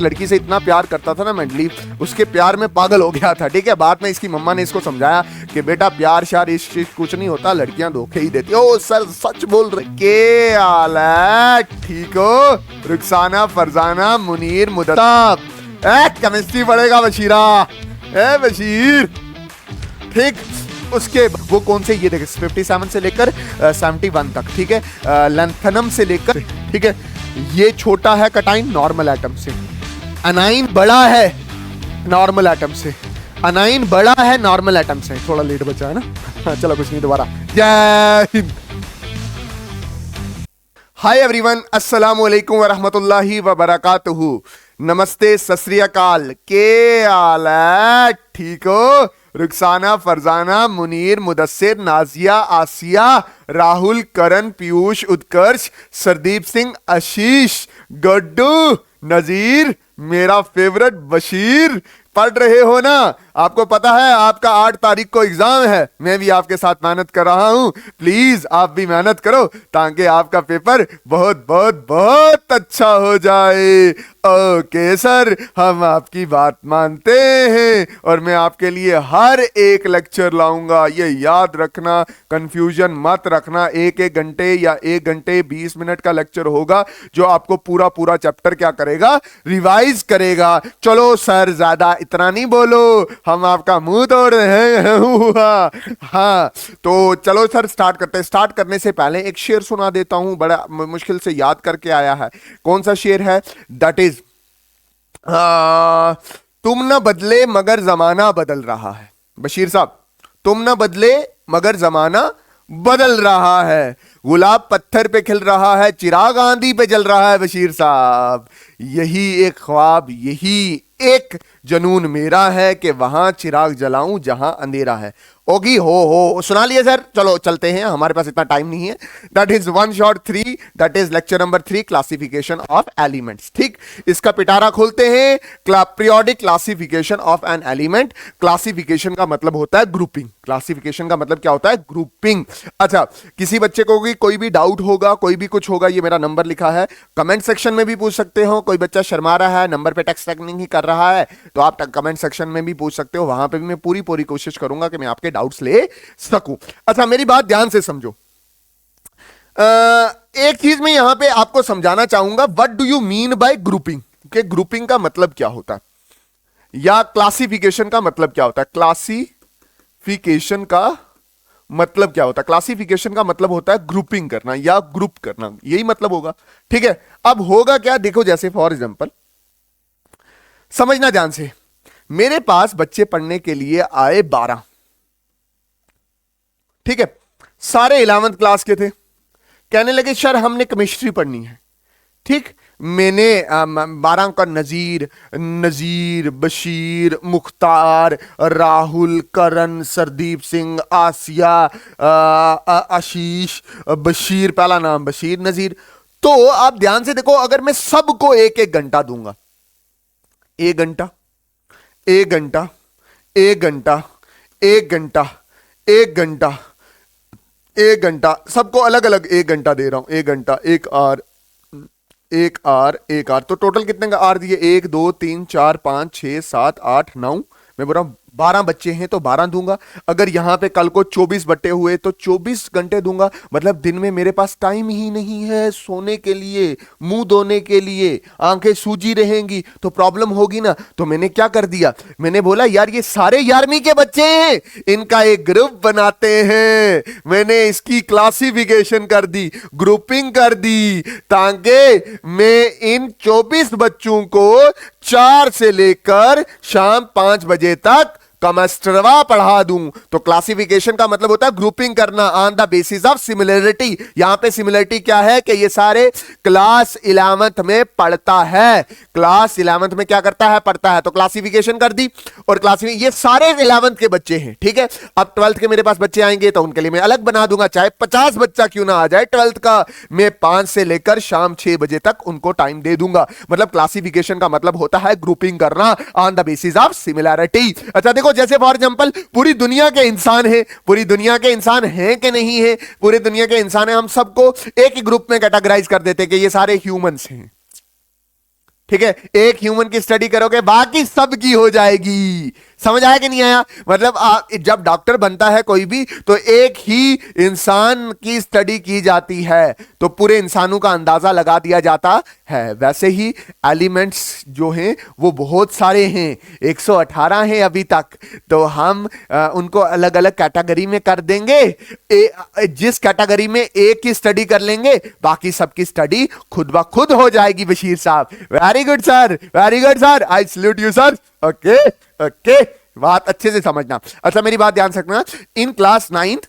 लड़की से इतना प्यार करता था ना मेंटली, उसके प्यार में पागल हो गया था। ठीक है, बाद में इसकी मम्मा ने इसको समझाया कि बेटा प्यार शार इस चीज कुछ नहीं होता, लड़कियां धोखे ही देती। ओ सर सच बोल रहे के हाल है? ठीक हो रुखसाना, फरजाना, मुनीर, मुदत्तर। केमिस्ट्री पढ़ेगा बशीरा, ए बशीर। ठीक, उसके वो कौन से, ये देखे 57 से लेकर 71 तक। ठीक है, लैंथनम से लेकर, ठीक है, ये छोटा है कटाइन नॉर्मल एटम से, अनाइन बड़ा है नॉर्मल एटम से, अनाइन बड़ा है नॉर्मल एटम से। थोड़ा लेट बचा है ना, चलो कुछ नहीं, दोबारा। जय हिंद। हाय एवरीवन, अस्सलाम वालेकुम व रहमतुल्लाहि व बरकातुहू। नमस्ते, सत श्री अकाल, के हाल है? ठीक हो रुखसाना, फरजाना, मुनीर, मुदस्सिर, नाजिया, आसिया, राहुल, करण, पीयूष, उत्कर्ष, सरदीप सिंह, आशीष, गड्डू, नजीर, मेरा फेवरेट बशीर। पढ़ रहे हो ना? आपको पता है आपका 8 तारीख को एग्जाम है, मैं भी आपके साथ मेहनत कर रहा हूं। प्लीज आप भी मेहनत करो ताकि आपका पेपर बहुत बहुत बहुत अच्छा हो जाए। ओके सर, हम आपकी बात मानते हैं और मैं आपके लिए हर एक लेक्चर लाऊंगा, ये याद रखना, कंफ्यूजन मत रखना। एक एक घंटे या 1 घंटे 20 मिनट का लेक्चर होगा जो आपको पूरा पूरा चैप्टर क्या करेगा, रिवाइज करेगा। चलो सर ज्यादा इतना नहीं बोलो, हम आपका मुंह तोड़ रहे हैं। हाँ तो चलो सर स्टार्ट करते हैं। स्टार्ट करने से पहले एक शेर सुना देता हूं, बड़ा मुश्किल से याद करके आया है। कौन सा शेर है? दैट इज तुम न बदले मगर जमाना बदल रहा है। बशीर साहब, तुम न बदले मगर जमाना बदल रहा है। गुलाब पत्थर पे खिल रहा है, चिराग आंधी पे जल रहा है। बशीर साहब, यही एक ख्वाब, यही एक जनून मेरा है कि वहां चिराग जलाऊं जहां अंधेरा है। ओगी हो सुना लिया सर, चलो चलते हैं, हमारे पास इतना टाइम नहीं है। That is 1 shot 3, that is lecture number 3, classification of elements. ठीक, इसका पिटारा खोलते हैं। Periodic classification of an element. Classification का मतलब होता है ग्रुपिंग। क्लासिफिकेशन का मतलब क्या होता है? ग्रुपिंग। अच्छा, किसी बच्चे को कोई भी डाउट होगा, कोई भी कुछ होगा, ये मेरा नंबर लिखा है, कमेंट सेक्शन में भी पूछ सकते हो। कोई बच्चा शर्मा रहा है, नंबर पे टेक्स्ट नहीं कर रहा है, तो आप कमेंट सेक्शन में भी पूछ सकते हो। वहां पे भी मैं पूरी पूरी कोशिश करूंगा कि मैं आपके डाउट्स ले सकूं। अच्छा, मेरी बात ध्यान से समझो। एक चीज मैं यहां पे आपको समझाना चाहूंगा, what do you mean by grouping, कि ग्रुपिंग का मतलब क्या होता है या क्लासिफिकेशन का मतलब क्या होता है। क्लासिफिकेशन का मतलब क्या होता है? क्लासिफिकेशन का मतलब होता है ग्रुपिंग करना या ग्रुप करना, यही मतलब होगा। ठीक है, अब होगा क्या, देखो जैसे फॉर एग्जांपल, समझना ध्यान से। मेरे पास बच्चे पढ़ने के लिए आए 12, ठीक है, सारे 11th क्लास के थे। कहने लगे सर हमने केमिस्ट्री पढ़नी है। ठीक, मैंने 12 का नजीर, बशीर, मुख्तार, राहुल, करण, सरदीप सिंह, आसिया, आशीष, बशीर, पहला नाम बशीर, नजीर। तो आप ध्यान से देखो, अगर मैं सबको 1-1 घंटा दूंगा, 1 घंटा, 1 घंटा, 1 घंटा, 1 घंटा, 1 घंटा, 1 घंटा, सबको अलग अलग 1 घंटा दे रहा हूं। 1 घंटा, 1 आर, 1 आर, 1 आर, तो टोटल कितने का आर दिए? 1 2 3 4 5 6 7 8 9। मैं बोल रहा हूं 12 बच्चे हैं तो 12 दूंगा। अगर यहां पे कल को 24 बट्टे हुए तो 24 घंटे दूंगा। मतलब दिन में मेरे पास टाइम ही नहीं है सोने के लिए, मुंह धोने के लिए, आंखें सूजी रहेंगी तो प्रॉब्लम होगी ना। तो मैंने क्या कर दिया, मैंने बोला यार ये सारे 11वीं के बच्चे हैं, इनका एक ग्रुप बनाते हैं। मैंने इसकी क्लासिफिकेशन कर दी, ग्रुपिंग कर दी, ताकि मैं इन 24 बच्चों को 4 से लेकर शाम 5 बजे तक कमेस्ट्रवा पढ़ा दूं। तो क्लासिफिकेशन का मतलब होता है ग्रुपिंग करना on the basis of similarity. यहां पे सिमिलरिटी क्या है कि ये सारे क्लास 11th में पढ़ता है, क्लास 11th में क्या करता है, पढ़ता है। तो क्लासिफिकेशन कर दी और क्लासिफिकेशन, ये सारे 11th के बच्चे हैं। ठीक है, अब 12th के मेरे पास बच्चे आएंगे तो उनके लिए मैं अलग बना दूंगा, चाहे 50 बच्चा क्यों ना आ जाए 12th का, मैं 5 से लेकर शाम 6 बजे तक उनको टाइम दे दूंगा। मतलब क्लासिफिकेशन का मतलब होता है ग्रुपिंग करना on the basis of similarity. अच्छा देखो, जैसे फॉर एग्जांपल पूरी दुनिया के इंसान हैं, पूरी दुनिया के इंसान हैं कि नहीं है? पूरी दुनिया के इंसान हैं, हम सबको एक ही ग्रुप में कैटेगराइज कर देते कि ये सारे ह्यूमंस हैं। ठीक है, एक ह्यूमन की स्टडी करोगे बाकी सब की हो जाएगी। समझ आया कि नहीं आया? मतलब जब डॉक्टर बनता है कोई भी तो एक ही इंसान की स्टडी की जाती है तो पूरे इंसानों का अंदाजा लगा दिया जाता है। वैसे ही एलिमेंट्स जो हैं वो बहुत सारे हैं, 118 हैं अभी तक। तो हम उनको अलग अलग कैटेगरी में कर देंगे। जिस कैटेगरी में एक की स्टडी कर लेंगे बाकी सबकी स्टडी खुद ब खुद हो जाएगी। बशीर साहब, very good sir, very good sir, I salute you sir. Okay okay, बात अच्छे से समझना। अच्छा मेरी बात ध्यान से रखना। इन क्लास 9th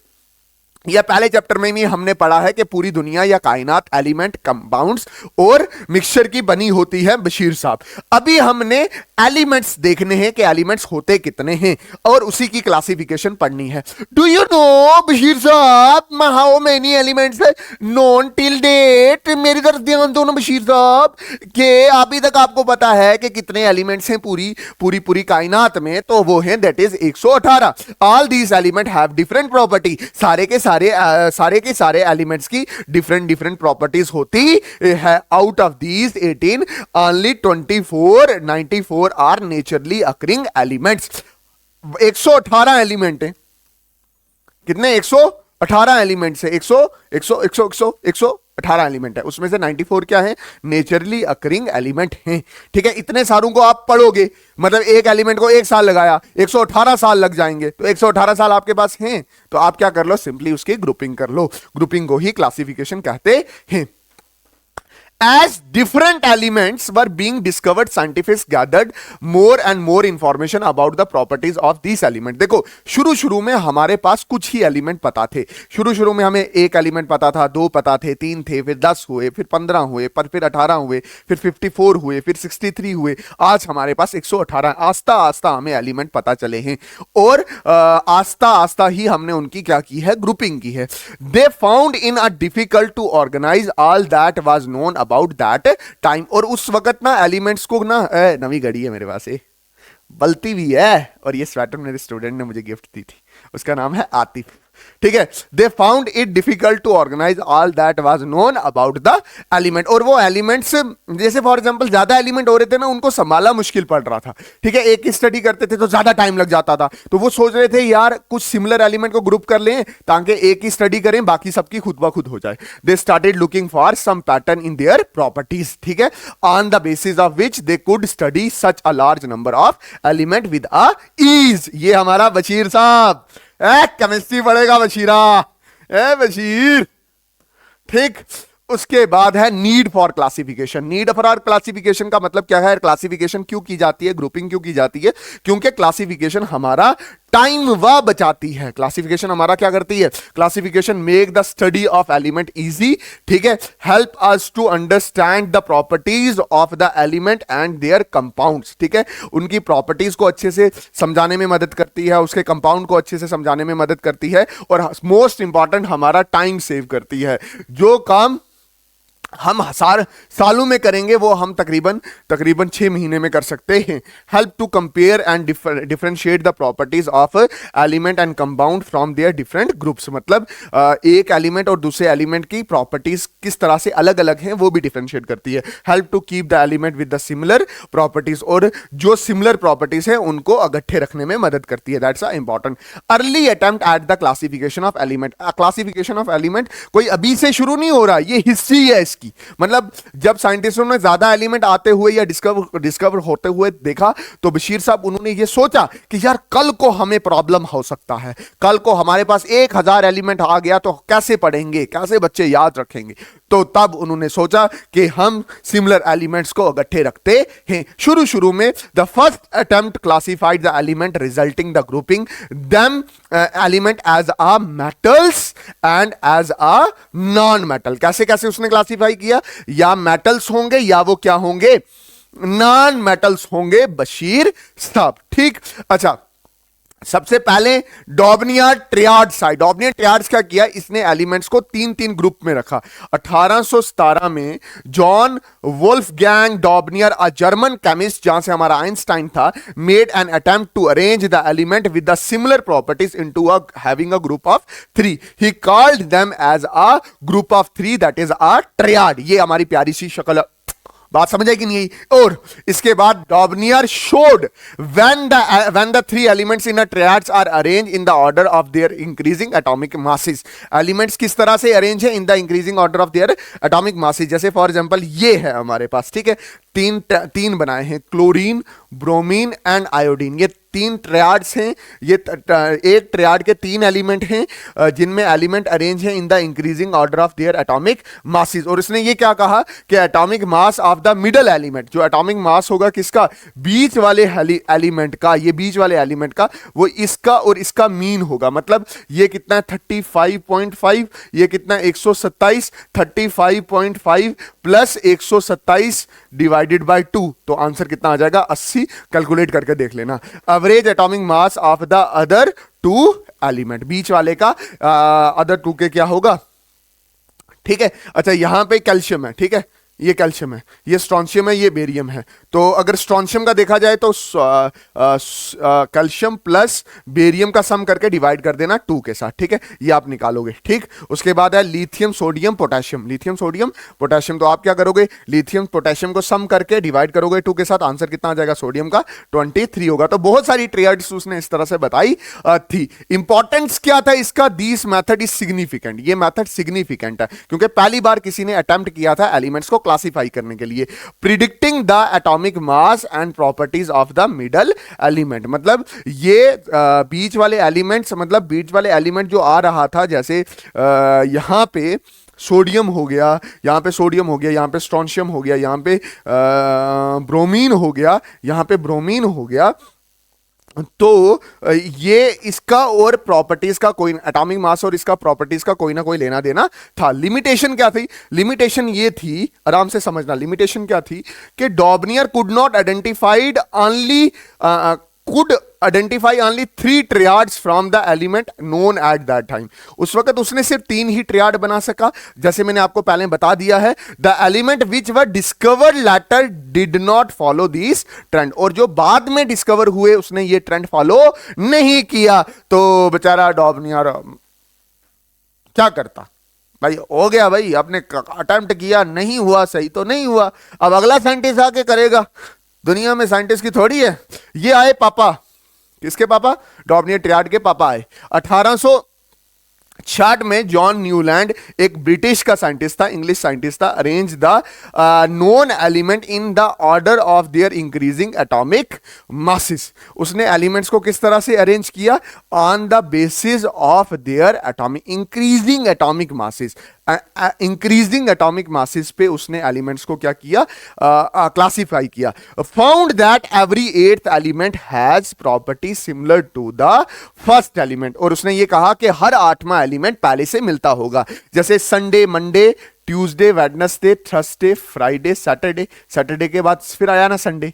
या पहले चैप्टर में भी हमने पढ़ा है कि पूरी दुनिया या कायनात एलिमेंट, कंपाउंड्स और मिक्सचर की बनी होती है बशीर साहब। अभी हमने एलिमेंट्स देखने हैं कि एलिमेंट्स होते कितने हैं और उसी की क्लासिफिकेशन पढ़नी है। डू यू नो बशीर साहब how many elements known till date? मेरी तरफ ध्यान दो ना बशीर साहब, कि अभी तक आपको पता है कि कितने एलिमेंट्स हैं पूरी पूरी पूरी कायनात में? तो वो हैं that is 118। All these element have different property. सारे के सारे एलिमेंट्स की डिफरेंट डिफरेंट प्रॉपर्टीज होती है। Out of these 18 only 94 are naturally occurring elements. 118 element है। कितने? 118 एलिमेंट्स है। 118 एलिमेंट है, उसमें से 94 क्या है? नेचुरली अकरिंग एलिमेंट हैं। ठीक है, इतने सारों को आप पढ़ोगे, मतलब एक एलिमेंट को 1 साल लगाया, 118 साल लग जाएंगे। तो 118 साल आपके पास हैं तो आप क्या कर लो, सिंपली उसकी ग्रुपिंग कर लो। ग्रुपिंग को ही क्लासिफिकेशन कहते हैं। As different elements were being discovered, scientists gathered more and more information about the properties of these elements. देखो शुरू शुरू में हमारे पास कुछ ही एलिमेंट पता थे। शुरू शुरू में हमें एक एलिमेंट पता था, 2 पता थे, 3 थे, फिर 10 हुए, फिर 15 हुए, पर फिर 18 हुए, फिर 54 हुए, फिर 63 हुए, आज हमारे पास 118। आस्ता आस्ता हमें एलिमेंट पता चले हैं और आस्ता आस्ता ही हमने उनकी क्या की है? ग्रुपिंग की है। They found in a difficult to organize all that was known about that time. और उस वक्त ना एलिमेंट्स को ना, नवी घड़ी है मेरे पास, बलती भी है, और ये स्वेटर मेरे स्टूडेंट ने मुझे गिफ्ट दी थी, उसका नाम है आतिफ। ठीक है, they found it difficult to organise all that was known about the element. और वो एलिमेंट्स, जैसे फॉर एग्जांपल ज्यादा एलिमेंट हो रहे थे ना, उनको संभालना मुश्किल पड़ रहा था। ठीक है, एक की स्टडी करते थे तो ज्यादा टाइम लग जाता था, तो वो सोच रहे थे यार कुछ सिमिलर एलिमेंट को ग्रुप कर लें ताकि एक ही स्टडी करें, बाकी सबकी खुद ब खुद हो जाए। They started looking for some pattern in their properties. ठीक है, on the basis of which they could study such a large number of element with a ease. ये हमारा बशीर साहब केमिस्ट्री पढ़ेगा बशीरा, बशीर। ठीक, उसके बाद है need for classification. Need for classification का मतलब क्या है? क्लासिफिकेशन क्यों की जाती है, ग्रुपिंग क्यों की जाती है? क्योंकि क्लासिफिकेशन हमारा टाइम वह बचाती है। क्लासिफिकेशन हमारा क्या करती है? Classification make the study of element easy. ठीक है, help us to understand the properties of the element and their compounds. ठीक है, उनकी प्रॉपर्टीज को अच्छे से समझाने में मदद करती है, उसके कंपाउंड को अच्छे से समझाने में मदद करती है, और मोस्ट इंपॉर्टेंट हमारा टाइम सेव करती है। जो काम हम सालों में करेंगे वो हम तकरीबन 6 महीने में कर सकते हैं। Help to compare and differentiate the properties of element and compound from their different groups. मतलब एक एलिमेंट और दूसरे एलिमेंट की प्रॉपर्टीज किस तरह से अलग अलग हैं वो भी डिफरेंशिएट करती है। Help to keep the element with the similar properties, और जो सिमिलर प्रॉपर्टीज है उनको इकट्ठे रखने में मदद करती है। That's important. Early attempt at the classification of element. Classification of element कोई अभी से शुरू नहीं हो रहा, ये हिस्ट्री है इसकी। मतलब जब साइंटिस्टों ने ज्यादा एलिमेंट आते हुए या डिस्कवर होते हुए देखा तो बशीर साहब उन्होंने ये सोचा कि यार कल को हमें प्रॉब्लम हो सकता है, कल को हमारे पास 1000 एलिमेंट आ गया तो कैसे पढ़ेंगे, कैसे बच्चे याद रखेंगे। तो तब उन्होंने सोचा कि हम सिमिलर एलिमेंट्स को इकट्ठे रखते हैं। शुरू शुरू में the first attempt classified the element resulting the grouping them element as a metals and as a non metal. कैसे कैसे उसने क्लासिफाई किया? या मेटल्स होंगे या वो क्या होंगे? नॉन मेटल्स होंगे बशीर साहब। ठीक, अच्छा सबसे पहले डॉबनियर ट्रियाड्स आए। डॉबनियर ट्रियाड्स क्या किया? इसने एलिमेंट्स को 3-3 ग्रुप में रखा। 1817 में John Wolfgang Dobereiner, a German chemist जहां से हमारा आइंस्टाइन था, made an attempt to arrange the element with the similar properties into a having a group of 3। He called them as a group of 3 that is a triad. ये हमारी प्यारी सी शक्ल बात समझ आई कि नहीं आई? और इसके बाद Dobereiner showed when the three elements in a triads are arrange in the order of their increasing atomic masses. Elements किस तरह से अरेंज है? In the increasing order of their atomic masses. जैसे फॉर एग्जांपल ये है हमारे पास, ठीक है, तीन बनाए हैं, क्लोरीन, ब्रोमीन एंड आयोडीन। ये तीन ट्रायड्स हैं, ये एक ट्रायड के तीन एलिमेंट हैं जिनमें एलिमेंट अरेंज है in the increasing order of their atomic masses. और इसने ये क्या कहा कि atomic mass of the middle element, जो एटॉमिक मास होगा किसका? बीच वाले एलिमेंट का, ये बीच वाले एलिमेंट का, वो इसका और इसका मीन होगा। मतलब ये कितना है? 35.5, ये कितना है? 127। 35.5 प्लस 127 डिवाइडेड बाय 2, तो आंसर कितना आ जाएगा? 80। कैलकुलेट करके देख लेना। Average atomic mass of the other two element, बीच वाले का अदर टू के क्या होगा? ठीक है। अच्छा, यहां पे कैल्शियम है, ठीक है, ये कैल्शियम है, ये स्ट्रोंशियम है, ये बेरियम है। तो अगर स्ट्रोंशियम का देखा जाए तो कैल्शियम प्लस बेरियम का सम करके डिवाइड कर देना 2 के साथ, ठीक है, ये आप निकालोगे, ठीक। उसके बाद है lithium, sodium, potassium. Lithium, sodium, potassium, तो आप क्या करोगे? लिथियम पोटेशियम को सम करके डिवाइड करोगे 2 के साथ, आंसर कितना आ जाएगा? सोडियम का 23 होगा। तो बहुत सारी ट्रायड्स उसने इस तरह से बताई थी। इंपॉर्टेंस क्या था इसका? दिस मेथड इज सिग्निफिकेंट, ये मेथड सिग्निफिकेंट है क्योंकि पहली बार किसी ने अटेम्प्ट किया था एलिमेंट्स को क्लासिफाई करने के लिए। Predicting the atomic mass and properties of the middle element, मतलब ये बीच वाले एलिमेंट्स, मतलब बीच वाले एलिमेंट जो आ रहा था, जैसे यहां पे सोडियम हो गया, यहां पे सोडियम हो गया, यहां पे स्ट्रोंशियम हो गया, यहां पे ब्रोमीन हो गया, यहां पे ब्रोमीन हो गया, तो ये इसका और प्रॉपर्टीज का कोई, एटॉमिक मास और इसका प्रॉपर्टीज का कोई ना कोई लेना देना था। लिमिटेशन क्या थी? लिमिटेशन ये थी, आराम से समझना, लिमिटेशन क्या थी कि Daubernier could not identified only could identify only 3 triads from the element known at that time। उस वक्त उसने सिर्फ 3 ही ट्रियाड बना सका, जैसे मैंने आपको पहले बता दिया है। The element which were discovered letter did not follow this trend, और जो बाद में डिस्कवर हुए उसने ये ट्रेंड फॉलो नहीं किया। तो बेचारा डॉबनियर क्या करता? भाई हो गया, भाई आपने अटेम्प्ट किया, नहीं हुआ, सही तो नहीं हुआ, अब अगला साइंटिस्ट आके करेगा। दुनिया में साइंटिस्ट की थोड़ी है। ये आए पापा, किसके पापा? डॉबनियर ट्रियाड के पापा आए 1866 में। जॉन न्यूलैंड एक ब्रिटिश का साइंटिस्ट था, इंग्लिश साइंटिस्ट था। Arrange the known element in the order of their increasing atomic masses. उसने एलिमेंट्स को किस तरह से अरेंज किया? On the basis of their atomic increasing atomic masses. Increasing atomic masses पे उसने एलिमेंट्स को क्या किया? क्लासिफाई किया। Found that every 8th element has property similar to the first element, और उसने ये कहा कि हर 8वां एलिमेंट पहले से मिलता होगा। जैसे Sunday, Monday, Tuesday, Wednesday, Thursday, Friday, Saturday, Saturday के बाद फिर आया ना संडे,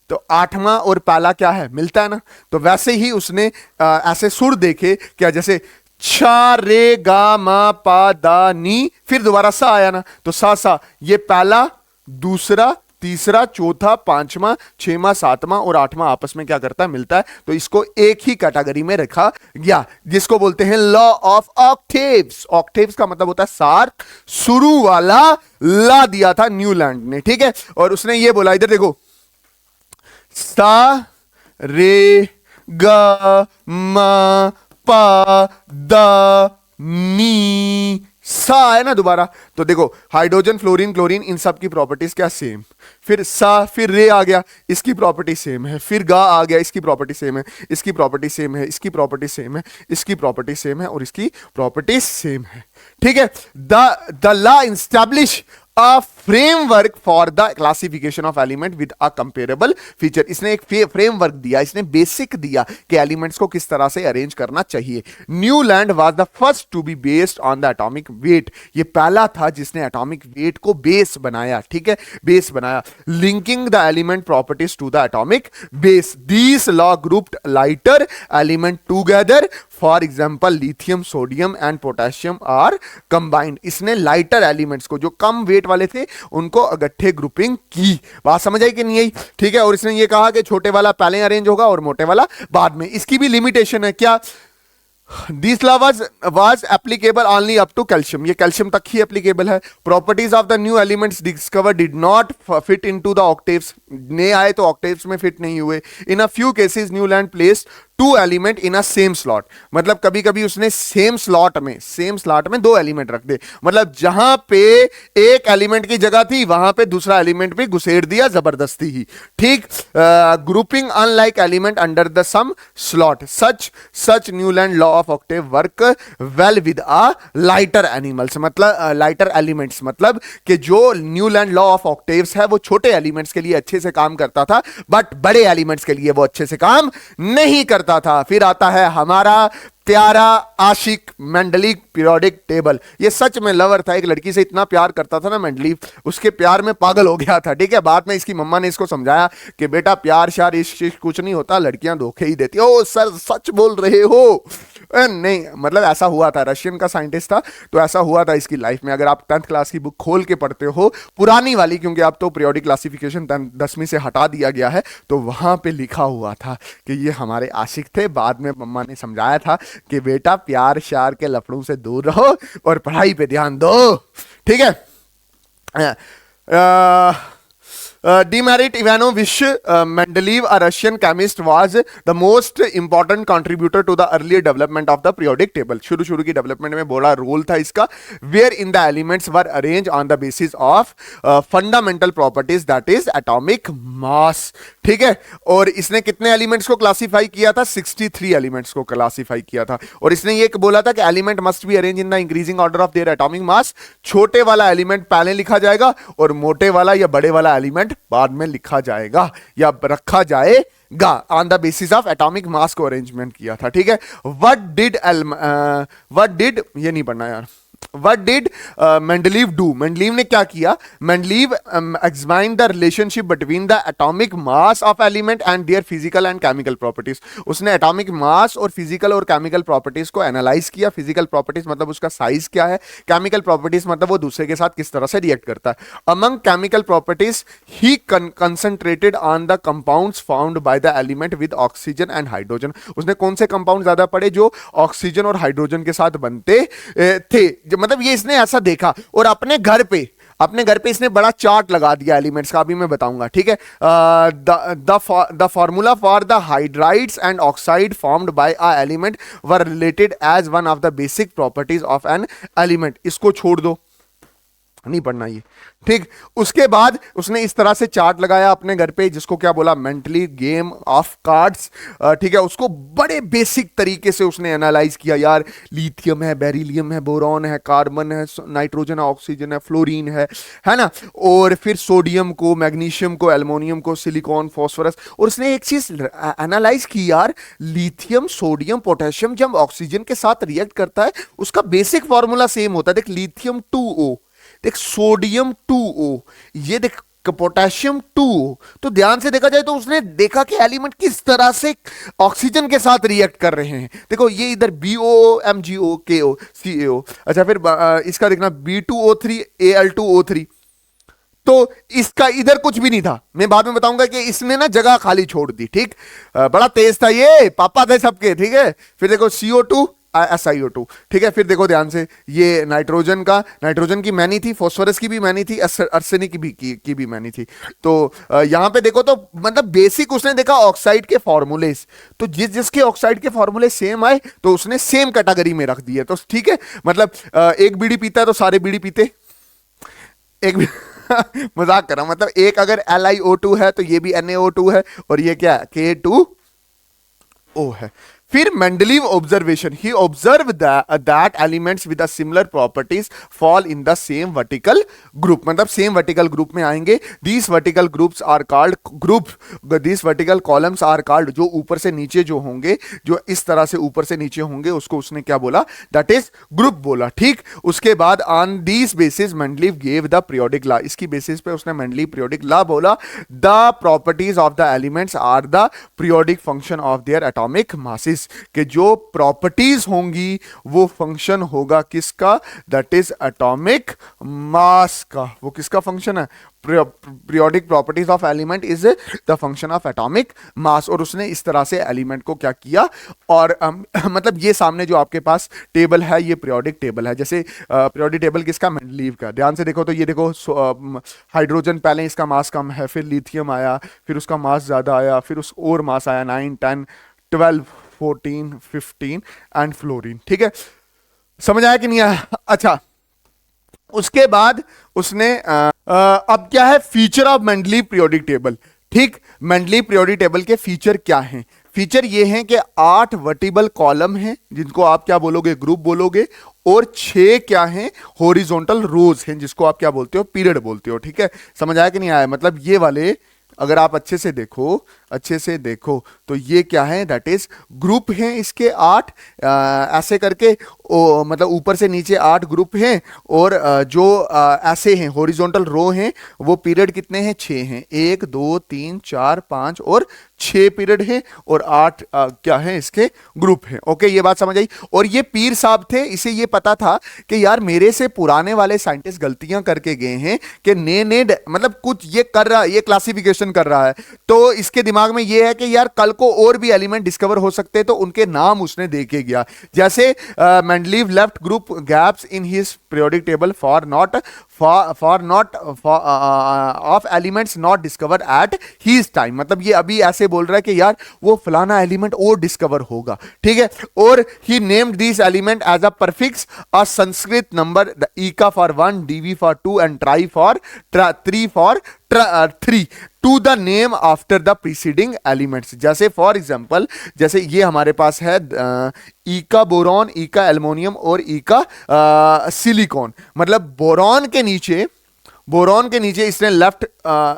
तो 8वां और पहला क्या है? मिलता है ना। तो वैसे ही उसने ऐसे सुर देखे क्या, जैसे छा रे गा मा पा दा नी, फिर दोबारा सा आया ना, तो सा सा, ये पहला, दूसरा, तीसरा, चौथा, 5वां, 6वां, 7वां और 8वां आपस में क्या करता है? मिलता है। तो इसको एक ही कैटेगरी में रखा गया, जिसको बोलते हैं लॉ ऑफ ऑक्टेव्स। ऑक्टेव्स का मतलब होता है सार, शुरू वाला ला दिया था न्यूलैंड ने, ठीक है। और उसने ये बोला, इधर देखो, सा रे गा मा पा दा नी, सा है ना दोबारा। तो देखो हाइड्रोजन, फ्लोरीन, क्लोरीन, इन सब की प्रॉपर्टीज क्या? सेम। फिर सा, फिर रे आ गया, इसकी प्रॉपर्टी सेम है। फिर गा आ गया, इसकी प्रॉपर्टी सेम है, इसकी प्रॉपर्टी सेम है, इसकी प्रॉपर्टी सेम है, इसकी प्रॉपर्टी सेम है और इसकी प्रॉपर्टी सेम है, ठीक है। The law establish a framework for the classification of element with a comparable feature। इसने एक फ्रेमवर्क दिया, इसने बेसिक दिया कि एलिमेंट्स को किस तरह से अरेंज करना चाहिए। Newland was the first to be based on the atomic weight, ये पहला था जिसने एटॉमिक वेट को बेस बनाया, ठीक है, बेस बनाया। Linking the element properties to the atomic base, this law grouped lighter element together, for example lithium, sodium and potassium are combined. इसने लाइटर एलिमेंट्स को, जो कम वेट वाले थे, उनको इकट्ठे ग्रुपिंग की। बात समझ आई कि नहीं आई? ठीक है। और इसने ये कहा कि छोटे वाला पहले अरेंज होगा और मोटे वाला बाद में। इसकी भी लिमिटेशन है क्या? This law was applicable only up to calcium, ये कैल्शियम तक ही एप्लीकेबल है। Properties of the new elements discover did not fit into the octaves, नए आए तो ऑक्टेव्स में फिट नहीं हुए। In a few cases Newland placed two element in a same slot, मतलब कभी कभी उसने सेम स्लॉट में दो एलिमेंट रख दे, मतलब जहां पे एक एलिमेंट की जगह थी वहां पे दूसरा एलिमेंट भी घुसेड़ दिया जबरदस्ती ही, ठीक। Grouping unlike element under the same slot, such Newland law of octave work well with a lighter animals, मतलब लाइटर एलिमेंट्स, मतलब कि जो न्यूलैंड लॉ ऑफ ऑक्टेव्स है वो छोटे एलिमेंट्स के लिए अच्छे से काम करता था, बट बड़े एलिमेंट्स के लिए वो अच्छे से काम नहीं करता था। फिर आता है हमारा प्यारा आशिक मेंडलीव पीरियोडिक टेबल। ये सच में लवर था, एक लड़की से इतना प्यार करता था ना मेंडलीव, उसके प्यार में पागल हो गया था, ठीक है। बाद में इसकी मम्मा ने इसको समझाया कि बेटा प्यार श्यार इश्क कुछ नहीं होता, लड़कियां धोखे ही देती। ओ सर सच बोल रहे हो? नहीं, मतलब ऐसा हुआ था, रशियन का साइंटिस्ट था, तो ऐसा हुआ था इसकी लाइफ में। अगर आप 10th क्लास की बुक खोल के पढ़ते हो, पुरानी वाली, क्योंकि अब तो पीरियोडिक क्लासिफिकेशन 10वीं से हटा दिया गया है, तो वहां पे लिखा हुआ था कि ये हमारे आशिक थे। बाद में मम्मा ने समझाया था कि बेटा प्यार श्यार के लफड़ों से दूर रहो और पढ़ाई पे ध्यान दो, ठीक है। Dimitrij Ivanovich Mendeleev, a Russian chemist, was the most important contributor to the earlier development of the periodic table. शुरू की डेवलपमेंट में बड़ा रोल था इसका, where in the elements were arranged on the basis of fundamental properties, that is atomic mass, ठीक है। और इसने कितने एलिमेंट्स को क्लासिफाई किया था? 63 एलिमेंट्स को क्लासिफाई किया था। और इसने ये बोला था कि element must be arrange in the increasing order of their atomic mass, छोटे वाला एलिमेंट पहले लिखा जाएगा और मोटे वाला या बड़े वाला एलिमेंट बाद में लिखा जाएगा या रखा जाएगा, on the basis of atomic मास को अरेंजमेंट किया था, ठीक है। व्हाट डिड ये नहीं पढ़ना यार, What did Mendeleev do? Mendeleev ने क्या किया? Mendeleev examined the relationship between the atomic mass of element and their physical and chemical properties. उसने atomic mass और physical और chemical properties को analyze किया। physical properties मतलब उसका size क्या है, chemical properties मतलब वो दूसरे के साथ किस तरह से react करता है। Among chemical properties, he concentrated on the compounds found by the element with oxygen and hydrogen. उसने कौन से compound ज्यादा पढ़े? जो ऑक्सीजन और हाइड्रोजन के साथ बनते थे। मतलब ये इसने ऐसा देखा और अपने घर पे इसने बड़ा चार्ट लगा दिया एलिमेंट्स का, अभी मैं बताऊंगा, ठीक है। The formula for the hydrides and oxide formed by a element were related as one of the basic properties of an element. इसको छोड़ दो, नहीं पढ़ना ये, ठीक। उसके बाद उसने इस तरह से चार्ट लगाया अपने घर पे, जिसको क्या बोला? मेंटली गेम ऑफ कार्ड्स, ठीक है। उसको बड़े बेसिक तरीके से उसने एनालाइज किया, यार लिथियम है, बेरिलियम है, बोरॉन है, कार्बन है, नाइट्रोजन है, ऑक्सीजन है, फ्लोरीन है ना। और फिर सोडियम को, मैग्नीशियम को, एल्युमिनियम को, सिलिकॉन, फास्फोरस। और उसने एक चीज एनालाइज की, यार लिथियम, सोडियम, पोटेशियम जब ऑक्सीजन के साथ रिएक्ट करता है उसका बेसिक फॉर्मूला सेम होता है। देख लिथियम 2O, देख सोडियम 2O, ये देख पोटेशियम 2O। तो ध्यान से देखा जाए तो उसने देखा कि एलिमेंट किस तरह से ऑक्सीजन के साथ रिएक्ट कर रहे हैं। देखो ये इधर BO MgO KO CaO, अच्छा फिर इसका देखना B2O3 Al2O3, तो इसका इधर कुछ भी नहीं था। मैं बाद में बताऊंगा कि इसने ना जगह खाली छोड़ दी, ठीक। बड़ा तेज था ये, पापा थे सबके, ठीक है। फिर देखो CO2 SiO2, ठीक है। फिर देखो ध्यान से, ये नाइट्रोजन की मैनी थी, फास्फोरस की भी मैनी थी, आर्सेनिक की भी मैनी थी। तो यहां पे देखो तो मतलब बेसिक उसने देखा ऑक्साइड के फॉर्मूलेस, तो जिसके ऑक्साइड के फॉर्मूले सेम आए तो उसने सेम कैटेगरी में रख दिए, तो ठीक है। मतलब एक बीड़ी पीता है तो सारे बीड़ी पीते, एक मजाक कर रहा हूं, मतलब एक अगर LiO2 है तो ये भी NaO2 है, और ये क्या है K2O है। फिर Mendeleev observation, he observe that elements with similar properties fall in the same vertical group, मतलब सेम वर्टिकल ग्रुप में आएंगे। These vertical groups are called these vertical columns are called, जो ऊपर से नीचे जो होंगे, जो इस तरह से ऊपर से नीचे होंगे, उसको उसने क्या बोला? दैट इज ग्रुप बोला, ठीक। उसके बाद on this basis Mendeleev gave the periodic law, इसकी बेसिस पे उसने मेंडलीव पीरियोडिक लॉ बोला। The properties of the elements are the periodic function of their atomic masses, properties, कि जो प्रॉपर्टीज होंगी वो फंक्शन होगा किसका, दैट इज एटॉमिक मास का। वो किसका फंक्शन है, periodic properties of element is the function of atomic mass। और उसने इस तरह से एलिमेंट को क्या किया, और मतलब ये सामने जो आपके पास टेबल है ये पीरियोडिक टेबल है। जैसे पीरियोडिक टेबल किसका, मेंडलीव का। ध्यान से देखो तो ये देखो हाइड्रोजन पहले इसका मास कम है, फिर लिथियम आया, फिर उसका मास ज्यादा आया, फिर उस और मास आया 9 10 12 14 15 एंड फ्लोरीन। ठीक है, समझ आया कि नहीं आया? अच्छा, उसके बाद उसने अब क्या है, feature of Mendeleev periodic table. ठीक, मेंडलीव पीरियोडिक टेबल के फीचर क्या हैं? फीचर ये हैं कि 8 वर्टिबल कॉलम हैं जिनको आप क्या बोलोगे, ग्रुप बोलोगे, और 6 क्या हैं, हॉरिजॉन्टल रोज हैं जिसको आप क्या बोलते हो, पीरियड बोलते हो। ठीक है, समझ आया कि नहीं आया? मतलब ये वाले अगर आप अच्छे से देखो तो ये क्या है, दैट इज ग्रुप हैं इसके 8, ऐसे करके मतलब ऊपर से नीचे 8 ग्रुप हैं, और जो ऐसे हैं हॉरिजॉन्टल रो हैं वो पीरियड कितने हैं, 6 हैं। 1 2 3 4 5 और 6 पीरियड हैं, और 8 क्या है इसके ग्रुप हैं। ओके, ये बात समझ आई। और ये पीर साहब थे, इसे ये पता था कि यार मेरे से पुराने वाले साइंटिस्ट गलतियां करके गए हैं कि ने मतलब कुछ ये कर रहा है, ये क्लासिफिकेशन कर रहा है, तो इसके दिमाग में ये है कि यार कल को और भी एलिमेंट डिस्कवर हो सकते हैं, तो उनके नाम उसने देके गया। जैसे Mendeleev left group gaps in his periodic table for not of elements not discover at his time. मतलब ये अभी ऐसे बोल रहा है कि यार वो फलाना एलिमेंट और डिस्कवर होगा। ठीक है, और he named this element as a prefix a Sanskrit number, eka for 1, dvi for 2 and tri for 3 for 3 to the name after the preceding elements. जैसे फॉर एग्जाम्पल, जैसे ये हमारे पास है ईका बोरॉन, ईका एल्युमिनियम और ईका सिलिकॉन। मतलब बोरॉन के नीचे इसने लेफ्ट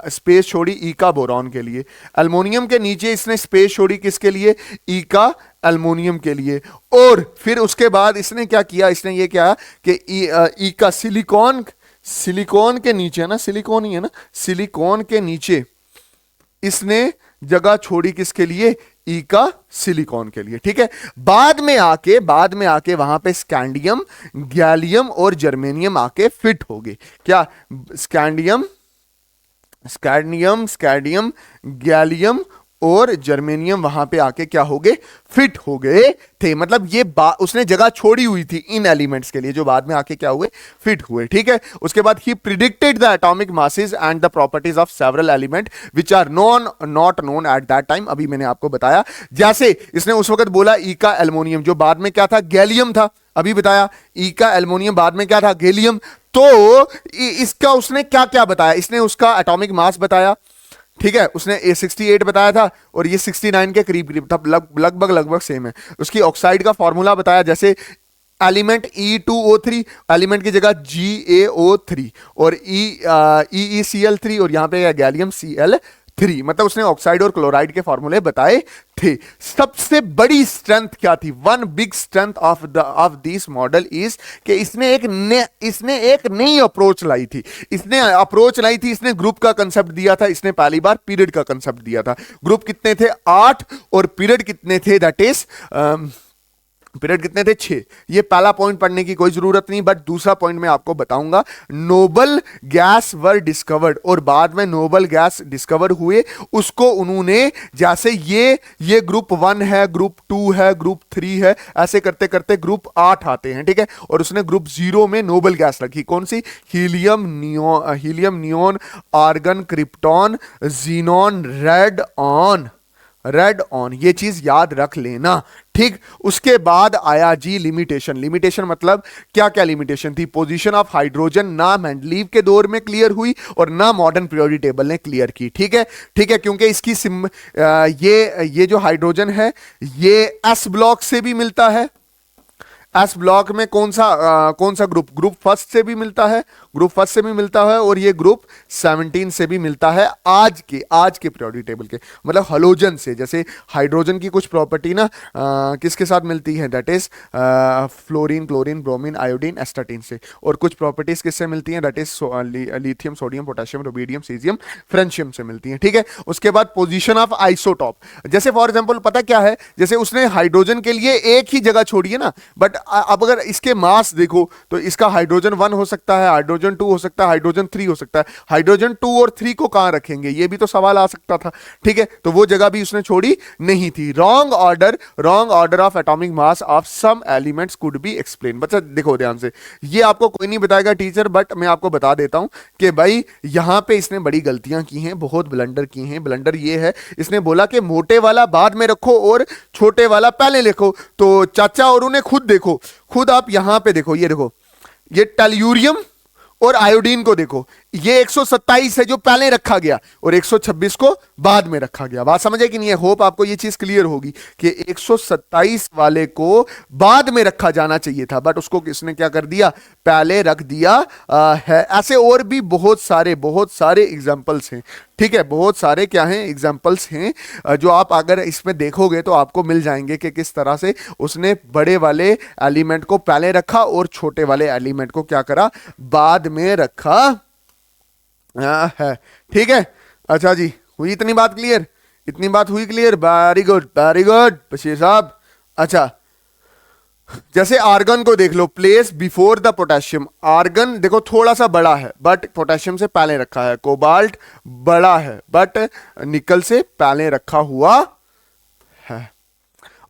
स्पेस छोड़ी ईका बोरॉन के लिए, एल्युमिनियम के नीचे इसने स्पेस छोड़ी किसके लिए, ईका एल्युमिनियम के लिए, और फिर उसके बाद इसने क्या किया, इसने ये किया कि ईका सिलिकॉन के नीचे ना, सिलिकॉन ही है ना, सिलिकॉन के नीचे इसने जगह छोड़ी किसके लिए, ईका सिलिकॉन के लिए। ठीक है, बाद में आके वहां पे स्कैंडियम, गैलियम और जर्मेनियम आके फिट हो गए। क्या, स्कैंडियम गैलियम और जर्मेनियम वहां पे आके क्या हो गए, फिट हो गए थे। मतलब ये उसने जगह छोड़ी हुई थी इन एलिमेंट्स के लिए जो बाद में आके क्या हुए, फिट हुए। ठीक है, उसके बाद he predicted the atomic masses and the properties of several element which are not known at that time. अभी मैंने आपको बताया, जैसे इसने उस वक्त बोला ईका एल्युमिनियम, जो बाद में क्या था, गैलियम था। अभी बताया ईका एल्युमिनियम, बाद में क्या था, गैलियम। तो इसका उसने क्या क्या बताया, इसने उसका एटॉमिक मास बताया। ठीक है, उसने 68 बताया था और ये 69 के करीब था, लगभग सेम है। उसकी ऑक्साइड का फॉर्मूला बताया, जैसे एलिमेंट E2O3, एलिमेंट की जगह GaO3 और EeCl3, और यहां पे गैलियम Cl3। मतलब उसने ऑक्साइड और क्लोराइड के फॉर्मूले बताए थे। सबसे बड़ी स्ट्रेंथ क्या थी, one big strength of this model is कि इसने एक नई अप्रोच लाई थी। इसने ग्रुप का कंसेप्ट दिया था, इसने पहली बार पीरियड का कंसेप्ट दिया था। ग्रुप कितने थे, 8, और पीरियड कितने थे, दैट इज पीरियड कितने थे, 6। ये पहला पॉइंट पढ़ने की कोई जरूरत नहीं, बट दूसरा पॉइंट मैं आपको बताऊंगा। नोबल गैस वर डिस्कवर्ड, और बाद में नोबल गैस डिस्कवर हुए, उसको उन्होंने जैसे ये ग्रुप 1 है, ग्रुप 2 है, ग्रुप 3 है, ऐसे करते करते ग्रुप 8 आते हैं। ठीक है, और उसने ग्रुप 0 में नोबल गैस रखी, कौन सी, helium neon argon krypton xenon radon. ये चीज याद रख लेना। ठीक, उसके बाद आया जी लिमिटेशन मतलब क्या क्या लिमिटेशन थी, पोजीशन ऑफ हाइड्रोजन ना मेंडलीव के दौर में क्लियर हुई और ना मॉडर्न पीरियोडिक टेबल ने क्लियर की। ठीक है, क्योंकि इसकी ये जो हाइड्रोजन है ये एस ब्लॉक से भी मिलता है, एस ब्लॉक में कौन सा ग्रुप, ग्रुप फर्स्ट से भी मिलता है, ग्रुप फर्स्ट से भी मिलता है, और ये ग्रुप 17 से भी मिलता है आज के पीरियोडिक टेबल के, मतलब हलोजन से। जैसे हाइड्रोजन की कुछ प्रॉपर्टी ना किसके साथ मिलती है, that is fluorine, chlorine, bromine, iodine, astatine से, और कुछ प्रॉपर्टीज किससे मिलती हैं, that is lithium, sodium, potassium, rubidium, caesium, francium से मिलती हैं, ठीक है। उसके बाद पोजीशन ऑफ आइसोटॉप, जैसे फॉर एग्जांपल पता क्या है, जैसे उसने हाइड्रोजन के लिए एक ही जगह छोड़ी है ना, बट अब अगर इसके मास देखो तो इसका हाइड्रोजन 1 हो सकता है, हाइड्रोजन 2 हो सकता है, हाइड्रोजन 3 हो सकता है, हाइड्रोजन 2 और 3 को कहां रखेंगे, ये भी तो सवाल आ सकता था, ठीक है। तो वो जगह भी उसने छोड़ी नहीं थी। Wrong order of atomic mass of some elements could be explain. बच्चा देखो ध्यान से, ये आपको कोई नहीं बताएगा टीचर, बट मैं आपको बता देता हूं कि भाई यहां पे इसने बड़ी गलतियां की हैं, बहुत ब्लंडर की हैं। ब्लंडर ये है, इसने बोला कि मोटे वाला बाद में रखो और छोटे वाला पहले लिखो। तो चाचा और उन्हें खुद देखो, खुद आप यहां पे देखो, ये देखो, ये टेल्यूरियम और आयोडीन को देखो, ये 127 है जो पहले रखा गया और 126 को बाद में रखा गया। बात समझे कि नहीं है? होप आपको ये चीज क्लियर होगी कि 127 वाले को बाद में रखा जाना चाहिए था, बट उसको किसने क्या कर दिया, पहले रख दिया है। ऐसे और भी बहुत सारे एग्जांपल्स हैं, ठीक है, बहुत सारे क्या हैं, एग्जांपल्स हैं, जो आप अगर इसमें देखोगे तो आपको मिल जाएंगे कि किस तरह से उसने बड़े वाले एलिमेंट को पहले रखा और छोटे वाले एलिमेंट को क्या करा, बाद में रखा है, ठीक है। अच्छा जी, हुई इतनी बात क्लियर, इतनी बात हुई क्लियर, वेरी गुड बशीर साहब। अच्छा, जैसे आर्गन को देख लो, place before the potassium. Argon देखो थोड़ा सा बड़ा है बट पोटेशियम से पहले रखा है, कोबाल्ट बड़ा है बट निकल से पहले रखा हुआ है।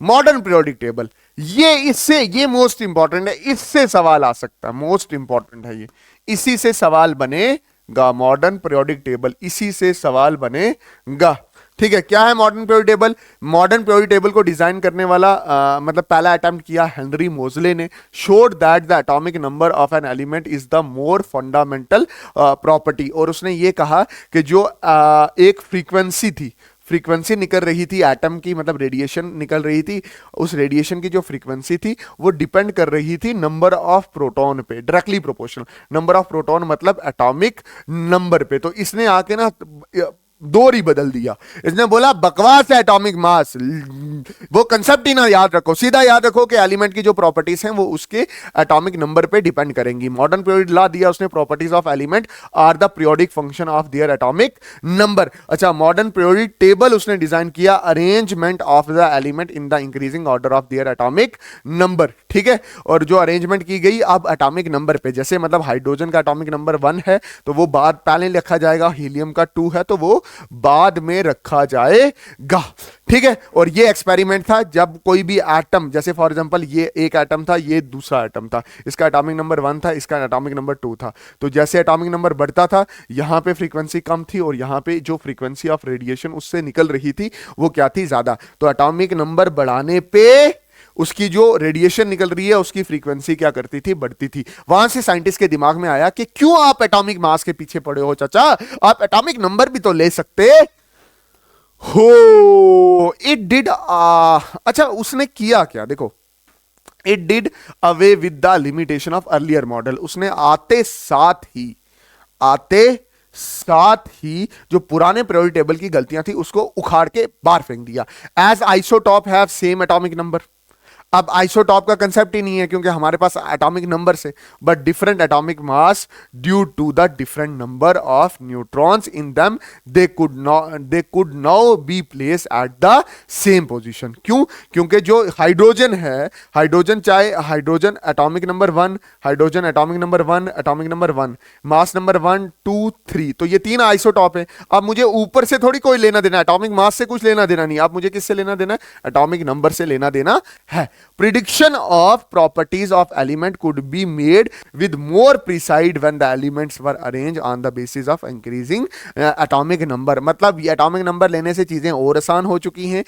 मॉडर्न पीरियोडिक टेबल, ये मोस्ट इंपॉर्टेंट है, इससे सवाल आ सकता है, मोस्ट इंपॉर्टेंट है ये, इसी से सवाल बनेगा। मॉडर्न पीरियोडिक टेबल, इसी से सवाल बनेगा, ठीक है। क्या है modern periodic table? Modern periodic table को डिजाइन करने वाला मतलब पहला अटेम्प्ट किया हेनरी मोजले ने। Showed that the atomic number of an element is the more fundamental property, और उसने ये कहा कि जो एक फ्रीक्वेंसी निकल रही थी एटम की, मतलब रेडिएशन निकल रही थी, उस रेडिएशन की जो फ्रीक्वेंसी थी वो डिपेंड कर रही थी नंबर ऑफ प्रोटॉन पे, directly proportional. Number of proton मतलब एटॉमिक नंबर पे। तो इसने आके ना दौर ही बदल दिया, इसने बोला बकवास है एटॉमिक मास, वो कंसेप्ट ही ना याद रखो, सीधा याद रखो कि एलिमेंट की जो प्रॉपर्टीज हैं वो उसके एटॉमिक नंबर पे डिपेंड करेंगी। मॉडर्न पीरियोडिक लॉ दिया उसने, properties of element are the periodic function of their atomic number. अच्छा, मॉडर्न पीरियोडिक टेबल उसने डिजाइन किया, arrangement of the element in the increasing order of their atomic number, ठीक है। और जो अरेंजमेंट की गई अब एटॉमिक नंबर पे, जैसे मतलब हाइड्रोजन का एटॉमिक नंबर 1 है तो वो बाद पहले लिखा जाएगा, हीलियम का 2 है तो वो बाद में रखा जाएगा, ठीक है। और ये एक्सपेरिमेंट था जब कोई भी एटम, जैसे फॉर एग्जांपल ये एक एटम था, ये दूसरा एटम था, इसका एटॉमिक नंबर 1 था, इसका एटॉमिक नंबर 2 था, तो जैसे एटॉमिक नंबर बढ़ता था यहां पे फ्रीक्वेंसी कम थी और यहां पे जो फ्रीक्वेंसी ऑफ रेडिएशन उससे निकल रही थी वो क्या थी, ज्यादा। तो एटॉमिक नंबर बढ़ाने पे उसकी जो रेडिएशन निकल रही है उसकी फ्रीक्वेंसी क्या करती थी, बढ़ती थी। वहां से साइंटिस्ट के दिमाग में आया कि क्यों आप एटॉमिक मास के पीछे पड़े हो चाचा, आप एटॉमिक नंबर भी तो ले सकते हो। इट डिड अच्छा, उसने किया क्या, देखो, it did away with the limitation of earlier model. उसने आते साथ ही जो पुराने पीरियोडिक टेबल की गलतियां थी उसको उखाड़ के बाहर फेंक दिया। As isotope have same atomic number, अब आइसोटॉप का कंसेप्ट ही नहीं है क्योंकि हमारे पास एटॉमिक नंबर से, but different atomic mass due to the different number of neutrons in them, they could now be place at the same position. क्यों? क्योंकि जो हाइड्रोजन है, हाइड्रोजन चाहे hydrogen atomic number 1, hydrogen atomic number 1, atomic number 1, mass number 1 2 3, तो ये 3 isotope है। अब मुझे ऊपर से थोड़ी कोई लेना देना, एटॉमिक मास से कुछ लेना देना नहीं, अब मुझे किससे लेना देना है, एटॉमिक नंबर से लेना देना है। Prediction of properties of element could be made with more precise when the elements were arranged on the basis of increasing atomic number। मतलब ये atomic number लेने से चीजें और आसान हो चुकी हैं,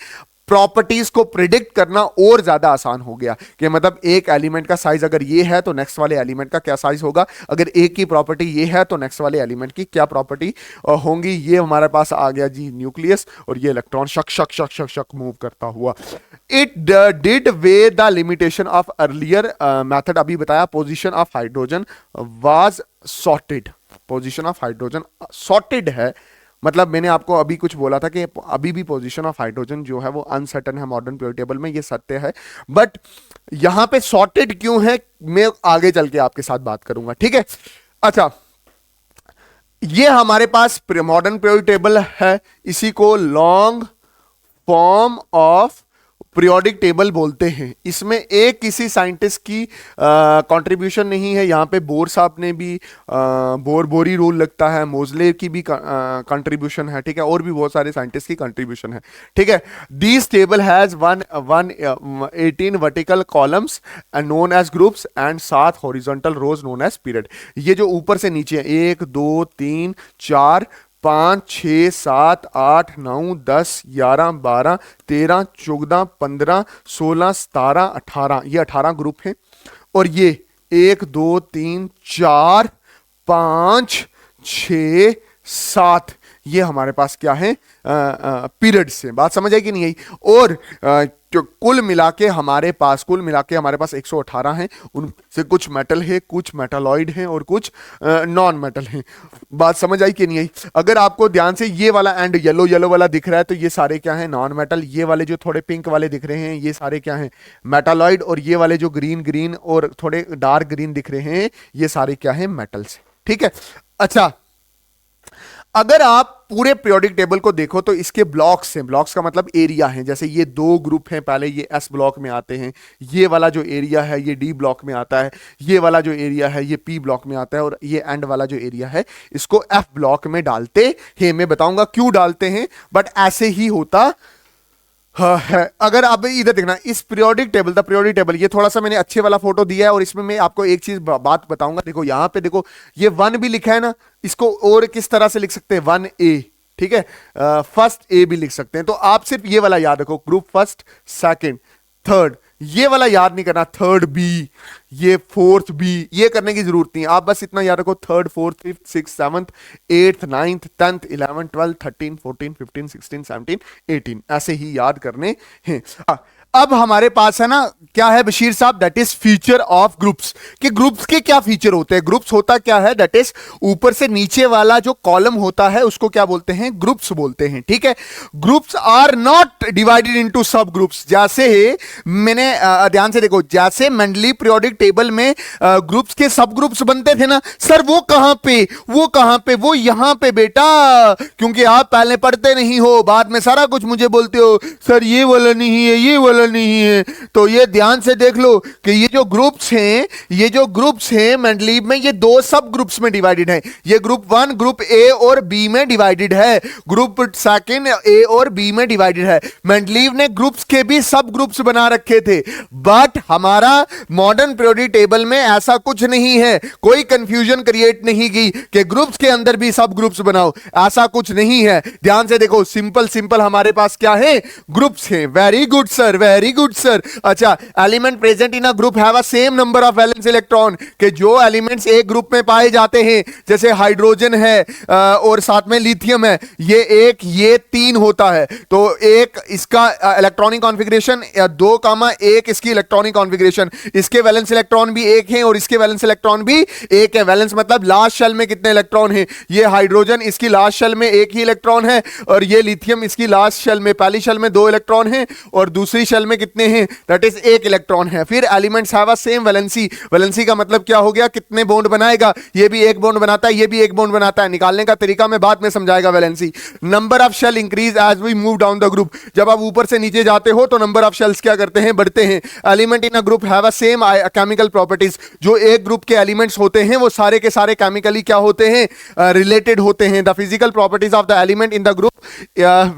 प्रॉपर्टीज को प्रिडिक्ट करना और ज्यादा आसान हो गया कि मतलब एक एलिमेंट का साइज अगर ये है तो नेक्स्ट वाले एलिमेंट का क्या साइज होगा, अगर एक की प्रॉपर्टी ये है तो नेक्स्ट वाले एलिमेंट की क्या प्रॉपर्टी होंगी। ये हमारे पास आ गया जी न्यूक्लियस, और ये इलेक्ट्रॉन शक शक शक शक शक मूव करता हुआ। It did way the limitation of earlier method, अभी बताया position of hydrogen was sorted, position of hydrogen sorted है, मतलब मैंने आपको अभी कुछ बोला था कि अभी भी पोजीशन ऑफ हाइड्रोजन जो है वो अनसर्टन है मॉडर्न पीरियोडिक टेबल में, ये सत्य है, बट यहां पे सॉर्टेड क्यों है मैं आगे चल के आपके साथ बात करूंगा, ठीक है। अच्छा, ये हमारे पास मॉडर्न पीरियोडिक टेबल है, इसी को long form of periodic table बोलते हैं। इसमें एक किसी साइंटिस्ट की कंट्रीब्यूशन नहीं है, यहाँ पे बोर साहब ने भी बोरी रूल लगता है, मोजले की भी कंट्रीब्यूशन है, ठीक है, और भी बहुत सारे साइंटिस्ट की कंट्रीब्यूशन है, ठीक है। This table has 18 vertical columns known as groups and 7 horizontal rows known as period. ये जो ऊपर से नीचे है 1 2 3 4 5 6 7 8 9 10 11 12 13 14 15 16 17 18, ये 18 ग्रुप हैं, और ये 1 2 3 4 5 6 7 ये हमारे पास क्या है पीरियड से, बात समझ आई कि नहीं आई। और कुल मिला के हमारे पास 118 हैं, उनसे कुछ मेटल है, कुछ मेटालॉइड हैं और कुछ नॉन मेटल हैं, बात समझ आई कि नहीं आई। अगर आपको ध्यान से ये वाला एंड येलो येलो वाला दिख रहा है तो ये सारे क्या हैं नॉन मेटल, ये वाले जो थोड़े पिंक वाले दिख रहे हैं ये सारे क्या हैं मेटालॉइड, और ये वाले जो ग्रीन ग्रीन और थोड़े डार्क ग्रीन दिख रहे हैं ये सारे क्या हैं मेटल्स, ठीक है। अच्छा, अगर आप पूरे पीरियोडिक टेबल को देखो तो इसके ब्लॉक्स हैं, ब्लॉक्स का मतलब एरिया है, जैसे ये 2 ग्रुप हैं, पहले ये एस ब्लॉक में आते हैं, ये वाला जो एरिया है ये डी ब्लॉक में आता है, ये वाला जो एरिया है ये पी ब्लॉक में आता है, और ये एंड वाला जो एरिया है इसको एफ ब्लॉक में डालते हैं। मैं बताऊंगा क्यों डालते हैं, बट ऐसे ही होता है। अगर आप इधर देखना इस पीरियोडिक टेबल, ये थोड़ा सा मैंने अच्छे वाला फोटो दिया है, और इसमें मैं आपको एक चीज बात बताऊंगा। देखो यहां पे देखो ये 1 भी लिखा है ना, इसको और किस तरह से लिख सकते हैं 1A, ठीक है, फर्स्ट ए भी लिख सकते हैं। तो आप सिर्फ ये वाला याद रखो, ग्रुप फर्स्ट सेकंड थर्ड, ये वाला याद नहीं करना, थर्ड बी, ये फोर्थ बी, ये करने की जरूरत नहीं है, आप बस इतना याद रखो third fourth fifth six seventh eighth ninth 10th 11th 12th 13 14 15 16 17 18 ऐसे ही याद करने हैं। अब हमारे पास है ना क्या है बशीर साहब, that is feature of groups, कि ग्रुप्स के क्या फीचर होते हैं। ग्रुप्स होता क्या है, दैट इज ऊपर से नीचे वाला जो कॉलम होता है उसको क्या बोलते हैं, ग्रुप्स बोलते हैं, ठीक है। Groups are not divided into sub groups, जैसे मैंने ध्यान से देखो, जैसे मेंडली पीरियोडिक टेबल में ग्रुप्स के सब ग्रुप्स बनते थे ना सर, वो कहां पे, वो यहां पे बेटा, क्योंकि आप पहले पढ़ते नहीं हो, बाद में सारा कुछ मुझे बोलते हो सर ये वाला नहीं है, ये वाला नहीं है। तो ये ध्यान से देख लो कि ये जो ग्रुप्स हैं मेंडलीव में, ये 2 सब ग्रुप्स में डिवाइडेड है। ये ग्रुप 1 ग्रुप ए और बी में डिवाइडेड है, ग्रुप सेकंड ए और बी में डिवाइडेड है। मेंडलीव ने ग्रुप्स के भी सब ग्रुप्स बना रखे थे, बट हमारा मॉडर्न पीरियोडिक टेबल में ऐसा कुछ नहीं है, कोई कंफ्यूजन क्रिएट नहीं की कि ग्रुप्स के अंदर भी सब ग्रुप्स बनाओ, ऐसा कुछ नहीं है। ध्यान से देखो, सिंपल हमारे पास क्या है, ग्रुप्स हैं। Very good sir, very good sir. अच्छा, element present in a group have a same number of valence electron, के जो एलिमेंट्स एक ग्रुप में पाए जाते हैं, जैसे हाइड्रोजन है और साथ में लिथियम है, ये 1 ये 3 होता है, तो एक इसका इलेक्ट्रॉनिक कॉन्फ़िगरेशन 2,1 इसकी इलेक्ट्रॉनिक कॉन्फ़िगरेशन, इसके वैलेंस इलेक्ट्रॉन भी 1 है और इसके वैलेंस इलेक्ट्रॉन भी 1 है। वैलेंस मतलब लास्ट शेल में कितने इलेक्ट्रॉन हैं, ये हाइड्रोजन इसकी लास्ट शेल में 1 ही इलेक्ट्रॉन है, और ये लिथियम इसकी लास्ट शेल में, पहली शेल में 2 इलेक्ट्रॉन हैं और दूसरी शेल में कितने हैं, दैट इज 1 इलेक्ट्रॉन है। फिर elements have a same valency, valency का मतलब क्या हो गया, कितने बॉन्ड बनाएगा, ये भी 1 बॉन्ड बनाता है, ये भी 1 बॉन्ड बनाता है। निकालने का तरीका मैं बाद में समझाएगा valency. Number of shell increase as we move down the group, जब आप ऊपर से नीचे जाते हो तो नंबर ऑफ शेल्स क्या करते हैं, बढ़ते हैं। Element in a group have a same chemical properties, जो एक ग्रुप के एलिमेंट्स होते हैं वो सारे के सारे केमिकली क्या होते हैं, रिलेटेड होते हैं। The physical properties of the element in the group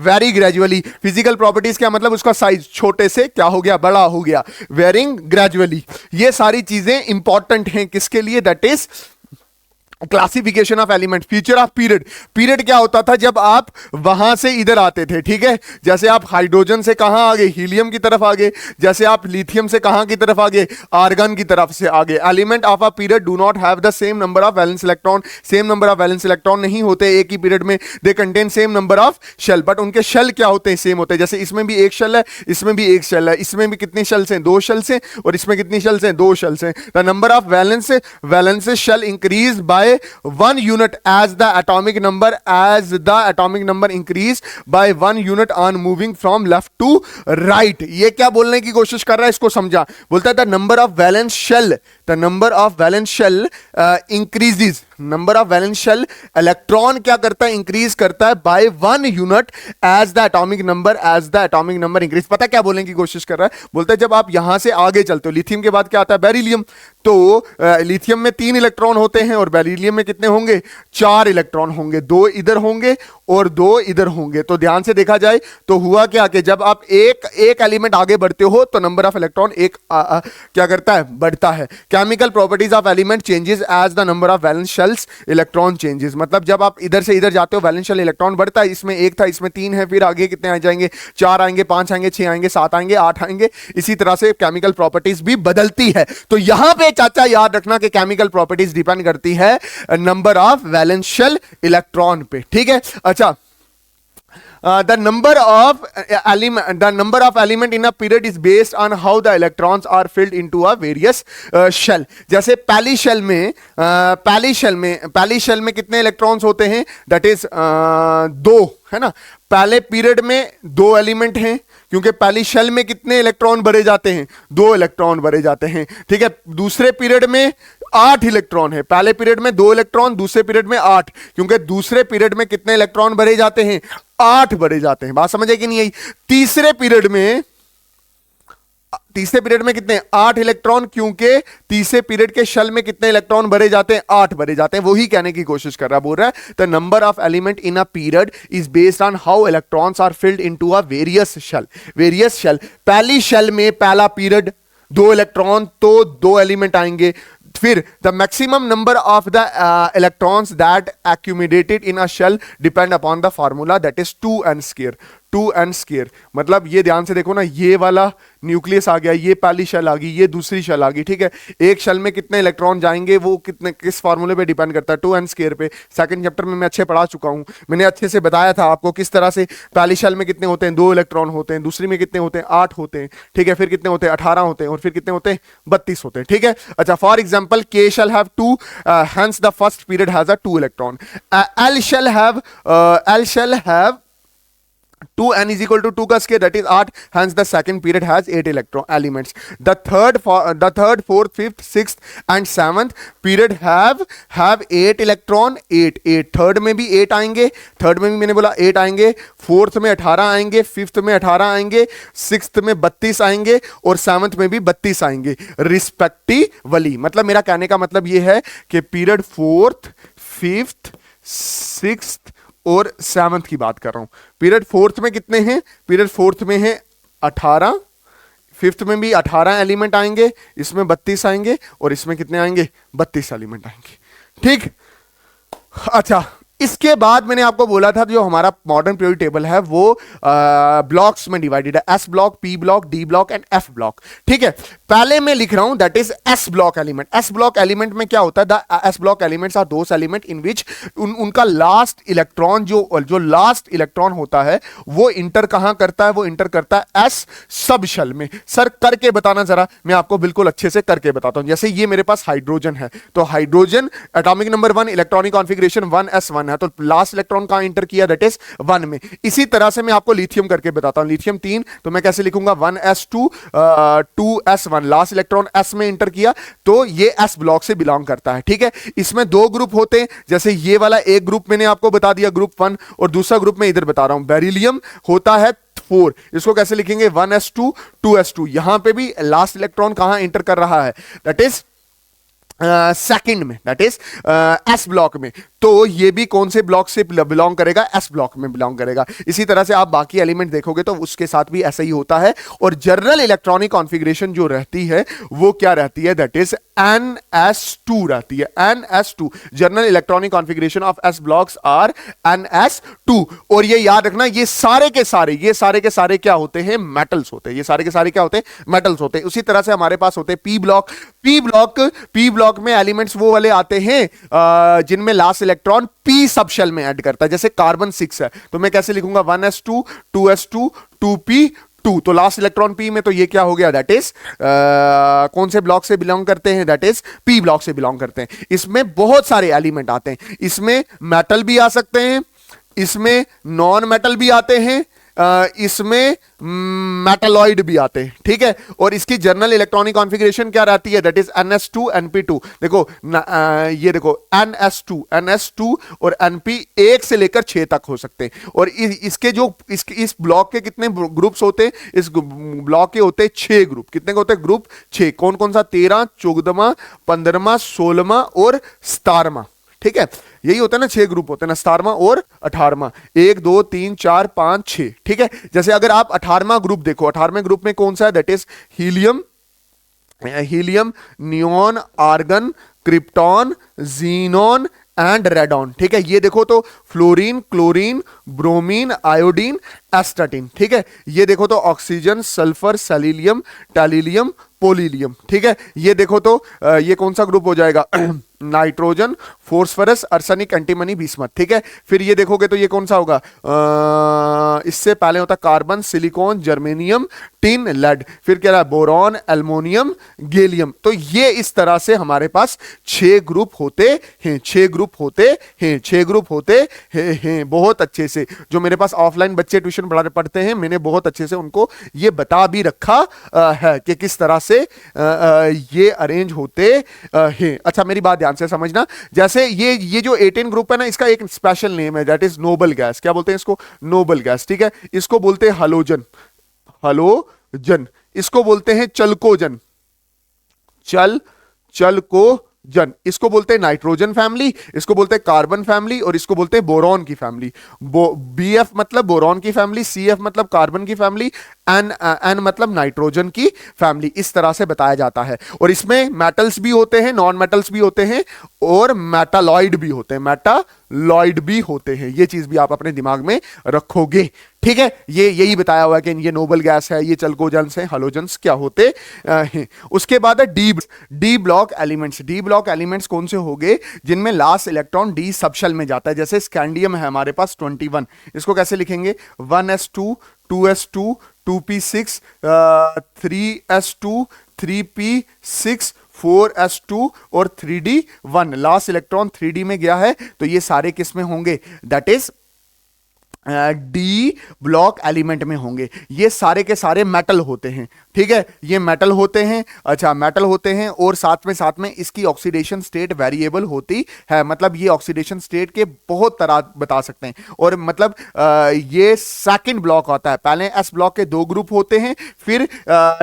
very gradually, physical properties क्या मतलब, उसका साइज छोटे से क्या हो गया, बड़ा हो गया, वेरिंग ग्रेजुअली। ये सारी चीजें इंपॉर्टेंट हैं किसके लिए, that is classification of element, feature of period. Period क्या होता था जब आप वहां से इधर आते थे, ठीक है, जैसे आप हाइड्रोजन से कहां आ गए, हीलियम की तरफ आ गए, जैसे आप लिथियम से कहां की तरफ आ गए, आर्गन की तरफ से आ गए। Element of a period do not have the same number of valence electron, same number of valence electron नहीं होते एक ही पीरियड में, they contain same number of shell, but उनके शेल क्या होते हैं, सेम होते हैं। जैसे इसमें भी एक शेल है, इसमें भी एक शेल है, इसमें भी कितनी शेल्स हैं, 2 शेल्स हैं, और इसमें कितनी शेल्स हैं, 2 शेल्स हैं। The number of valence shell increase by 1 unit as the atomic number increase by 1 unit on moving from left to right। ये क्या बोलने की कोशिश कर रहा है, इसको समझा। बोलता है the number of valence shell increases, number of valence shell electron क्या करता है, इंक्रीज करता है by 1 unit as the atomic number increase. पता क्या बोलने की कोशिश कर रहा है, बोलता है जब आप यहां से आगे चलते हो, लिथियम के बाद क्या आता है, बेरिलियम, तो लिथियम में 3 इलेक्ट्रॉन होते हैं और बेरिलियम में कितने होंगे, 4 इलेक्ट्रॉन होंगे, 2 इधर होंगे और 2 इधर होंगे। तो ध्यान से देखा जाए तो हुआ क्या कि जब आप एक एलिमेंट आगे बढ़ते हो तो नंबर ऑफ इलेक्ट्रॉन क्या करता है, बढ़ता है। Chemical properties of element changes as the number of valence shells electron changes. मतलब जब आप इधर से इधर जाते हो वैलेंस शेल इलेक्ट्रॉन बढ़ता है, इसमें 1 था, इसमें 3 है, फिर आगे कितने आ जाएंगे, 4 आएंगे, 5 आएंगे, 6 आएंगे, 7 आएंगे, 8 आएंगे। इसी तरह से केमिकल प्रॉपर्टीज भी बदलती है। तो यहां पे चाचा याद रखना कि केमिकल प्रॉपर्टीज डिपेंड करती है number of valence shell electron पे, ठीक है। अच्छा, the number of element in a period is based on how the electrons are filled into a various shell। जैसे पहली शेल में कितने इलेक्ट्रॉन्स होते हैं, दैट इज 2, है ना। पहले पीरियड में 2 एलिमेंट हैं, क्योंकि पहली शेल में कितने इलेक्ट्रॉन भरे जाते हैं, 2 इलेक्ट्रॉन भरे जाते हैं, ठीक है। दूसरे पीरियड में 8 इलेक्ट्रॉन है, पहले पीरियड में 2 इलेक्ट्रॉन, दूसरे पीरियड में 8, क्योंकि दूसरे पीरियड में कितने इलेक्ट्रॉन भरे जाते हैं, 8 भरे जाते हैं। बात समझे कि नहीं आई। तीसरे पीरियड में कितने, 8 इलेक्ट्रॉन, क्योंकि तीसरे पीरियड के शेल में कितने इलेक्ट्रॉन भरे जाते हैं, 8 भरे जाते हैं। वही कहने की कोशिश कर रहा, बोल रहा है the number of element in a period is based on how electrons are filled into a various shell. पहली शेल में पहला पीरियड 2 इलेक्ट्रॉन, तो 2 एलिमेंट आएंगे। फिर the maximum number of the electrons that accumulated in a shell depend upon the formula that is 2n square। मतलब ये ध्यान से देखो ना, ये वाला न्यूक्लियस आ गया, ये पहली शेल आ गई, ये दूसरी शेल आ गई, ठीक है। एक शेल में कितने इलेक्ट्रॉन जाएंगे वो किस फार्मूले पे डिपेंड करता है, 2n स्क्वायर पे। सेकंड चैप्टर में मैं अच्छे पढ़ा चुका हूं, मैंने अच्छे से बताया था आपको किस तरह से पहली शेल में कितने होते हैं, 2 इलेक्ट्रॉन होते हैं, दूसरी में कितने होते हैं, 8 होते हैं, ठीक है। फिर कितने होते हैं, 18 होते हैं, और फिर कितने होते हैं, 32 होते हैं, ठीक है। अच्छा, for example K shall have 2, hence the first period has a 2 electron। L shall have 2n is equal to 2 का square, that is 8, hence the second period has 8 elements। The third, 4th, 5th, 6th and 7th period have 8 electron, 8। Third में भी 8 आएंगे, third में भी मैंने बोला 8 आएंगे, 4th में 18 आएंगे, 5th में 18 आएंगे, 6th में 32 आएंगे, और 7th में भी 32 आएंगे रिस्पेक्टिवली। मतलब मेरा कहने का मतलब ये है कि पीरियड 4th, 5th, 6th और 7th की बात कर रहा हूं। पीरियड 4th में कितने हैं, पीरियड 4th में है 18, 5th में भी 18 एलिमेंट आएंगे, इसमें 32 आएंगे, और इसमें कितने आएंगे, 32 एलिमेंट आएंगे, ठीक। अच्छा, इसके बाद मैंने आपको बोला था जो हमारा मॉडर्न पीरियोडिक टेबल है वो ब्लॉक्स में डिवाइडेड है, S block, P block, D block and F block, ठीक है। पहले मैं लिख रहा हूं that is S block element. S block element में क्या होता है, the S block elements are those element in which उनका लास्ट इलेक्ट्रॉन जो लास्ट इलेक्ट्रॉन होता है वो इंटर कहां करता है, वो इंटर करता है एस सब शेल में। सर करके बताना जरा, मैं आपको बिल्कुल अच्छे से करके बताता हूं। जैसे ये मेरे पास हाइड्रोजन है, तो hydrogen atomic number 1, electronic configuration 1s1 है, तो लास्ट इलेक्ट्रॉन कहां इंटर किया, दैट इज 1 में। इसी तरह से मैं आपको लिथियम करके बताता हूं। लिथियम 3, तो मैं कैसे लिखूंगा, 1s2, 2s1, last electron s में इंटर किया, तो ये s ब्लॉक से बिलोंग करता है, ठीक है। इसमें 2 ग्रुप होते हैं, जैसे ये वाला एक ग्रुप मैंने आपको बता दिया, ग्रुप 1, और दूसरा ग्रुप मैं इधर बता रहा हूं, बेरिलियम होता है 4। इसको कैसे लिखेंगे, 1s2, 2s2। यहां पे भी लास्ट इलेक्ट्रॉन कहां इंटर कर रहा है, दैट इज सेकंड में, दैट इज एस ब्लॉक में। तो ये भी कौन से ब्लॉक से बिलोंग करेगा, एस ब्लॉक में बिलोंग करेगा। इसी तरह से आप बाकी एलिमेंट देखोगे तो उसके साथ भी ऐसा ही होता है। और जनरल इलेक्ट्रॉनिक कॉन्फ़िगरेशन जो रहती है वो क्या रहती है, दैट इज NS2 रहती है, NS2। General electronic configuration of s blocks are NS2। और ये याद रखना, ये सारे के सारे क्या होते हैं? मेटल्स होते हैं। ये सारे के सारे क्या होते हैं? मेटल्स होते हैं। उसी तरह से हमारे पास होते हैं p ब्लॉक। p ब्लॉक में एलिमेंट्स वो वाले आते हैं जिनमें last electron p sub shell में ऐड करता है। जैसे कार्बन 6 है तो मैं कैसे लिखूंगा? 1s2 2s2 2p2। तो लास्ट इलेक्ट्रॉन p में, तो ये क्या हो गया? दैट इज कौन से ब्लॉक से बिलोंग करते हैं? दैट इज p ब्लॉक से बिलोंग करते हैं। इसमें बहुत सारे एलिमेंट आते हैं। इसमें मेटल भी आ सकते हैं, इसमें नॉन मेटल भी आते हैं, इसमें मेटलॉइड भी आते हैं, ठीक है। और इसकी जनरल इलेक्ट्रॉनिक कॉन्फ़िगरेशन क्या रहती है? That is NS2 NP2। देखो ये देखो NS2 और NP 1 से लेकर 6 तक हो सकते हैं। और इसके जो इस ब्लॉक के कितने ग्रुप्स होते हैं? इस ब्लॉक के होते हैं 6 ग्रुप। कितने के होते हैं? ग्रुप 6। कौन कौन सा? 13, 14, 15, 16 और 17, ठीक है। यही होता है ना, 6 ग्रुप होते हैं ना, 17वां और 18वां। 1 2 3 4 5 6, ठीक है। जैसे अगर आप 18वां ग्रुप देखो, 18वें ग्रुप में कौन सा है? That is helium, neon, argon, krypton, xenon and radon, ठीक है। ये देखो तो fluorine, chlorine, bromine, iodine, astatine, ठीक है। ये देखो तो ऑक्सीजन, सल्फर, सेलिलियम, टैलिलियम, पोलिलियम, ठीक है। ये देखो तो ये कौन सा ग्रुप हो जाएगा? Nitrogen, phosphorus, arsenic, antimony, bismuth, ठीक है। फिर ये देखोगे तो ये कौन सा होगा? इससे पहले होता carbon, silicon, germanium, tin, lead. फिर क्या रहा? Boron, aluminium, gallium. तो ये इस तरह से हमारे पास 6 ग्रुप होते हैं, 6 ग्रुप होते हैं, 6 ग्रुप होते हैं। बहुत अच्छे से जो मेरे पास ऑफलाइन बच्चे ट्यूशन पढ़ते हैं, मैंने बहुत अच्छे से उनको ये बता भी रखा है कि किस तरह से ये अरेंज होते हैं। अच्छा, मेरी बात ध्यान से समझना। जैसे ये जो 18 ग्रुप है ना, इसका एक स्पेशल नेम है, दैट इज नोबल गैस। क्या बोलते हैं इसको? नोबल गैस, ठीक है। इसको बोलते हैं हलोजन, हलोजन। इसको बोलते हैं चलकोजन, चलकोजन। इसको बोलते हैं नाइट्रोजन फैमिली, इसको बोलते हैं कार्बन फैमिली, और इसको बोलते हैं बोरॉन की फैमिली। BF मतलब बोरॉन की फैमिली, CF मतलब कार्बन की फैमिली, N मतलब नाइट्रोजन की फैमिली। इस तरह से बताया जाता है। और इसमें मेटल्स भी होते हैं, नॉन मेटल्स भी होते हैं, और मेटालॉइड भी होते हैं, मेटालॉइड भी होते हैं। ये चीज भी आप अपने दिमाग में रखोगे, ठीक है। ये यही बताया हुआ है कि ये नोबल गैस है, ये चलकोजन्स हैं, हालोजन्स क्या होते हैं। उसके बाद है D block elements. D block elements कौन से होंगे? जिनमें लास्ट इलेक्ट्रॉन डी सबशेल में जाता है। जैसे स्कैंडियम है हमारे पास 21, इसको कैसे लिखेंगे? 1s2 2s2 2p6 3s2 3p6 4s2 और 3d1। लास्ट इलेक्ट्रॉन 3d में गया है, तो ये सारे किस में होंगे? That is D block element में होंगे। ये सारे के सारे मेटल होते हैं, ठीक है। ये मेटल होते हैं, अच्छा मेटल होते हैं। और साथ में इसकी ऑक्सीडेशन स्टेट वेरिएबल होती है। मतलब ये ऑक्सीडेशन स्टेट के बहुत तरह बता सकते हैं। और मतलब ये सेकंड ब्लॉक आता है। पहले एस ब्लॉक के 2 ग्रुप होते हैं, फिर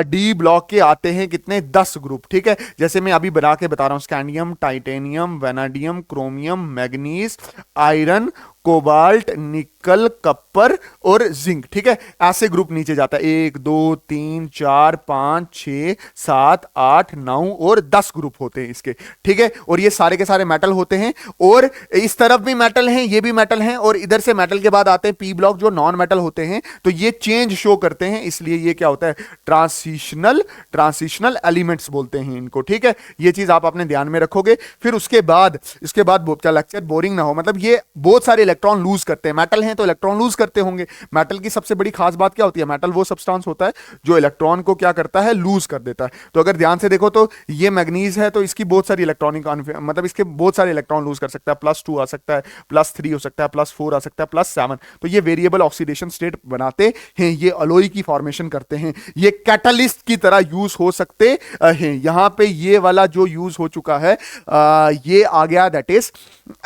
डी ब्लॉक के आते हैं कितने? 10 ग्रुप, ठीक है। जैसे मैं अभी बना के बता रहा हूं, scandium, titanium, vanadium, chromium, manganese, iron, cobalt, निकल, कॉपर और जिंक, ठीक है। ऐसे ग्रुप नीचे जाता है। 1 2 3 4 5 6 7 8 9 और 10 ग्रुप होते हैं इसके, ठीक है। और ये सारे के सारे मेटल होते हैं। और इस तरफ भी मेटल हैं, ये भी मेटल हैं, और इधर से मेटल के बाद आते हैं पी ब्लॉक जो नॉन मेटल होते हैं। तो ये चेंज शो करते हैं, इसलिए ये क्या होता है? ट्रांसिशनल एलिमेंट्स बोलते हैं इनको, ठीक है। ये चीज आप अपने ध्यान में रखोगे। फिर इसके बाद क्या लेक्चर बोरिंग ना हो, मतलब ये बहुत सारे इलेक्ट्रॉन लूज करते हैं। मेटल हैं तो इलेक्ट्रॉन लूज करते होंगे। मेटल की सबसे बड़ी खास बात क्या होती है? मेटल वो सब्सटेंस होता है जो इलेक्ट्रॉन को क्या करता है? लूज कर देता है। तो अगर ध्यान से देखो तो ये मैग्नीज है, तो इसकी बहुत सारी इलेक्ट्रॉनिक मतलब इसके बहुत सारे इलेक्ट्रॉन लूज कर सकता है। +2 आ सकता है, +3 हो सकता है, +4 आ सकता है, +7। तो ये वेरिएबल ऑक्सीडेशन स्टेट बनाते हैं, ये अलॉय की फॉर्मेशन करते हैं, ये कैटलिस्ट की तरह यूज हो सकते हैं। यहां पे ये वाला जो यूज हो चुका है ये आ गया दैट इज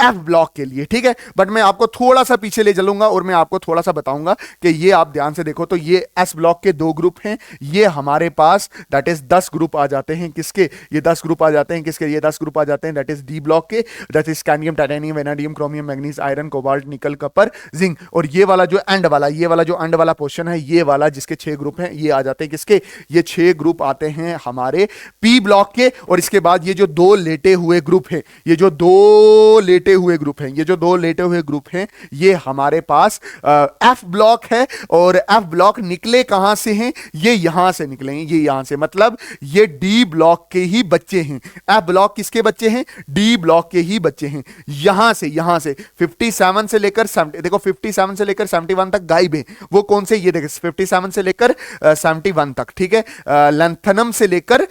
एफ ब्लॉक के लिए, ठीक है। बट मैं आपको थोड़ा सा पीछे ले चलूंगा और मैं आपको थोड़ा सा बताऊंगा कि ये आप ध्यान से देखो तो ये एस ब्लॉक के 2 ग्रुप हैं, ये हमारे पास दैट इज 10 ग्रुप आ जाते हैं किसके, ये 10 ग्रुप आ जाते हैं किसके, ये 10 ग्रुप आ जाते हैं दैट इज डी ब्लॉक के, that is scandium, titanium, vanadium, chromium, manganese, iron, cobalt, निकल, कपर, जिंक। और ये वाला जो एंड वाला, ये वाला जो एंड वाला पोर्शन है, ये वाला जिसके 6 ग्रुप हैं, ये आ जाते हैं किसके, ये 6 ग्रुप आते हैं हमारे पी ब्लॉक के। और इसके बाद ये जो 2 लेटे हुए ग्रुप हैं, ये जो 2 लेटे हुए ग्रुप हैं, ये जो 2 लेटे हुए ग्रुप हैं, ये हमारे पास एफ ब्लॉक है। और एफ ब्लॉक निकले कहां से हैं, ये यहां से निकले हैं, ये यहां से, मतलब ये डी ब्लॉक के ही बच्चे हैं। एफ ब्लॉक किसके बच्चे हैं, डी ब्लॉक के ही बच्चे हैं। यहां से 57 से लेकर 70, देखो 57 से लेकर 71 तक गायब है। वो कौन से, ये देखो 57 से लेकर 71 तक, ठीक है, लैंथनम से लेकर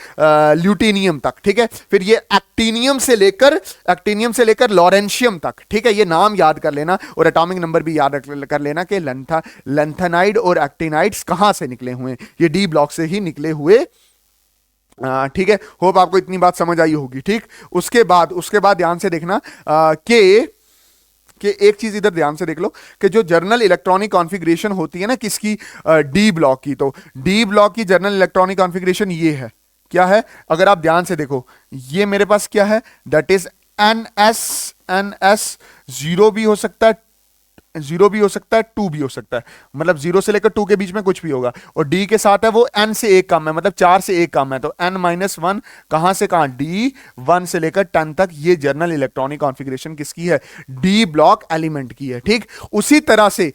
ल्यूटेनियम तक, ठीक है। फिर ये एक्टिनियम से लेकर लॉरेंशियम तक, ठीक है। ये नाम याद कर लेना और एटॉमिक नंबर भी याद कर लेना कि लैंथेनाइड और एक्टिनाइड्स कहां से निकले हुए हैं, ये डी ब्लॉक से ही निकले हुए, ठीक है। होप आपको इतनी बात समझ आई होगी, ठीक। उसके बाद ध्यान से देखना कि एक चीज इधर ध्यान से देख लो कि जो जर्नल इलेक्ट्रॉनिक कॉन्फ़िगरेशन होती है ना किसकी, डी ब्लॉक की, तो डी ब्लॉक की जर्नल इलेक्ट्रॉनिक कॉन्फ़िगरेशन ये है, क्या है, अगर आप ध्यान से देखो, ये मेरे पास क्या है, that is an S, zero भी हो सकता है, 0 भी हो सकता है, 2 भी हो सकता है, मतलब 0 से लेकर 2 के बीच में कुछ भी होगा। और D के साथ है वो n से 1 कम है, मतलब 4 से 1 कम है, तो n-1 कहां से कहां, D 1 से लेकर 10 तक, ये जर्नल इलेक्ट्रॉनिक कॉन्फ़िगरेशन किसकी है, D ब्लॉक एलिमेंट की है, ठीक। उसी तरह से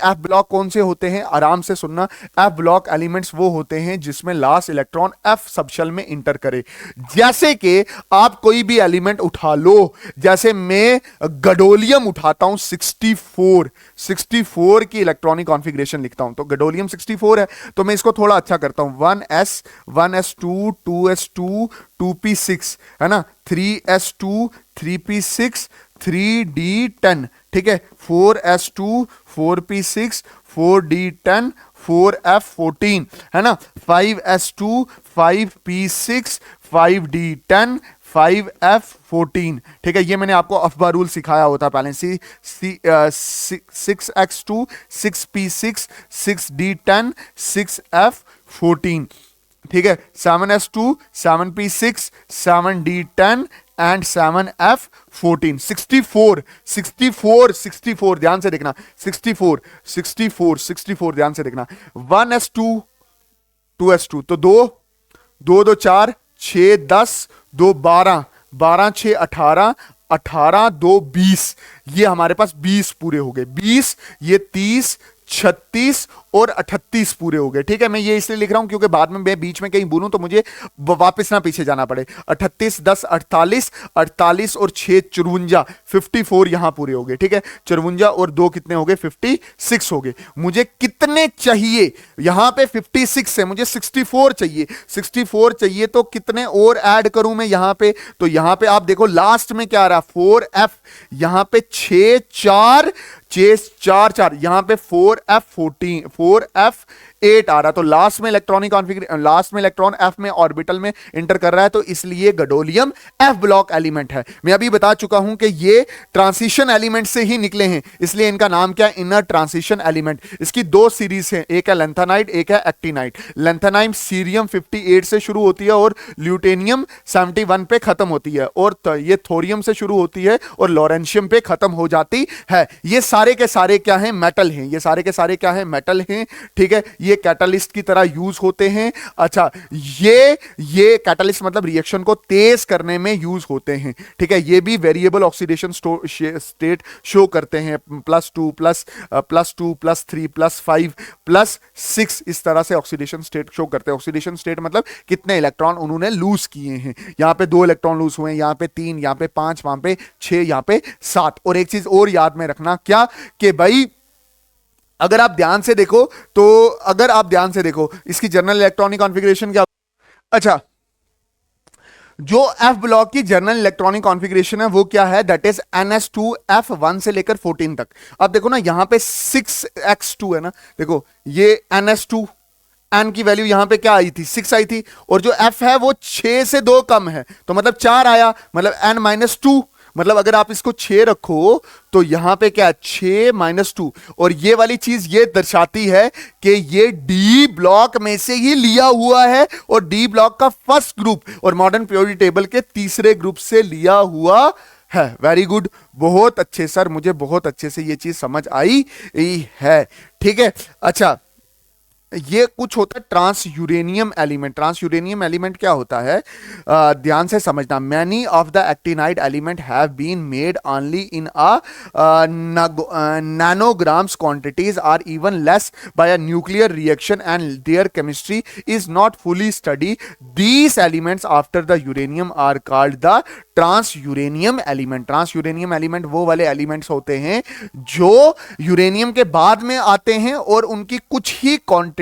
F ब्लॉक कौन से होते हैं, आराम से सुनना, F ब्लॉक एलिमेंट्स वो होते हैं जिसमें लास्ट इलेक्ट्रॉन F सबशेल में इंटर करे। जैसे कि आप कोई भी एलिमेंट उठा लो, जैसे मैं गडोलियम उठाता हूं 64 की इलेक्ट्रॉनिक कॉन्फ़िगरेशन लिखता हूं, तो गडोलियम 64 है, तो मैं इसको थोड़ा अच्छा करता हूं, 1s2 2s2 2p6 है ना, 3s2 3p6 3d10, ठीक है, 4s2 4p6 4d10 4f14 है ना, 5s2 5p6 5d10 5f14, ठीक है। ये मैंने आपको अफबा रूल सिखाया होता पहले, 6x2 6p6 6d10 6f14, ठीक है, 7s2 7p6 7d10 and 7f14, 64 ध्यान से देखना, 64 ध्यान से देखना, 1s2 2s2, तो 2 4 6 10 2 12 12 6 18 18 2 20, ये हमारे पास 20 पूरे हो गए, 20, ये 30 36 और 38 पूरे हो गए, ठीक है। मैं ये इसलिए लिख रहा हूं क्योंकि बाद में मैं बीच में कहीं बोलूं तो मुझे वापस ना पीछे जाना पड़े। 38 10 48 48 और 6 54, 54 यहां पूरे हो गए, ठीक है। 54 और 2 कितने हो गए, 56 हो गए। मुझे कितने चाहिए, यहां पे 56 से मुझे 64 चाहिए, 64 चाहिए तो कितने और ऐड करूं मैं यहां पे, तो यहां पे आप देखो लास्ट में क्या आ रहा, 4f, यहां पे 6 4 4 4, यहां पे 4f14 4f8 आ रहा, तो लास्ट में इलेक्ट्रॉनिक कॉन्फ़िगरेशन, लास्ट में इलेक्ट्रॉन f में ऑर्बिटल में इंटर कर रहा है, तो इसलिए गडोलियम f ब्लॉक एलिमेंट है। मैं अभी बता चुका हूं कि ये ट्रांजिशन एलिमेंट से ही निकले हैं, इसलिए इनका नाम क्या है, इनर ट्रांजिशन एलिमेंट। इसकी 2 सीरीज हैं, एक है लैंथेनाइड, एक है एक्टिनाइड। लैंथेनाइड सीरियम 58 से शुरू होती है और ल्यूटेनियम 71 पे खत्म होती है, और ये थोरियम से शुरू होती है और लॉरेंशियम पे खत्म हो जाती है। ये सारे के सारे क्या हैं, मेटल हैं, ये सारे के सारे क्या हैं, मेटल हैं, ठीक है। ये कैटलिस्ट की तरह यूज होते हैं। अच्छा, ये कैटलिस्ट मतलब रिएक्शन को तेज करने में यूज होते हैं, ठीक है। ये भी वेरिएबल ऑक्सीडेशन स्टेट शो करते हैं, +2 +2 +3 +5 +6, इस तरह से ऑक्सीडेशन स्टेट शो करते हैं। ऑक्सीडेशन स्टेट मतलब कितने इलेक्ट्रॉन उन्होंने लूज किए हैं, यहां पे 2 इलेक्ट्रॉन लूज हुए हैं, यहां पे 3, यहां पे 5, वहां पे 6, यहां पे 7। और एक चीज और याद में रखना, क्या कि भाई अगर आप ध्यान से देखो इसकी जर्नल इलेक्ट्रॉनिक कॉन्फ़िगरेशन क्या, अच्छा, जो F ब्लॉक की जर्नल इलेक्ट्रॉनिक कॉन्फ़िगरेशन है वो क्या है, दैट इज NS2F1 से लेकर 14 तक। अब देखो ना, यहां पे 6x2 है ना, देखो ये NS2, n की वैल्यू यहां पे क्या आई थी, 6 आई थी, और जो F है वो 6 से 2 कम है, तो मतलब 4 आया, मतलब n-2, मतलब अगर आप इसको 6 रखो तो यहां पे क्या 6 - 2, और ये वाली चीज ये दर्शाती है कि ये डी ब्लॉक में से ही लिया हुआ है, और डी ब्लॉक का फर्स्ट ग्रुप और मॉडर्न पीरियोडिक टेबल के तीसरे ग्रुप से लिया हुआ है। वेरी गुड, बहुत अच्छे सर, मुझे बहुत अच्छे से ये चीज समझ आई है। ठीक है, अच्छा, ये कुछ होता है trans uranium element. Trans uranium element क्या होता है, ध्यान से समझना। Many of the actinide element have been made only in a nanograms quantities are even less by a nuclear reaction and their chemistry is not fully study. These elements after the uranium are called the trans uranium element. Trans uranium element वो वाले elements होते हैं जो uranium के बाद में आते हैं और उनकी कुछ ही क्वांटिटी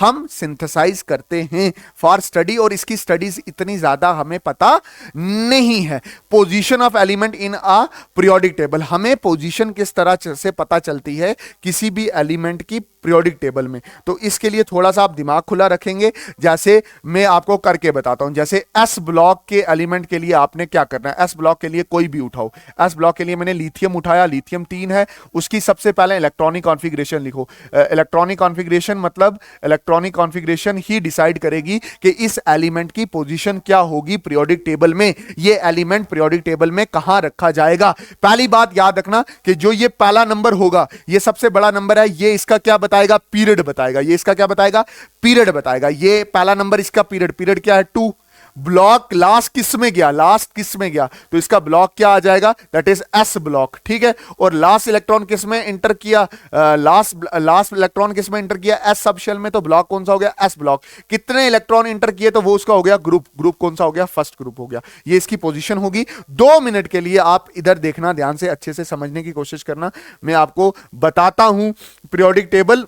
हम सिंथेसाइज करते हैं फॉर स्टडी, और इसकी स्टडीज इतनी ज्यादा हमें पता नहीं है। Position of element in a periodic table, हमें पोजीशन किस तरह से पता चलती है किसी भी एलिमेंट की पीरियोडिक टेबल में, तो इसके लिए थोड़ा सा आप दिमाग खुला रखेंगे। जैसे मैं आपको करके बताता हूं, जैसे एस ब्लॉक के एलिमेंट के लिए आपने क्या करना है, एस ब्लॉक के लिए कोई भी उठाओ। एस ब्लॉक के लिए मैंने लिथियम उठाया, लिथियम 3 है, उसकी सबसे पहले इलेक्ट्रॉनिक कॉन्फ़िगरेशन लिखो। इलेक्ट्रॉनिक कॉन्फ़िगरेशन मतलब इलेक्ट्रॉनिक कॉन्फ़िगरेशन ही डिसाइड करेगी कि इस एलिमेंट की पोजीशन क्या होगी पीरियोडिक टेबल में, ये एलिमेंट पीरियोडिक टेबल में कहां रखा जाएगा। पहली बात याद रखना कि जो ये पहला नंबर होगा, ये सबसे बड़ा नंबर है, ये इसका क्या बताएगा, पीरियड बताएगा। ये इसका क्या बताएगा, पीरियड बताएगा। ये पहला नंबर इसका पीरियड, पीरियड क्या है 2। ब्लॉक लास्ट किस में गया, लास्ट किस में गया, तो इसका ब्लॉक क्या आ जाएगा, दैट इज एस ब्लॉक। ठीक है, और लास्ट इलेक्ट्रॉन किस में इंटर किया, लास्ट इलेक्ट्रॉन किस में इंटर किया, एस सब शेल में, तो ब्लॉक कौन सा हो गया, एस ब्लॉक। कितने इलेक्ट्रॉन इंटर किए, तो वो उसका हो गया ग्रुप, ग्रुप कौन सा हो गया, फर्स्ट ग्रुप हो गया। ये इसकी पोजीशन होगी। 2 मिनट के लिए आप इधर देखना, ध्यान से अच्छे से समझने की कोशिश करना, मैं आपको बताता हूं periodic table.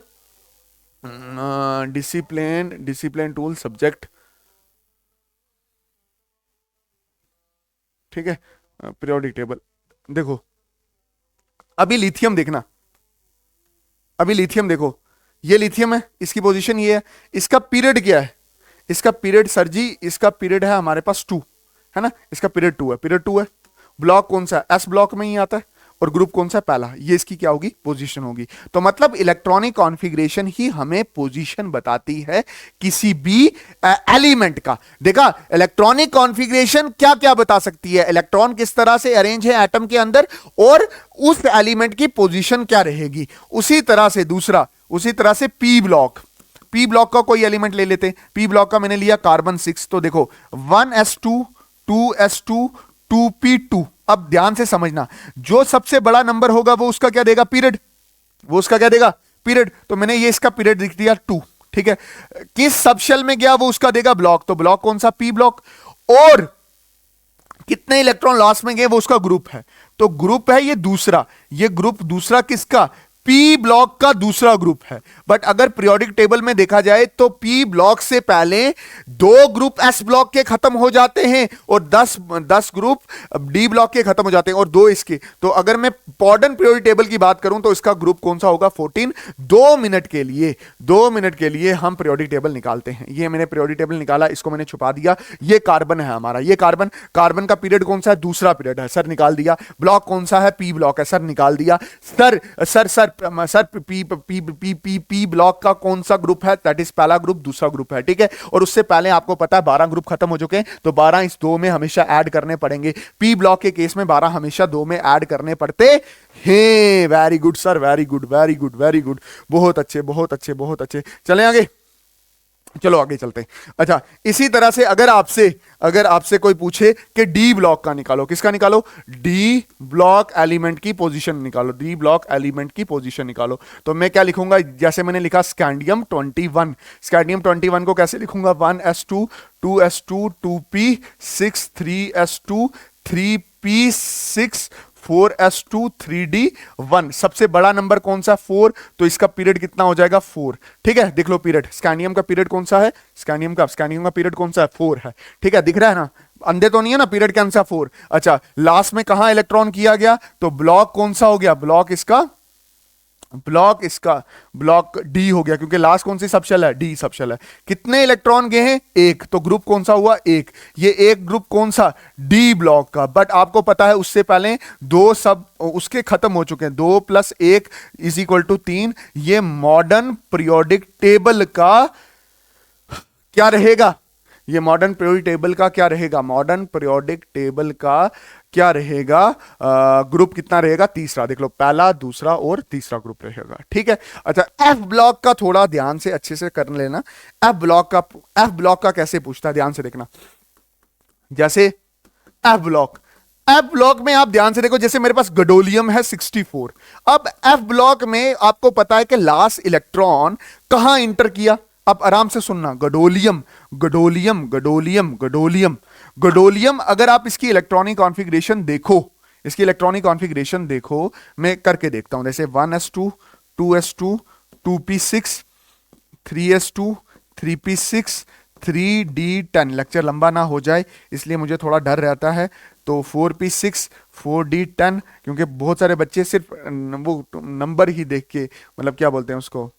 Discipline tool subject, ठीक है, पीरियोडिक टेबल देखो। अभी लिथियम देखना, अभी लिथियम देखो, ये लिथियम है, इसकी पोजीशन ये है, इसका पीरियड क्या है, इसका पीरियड सर जी, इसका पीरियड है हमारे पास 2 है ना, इसका पीरियड 2 है, पीरियड 2 है। ब्लॉक कौन सा है, एस ब्लॉक में ही आता है, और ग्रुप कौन सा है, पहला। ये इसकी क्या होगी, पोजीशन होगी। तो मतलब इलेक्ट्रॉनिक कॉन्फ़िगरेशन ही हमें पोजीशन बताती है किसी भी एलिमेंट का। देखा, इलेक्ट्रॉनिक कॉन्फ़िगरेशन क्या क्या बता सकती है, इलेक्ट्रॉन किस तरह से अरेंज है एटम के अंदर, और उस एलिमेंट की पोजीशन क्या रहेगी। उसी तरह से दूसरा, उसी तरह से पी ब्लॉक, पी ब्लॉक का कोई एलिमेंट ले लेते हैं। पी ब्लॉक का मैंने लिया कार्बन 6, तो देखो 1s2 2s2 2p2। अब ध्यान से समझना, जो सबसे बड़ा नंबर होगा वो उसका क्या देगा, पीरियड, वो उसका क्या देगा, पीरियड। तो मैंने ये इसका पीरियड लिख दिया 2। ठीक है, किस सबशेल में गया वो उसका देगा ब्लॉक, तो ब्लॉक कौन सा, पी ब्लॉक। और कितने इलेक्ट्रॉन लास्ट में गए वो उसका ग्रुप है, तो ग्रुप है ये दूसरा, ये ग्रुप दूसरा किसका, पी ब्लॉक का दूसरा ग्रुप है। बट अगर पीरियोडिक टेबल में देखा जाए तो पी ब्लॉक से पहले 2 ग्रुप एस ब्लॉक के खत्म हो जाते हैं, और 10 ग्रुप डी ब्लॉक के खत्म हो जाते हैं, और 2 इसके। तो अगर मैं मॉडर्न पीरियोडिक टेबल की बात करूं तो इसका ग्रुप कौन सा होगा, 14। 2 मिनट के लिए, 2 मिनट के लिए हम पीरियोडिक टेबल निकालते हैं। ये मैंने पीरियोडिक टेबल निकाला, इसको मैंने छुपा दिया। ये कार्बन है हमारा, ये कार्बन, कार्बन का पीरियड कौन सा है, दूसरा पीरियड है, सर निकाल दिया। ब्लॉक कौन सा है, पी ब्लॉक है, सर निकाल दिया। Sir sir sir sir P P P P P block का कौन सा ग्रुप है, दैट इज पहला ग्रुप, दूसरा ग्रुप है। ठीक है, और उससे पहले आपको पता है 12 ग्रुप खत्म हो चुके हैं, तो 12 इस 2 में हमेशा ऐड करने पड़ेंगे। पी ब्लॉक के केस में 12 हमेशा 2 में ऐड करने पड़ते हैं। Very good sir, very good, very good, very good, बहुत अच्छे, बहुत अच्छे, बहुत अच्छे। चलें आगे, चलो आगे चलते हैं। अच्छा, इसी तरह से अगर आपसे कोई पूछे कि डी ब्लॉक का निकालो, किसका निकालो, डी ब्लॉक एलिमेंट की पोजीशन निकालो, डी ब्लॉक एलिमेंट की पोजीशन निकालो, तो मैं क्या लिखूंगा, जैसे मैंने लिखा स्कैंडियम 21, स्कैंडियम 21 को कैसे लिखूंगा, 1s2 2s2 2p6 3s2 3p6 4s2 3d1। सबसे बड़ा नंबर कौन सा, 4, तो इसका पीरियड कितना हो जाएगा, 4। ठीक है, देख लो पीरियड, स्कैंडियम का पीरियड कौन सा है, स्कैंडियम का पीरियड कौन सा है, 4 है। ठीक है, दिख रहा है ना, अंधे तो नहीं है ना, पीरियड का आंसर 4। अच्छा, लास्ट में कहां इलेक्ट्रॉन किया गया, तो ब्लॉक कौन सा हो गया, ब्लॉक इसका ब्लॉक इसका ब्लॉक डी हो गया, क्योंकि लास्ट कौन सी सबशेल है, डी सबशेल है। कितने इलेक्ट्रॉन गए हैं, एक, तो ग्रुप कौन सा हुआ, एक। ये एक ग्रुप कौन सा, डी ब्लॉक का। बट आपको पता है उससे पहले दो सब उसके खत्म हो चुके हैं, 2+1 इज इक्वल टू 3। ये मॉडर्न पीरियोडिक टेबल का क्या रहेगा, ये मॉडर्न पीरियोडिक टेबल का क्या रहेगा, मॉडर्न पीरियोडिक टेबल का क्या रहेगा, ग्रुप कितना रहेगा, तीसरा। देख लो, पहला, दूसरा और तीसरा ग्रुप रहेगा, ठीक है। अच्छा, एफ ब्लॉक का थोड़ा ध्यान से अच्छे से कर लेना। एफ ब्लॉक का कैसे पूछता है, ध्यान से देखना। जैसे एफ ब्लॉक में आप ध्यान से देखो, जैसे मेरे पास गडोलियम है 64। अब एफ ब्लॉक में आपको पता है कि लास्ट इलेक्ट्रॉन कहां इंटर किया। अब आराम से सुनना, गडोलियम गडोलियम गडोलियम गडोलियम गडोलियम, अगर आप इसकी इलेक्ट्रॉनिक कॉन्फ़िगरेशन देखो, इसकी इलेक्ट्रॉनिक कॉन्फ़िगरेशन देखो, मैं करके देखता हूं। जैसे 1s2 2s2 2p6 3s2 3p6 3d10। Lecture लंबा ना हो जाए इसलिए मुझे थोड़ा डर रहता है, तो 4p6 4d10, क्योंकि बहुत सारे बच्चे सिर्फ वो नंबर ही देख के, मतलब क्या बोलते हैं उसको,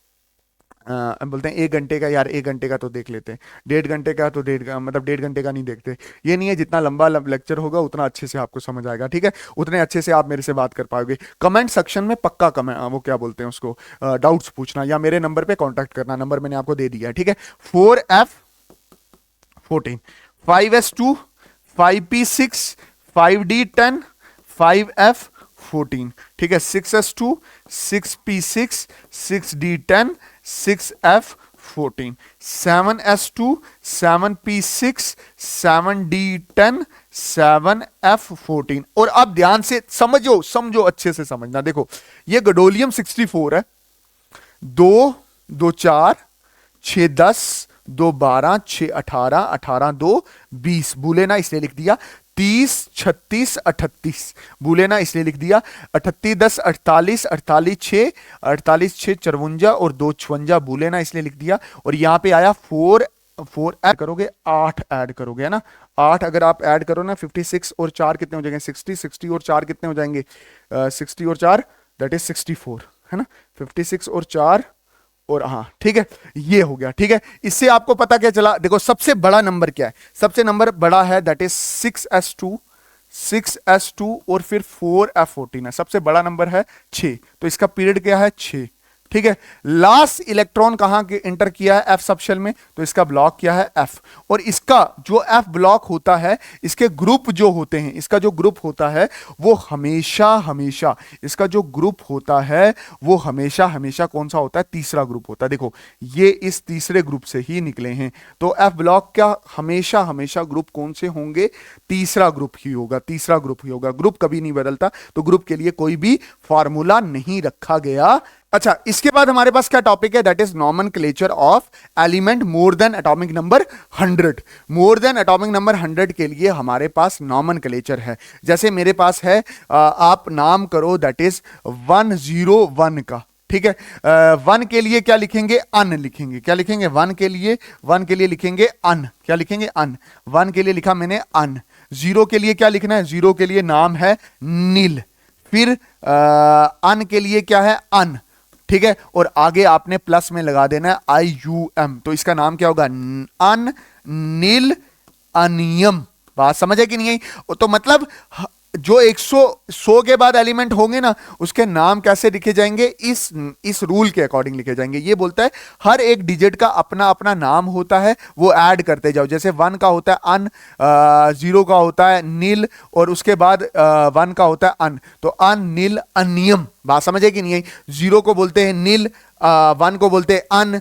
बोलते हैं 1 घंटे का, यार 1 घंटे का तो देख लेते हैं, 1.5 घंटे का तो मतलब 1.5 घंटे का नहीं देखते। ये नहीं है, जितना लंबा लेक्चर होगा उतना अच्छे से आपको समझ आएगा, ठीक है, उतने अच्छे से आप मेरे से बात कर पाओगे। कमेंट सेक्शन में पक्का कमेंट, वो क्या बोलते हैं उसको, डाउट्स पूछना, या मेरे नंबर पे कांटेक्ट करना, नंबर मैंने आपको दे दिया है, ठीक है। 4f14 5s2 5p6 5d10 5f14, ठीक है। 6s2 6p6 6d10 6f14 7s2 7p6 7d10 7f14। और अब ध्यान से समझो अच्छे से समझना। देखो, ये गडोलियम 64 है, 2 2 4 6 10 2 12 6 18 18 2 20 बुलेना इसलिए लिख दिया। 30 36 38 बुलेना इसलिए लिख दिया। 38 10 48 48 6 48 6 54 और 2 56 बुलेना इसलिए लिख दिया। और यहां पे आया 4 ऐड करोगे, 8 ऐड करोगे, है ना। 8 अगर आप ऐड करो ना, 56 और 4 कितने हो जाएंगे, 60 60 और 4 कितने हो जाएंगे, 60 और 4 दैट इज 64, है ना। 56 और 4 और हाँ, ठीक है, ये हो गया, ठीक है। इससे आपको पता क्या चला, देखो सबसे बड़ा नंबर क्या है, सबसे नंबर बड़ा है दैट इज 6s2 और फिर 4f14 है, सबसे बड़ा नंबर है 6, तो इसका पीरियड क्या है 6, ठीक है। लास्ट इलेक्ट्रॉन कहां के इंटर किया है, एफ सबशेल में, तो इसका ब्लॉक क्या है, एफ। और इसका जो एफ ब्लॉक होता है, इसके ग्रुप जो होते हैं, इसका जो ग्रुप होता है वो हमेशा हमेशा, इसका जो ग्रुप होता है वो हमेशा हमेशा कौन सा होता है, तीसरा ग्रुप होता है। देखो, ये इस तीसरे ग्रुप से ही निकले हैं, तो एफ ब्लॉक क्या हमेशा हमेशा ग्रुप कौन से होंगे, तीसरा ग्रुप ही होगा, तीसरा ग्रुप ही होगा, ग्रुप कभी नहीं बदलता, तो ग्रुप के लिए कोई भी फॉर्मूला नहीं रखा गया। अच्छा, इसके बाद हमारे पास क्या टॉपिक है, that is nomenclature of element more than atomic number 100। More than atomic number 100 के लिए हमारे पास नॉमेनक्लेचर है। जैसे मेरे पास है, आप नाम करो दैट इज 101 का, ठीक है। 1 के लिए क्या लिखेंगे, अन लिखेंगे, क्या लिखेंगे, 1 के लिए लिखेंगे अन, क्या लिखेंगे, अन। 1 के लिए लिखा मैंने अन। 0 के लिए क्या लिखना है, 0 के लिए नाम है नील। फिर अन के लिए क्या है, अन, ठीक है। और आगे आपने प्लस में लगा देना है IUM, तो इसका नाम क्या होगा, अन नील अनियम। बात समझ है कि नहीं आई, तो मतलब जो 100 के बाद एलिमेंट होंगे ना, उसके नाम कैसे लिखे जाएंगे, इस रूल के अकॉर्डिंग लिखे जाएंगे। ये बोलता है हर एक डिजिट का अपना अपना नाम होता है, वो ऐड करते जाओ। जैसे 1 का होता है अन, 0 का होता है नील, और उसके बाद 1 का होता है अन, तो अन नील अनियम। बात समझे कि नहीं आई। 0 को बोलते हैं नील, 1 को बोलते हैं अन,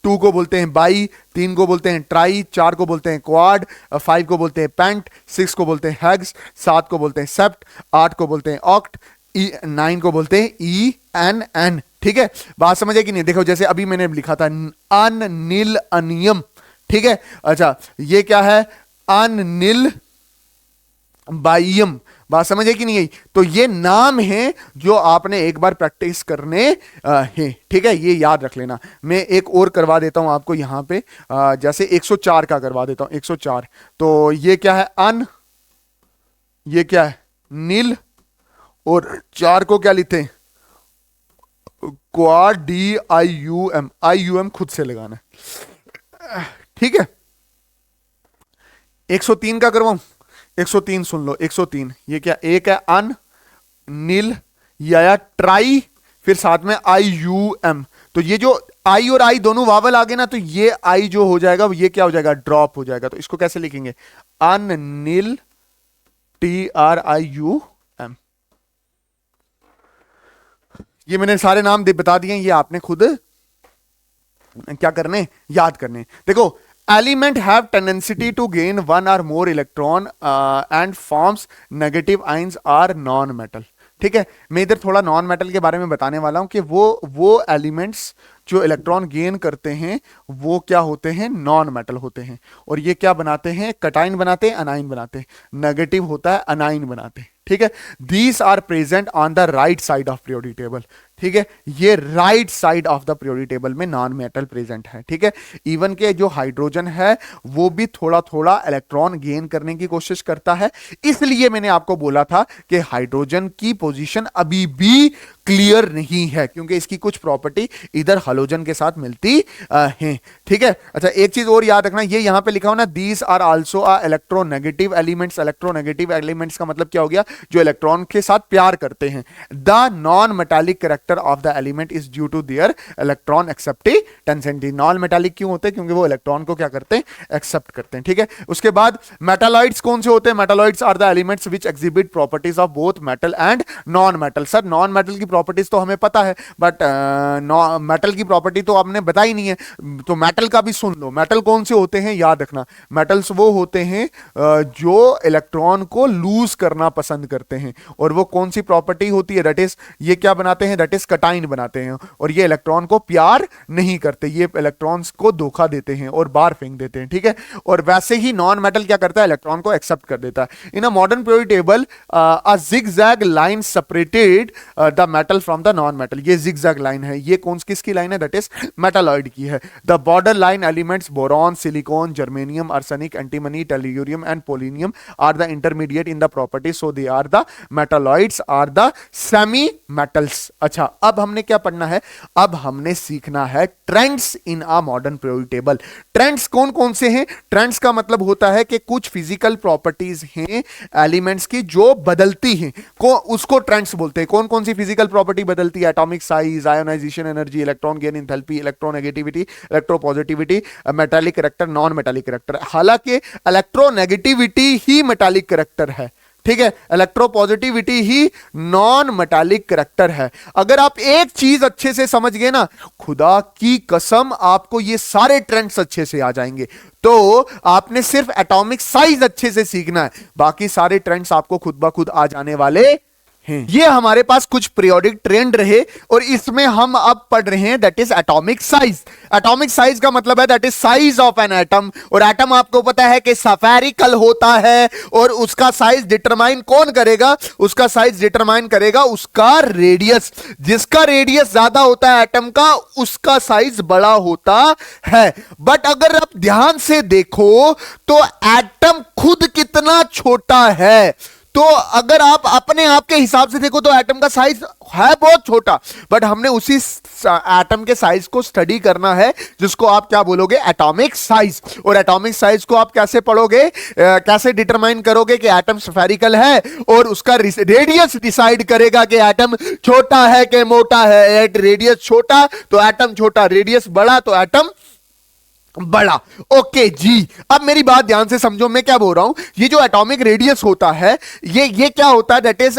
2 को बोलते हैं बाई, 3 को बोलते हैं ट्राई, 4 को बोलते हैं क्वाड, 5 को बोलते हैं पेंट, 6 को बोलते हैं हेक्स, 7 को बोलते हैं सेप्ट, 8 को बोलते हैं ऑक्ट, 9 को बोलते हैं ENN, ठीक है। बात समझे कि नहीं। देखो, जैसे अभी मैंने लिखा था अन नील अनियम, ठीक है। अच्छा, ये क्या है, अन नील बाइयम। बात समझे कि नहीं आई। तो ये नाम है जो आपने एक बार प्रैक्टिस करने हैं, ठीक है, ये याद रख लेना। मैं एक और करवा देता हूं आपको यहां पे, जैसे 104 का करवा देता हूं। 104, तो ये क्या है, अन, ये क्या है, नील, और 4 को क्या लिखते हैं, क्वाड, DIUM, IUM खुद से लगाना है, ठीक है। 103 का करवाऊं? 103 सुन लो, 103 ये क्या, एक है अन, नील, या ट्राई, फिर साथ में IUM। तो ये जो आई और आई दोनों वावल आ गए ना, तो ये आई जो हो जाएगा ये क्या हो जाएगा, ड्रॉप हो जाएगा। तो इसको कैसे लिखेंगे, अन नील, TRIUM। ये मैंने सारे नाम बता दिए, ये आपने खुद क्या करने, याद करने। देखो, element have tendency to gain one और more electron and forms negative ions are non metal. ठीक है, मैं इधर थोड़ा नॉन मेटल के बारे में बताने वाला हूं कि वो एलिमेंट्स जो इलेक्ट्रॉन गेन करते हैं वो क्या होते हैं, नॉन मेटल होते हैं। और ये क्या बनाते हैं, कटाइन बनाते हैं, अनाइन बनाते हैं। नेगेटिव होता है, अनाइन बनाते हैं। ठीक है, these are present on the right side of periodic table. ठीक है, ये right side of the periodic table में नॉन मेटल प्रेजेंट है। ठीक है, इवन के जो हाइड्रोजन है वो भी थोड़ा थोड़ा इलेक्ट्रॉन गेन करने की कोशिश करता है। इसलिए मैंने आपको बोला था कि हाइड्रोजन की पोजीशन अभी भी क्लियर नहीं है, क्योंकि इसकी कुछ प्रॉपर्टी इधर हाइड्रोजन के साथ मिलती है। ठीक है, अच्छा एक चीज और याद रखना, ये यहां पे लिखा हो ना, these are also a electronegative elements. Electronegative elements का मतलब क्या हो गया, जो इलेक्ट्रॉन के साथ प्यार करते हैं। The non metallic character of the element is due to their electron accepting tendency. Non metallic क्यों होते हैं, क्योंकि वो इलेक्ट्रॉन को क्या करते हैं, एक्सेप्ट करते हैं। ठीक है, उसके बाद मेटालॉइड्स कौन से होते हैं, metalloids are the elements which exhibit properties of both metal and non metal. Sir non metal की प्रॉपर्टीज तो हमें पता है, बट मेटल की प्रॉपर्टी तो आपने बताई नहीं है, तो मेटल का भी सुन लो। मेटल कौन से होते हैं, याद रखना, मेटल्स वो होते हैं जो इलेक्ट्रॉन को लूज करना पसंद करते हैं। और वो कौन सी प्रॉपर्टी होती है, दैट इज ये क्या बनाते हैं, दैट इज कटाइन बनाते हैं। और ये इलेक्ट्रॉन को प्यार नहीं करते, ये इलेक्ट्रॉन्स को धोखा देते हैं और बाहर फेंक देते हैं। ठीक है, और वैसे ही नॉन मेटल क्या करता है, इलेक्ट्रॉन को एक्सेप्ट कर देता है। In a modern periodic table a zigzag line separated the metal from the non metal. ये जिगजैग लाइन है, ये कौन किसकी लाइन है, दैट इज मेटालॉइड की है। The border line elements boron, silicon, germanium, arsenic, antimony, tellurium and polonium are the intermediate in the property, so they are the metalloids are the semi metals. अच्छा, अब हमने क्या पढ़ना है, अब हमने सीखना है trends in a modern periodic table. Trends कौन कौन से हैं, ट्रेंड्स का मतलब होता है कि कुछ फिजिकल प्रॉपर्टीज हैं एलिमेंट्स की जो बदलती हैं, को उसको ट्रेंड्स बोलते हैं। कौन कौन सी फिजिकल प्रॉपर्टी बदलती है, atomic size, ionisation energy, electron gain enthalpy, electronegativity, electropositivity, metallic character, non metallic character. हालांकि इलेक्ट्रोनेगेटिविटी ही मेटालिक कैरेक्टर है। ठीक है, इलेक्ट्रोपॉजिटिविटी ही नॉन मेटालिक कैरेक्टर है। अगर आप एक चीज अच्छे से समझ गए ना, खुदा की कसम आपको ये सारे ट्रेंड्स अच्छे से आ जाएंगे। तो आपने सिर्फ एटॉमिक साइज अच्छे से सीखना है, बाकी सारे ट्रेंड्स आपको खुद ब खुद आ जाने वाले हैं। ये हमारे पास कुछ पीरियोडिक ट्रेंड रहे और इसमें हम अब पढ़ रहे हैं that is atomic size. Atomic size का मतलब है that is size of an atom. और एटम आपको पता है कि स्फेरिकल होता है और उसका साइज डिटरमाइन कौन करेगा, उसका साइज डिटरमाइन करेगा उसका रेडियस। जिसका रेडियस ज्यादा होता है एटम का, उसका साइज बड़ा होता है। बट अगर आप ध्यान से देखो तो एटम खुद कितना छोटा है। तो अगर आप अपने आप के हिसाब से देखो तो एटम का साइज है बहुत छोटा, बट हमने उसी एटम के साइज को स्टडी करना है जिसको आप क्या बोलोगे, एटॉमिक साइज। और एटॉमिक साइज को आप कैसे पढ़ोगे, कैसे डिटरमाइन करोगे कि एटम स्फेरिकल है, और उसका रेडियस डिसाइड करेगा कि एटम छोटा है कि मोटा है। रेडियस छोटा तो एटम छोटा, रेडियस बड़ा तो एटम बड़ा। ओके जी, अब मेरी बात ध्यान से समझो, मैं क्या बोल रहा हूं। ये जो एटॉमिक रेडियस होता है, ये क्या होता है, that is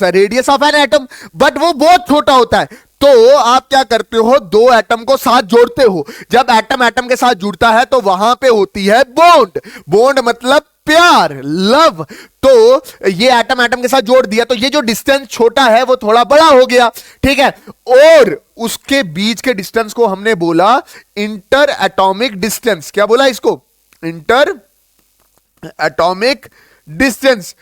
radius of an atom, but वो बहुत छोटा होता है। तो आप क्या करते हो, दो एटम को साथ जोड़ते हो। जब एटम एटम के साथ जुड़ता है तो वहां पे होती है बॉन्ड। बॉन्ड मतलब प्यार, लव। तो ये एटम एटम के साथ जोड़ दिया, तो ये जो डिस्टेंस छोटा है वो थोड़ा बड़ा हो गया। ठीक है, और उसके बीच के डिस्टेंस को हमने बोला इंटर एटॉमिक डिस्टेंस। क्या बोला इसको, इंटर एटॉमिक डिस्टेंस।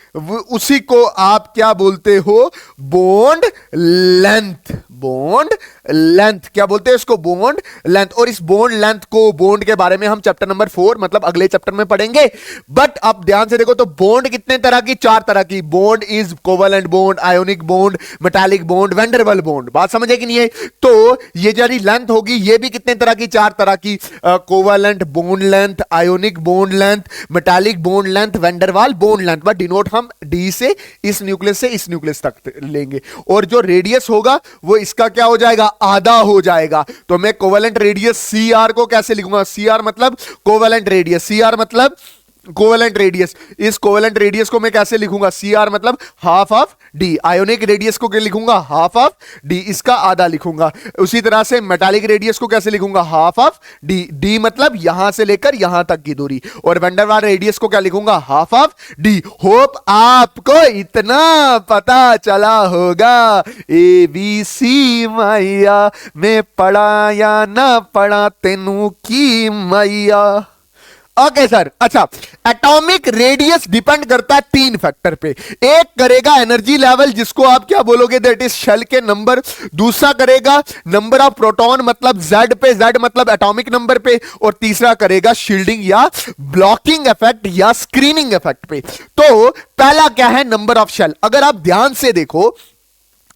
उसी को आप क्या बोलते हो, बॉन्ड लेंथ। बॉन्ड लेंथ, क्या बोलते हैं इसको, बॉन्ड लेंथ। और इस बॉन्ड लेंथ को, बॉन्ड के बारे में हम चैप्टर नंबर 4 मतलब अगले चैप्टर में पढ़ेंगे। बट अब ध्यान से देखो, तो बॉन्ड कितने तरह की, 4 तरह की। Bond is covalent bond, ionic bond, metallic bond, van der Waal bond. बात समझे कि नहीं है? तो ये जरी लेंथ होगी, ये भी कितने तरह की, 4 तरह की, covalent bond length, ionic bond length, metallic bond length, van der Waal bond length. But denote हम डी से इस न्यूक्लियस से इस न्यूक्लियस तक लेंगे। और जो रेडियस होगा वो इसका क्या हो जाएगा, आधा हो जाएगा। तो मैं कोवेलेंट रेडियस सी आर को कैसे लिखूंगा, सी आर मतलब कोवेलेंट रेडियस, सी आर मतलब कोवेलेंट रेडियस। इस कोवेलेंट रेडियस को मैं कैसे लिखूंगा, सी आर मतलब half of D. Ionic radius को क्या लिखूंगा, हाफ ऑफ डी, इसका आधा लिखूंगा। उसी तरह से मेटालिक रेडियस को कैसे लिखूंगा, हाफ ऑफ डी, डी मतलब यहां से लेकर यहां तक की दूरी। और वैंडरवाल रेडियस को क्या लिखूंगा, हाफ ऑफ डी। होप आपको इतना पता चला होगा। ए बी सी मैया में पढ़ा या ना पढ़ा तेनू की मैया। ओके सर, अच्छा, एटॉमिक रेडियस डिपेंड करता है 3 फैक्टर पे। एक करेगा एनर्जी लेवल, जिसको आप क्या बोलोगे, दैट इज शेल के नंबर। दूसरा करेगा नंबर ऑफ प्रोटॉन मतलब Z पे, Z मतलब एटॉमिक नंबर पे। और तीसरा करेगा शील्डिंग या ब्लॉकिंग इफेक्ट या स्क्रीनिंग इफेक्ट पे। तो पहला क्या है, नंबर ऑफ शेल। अगर आप ध्यान से देखो,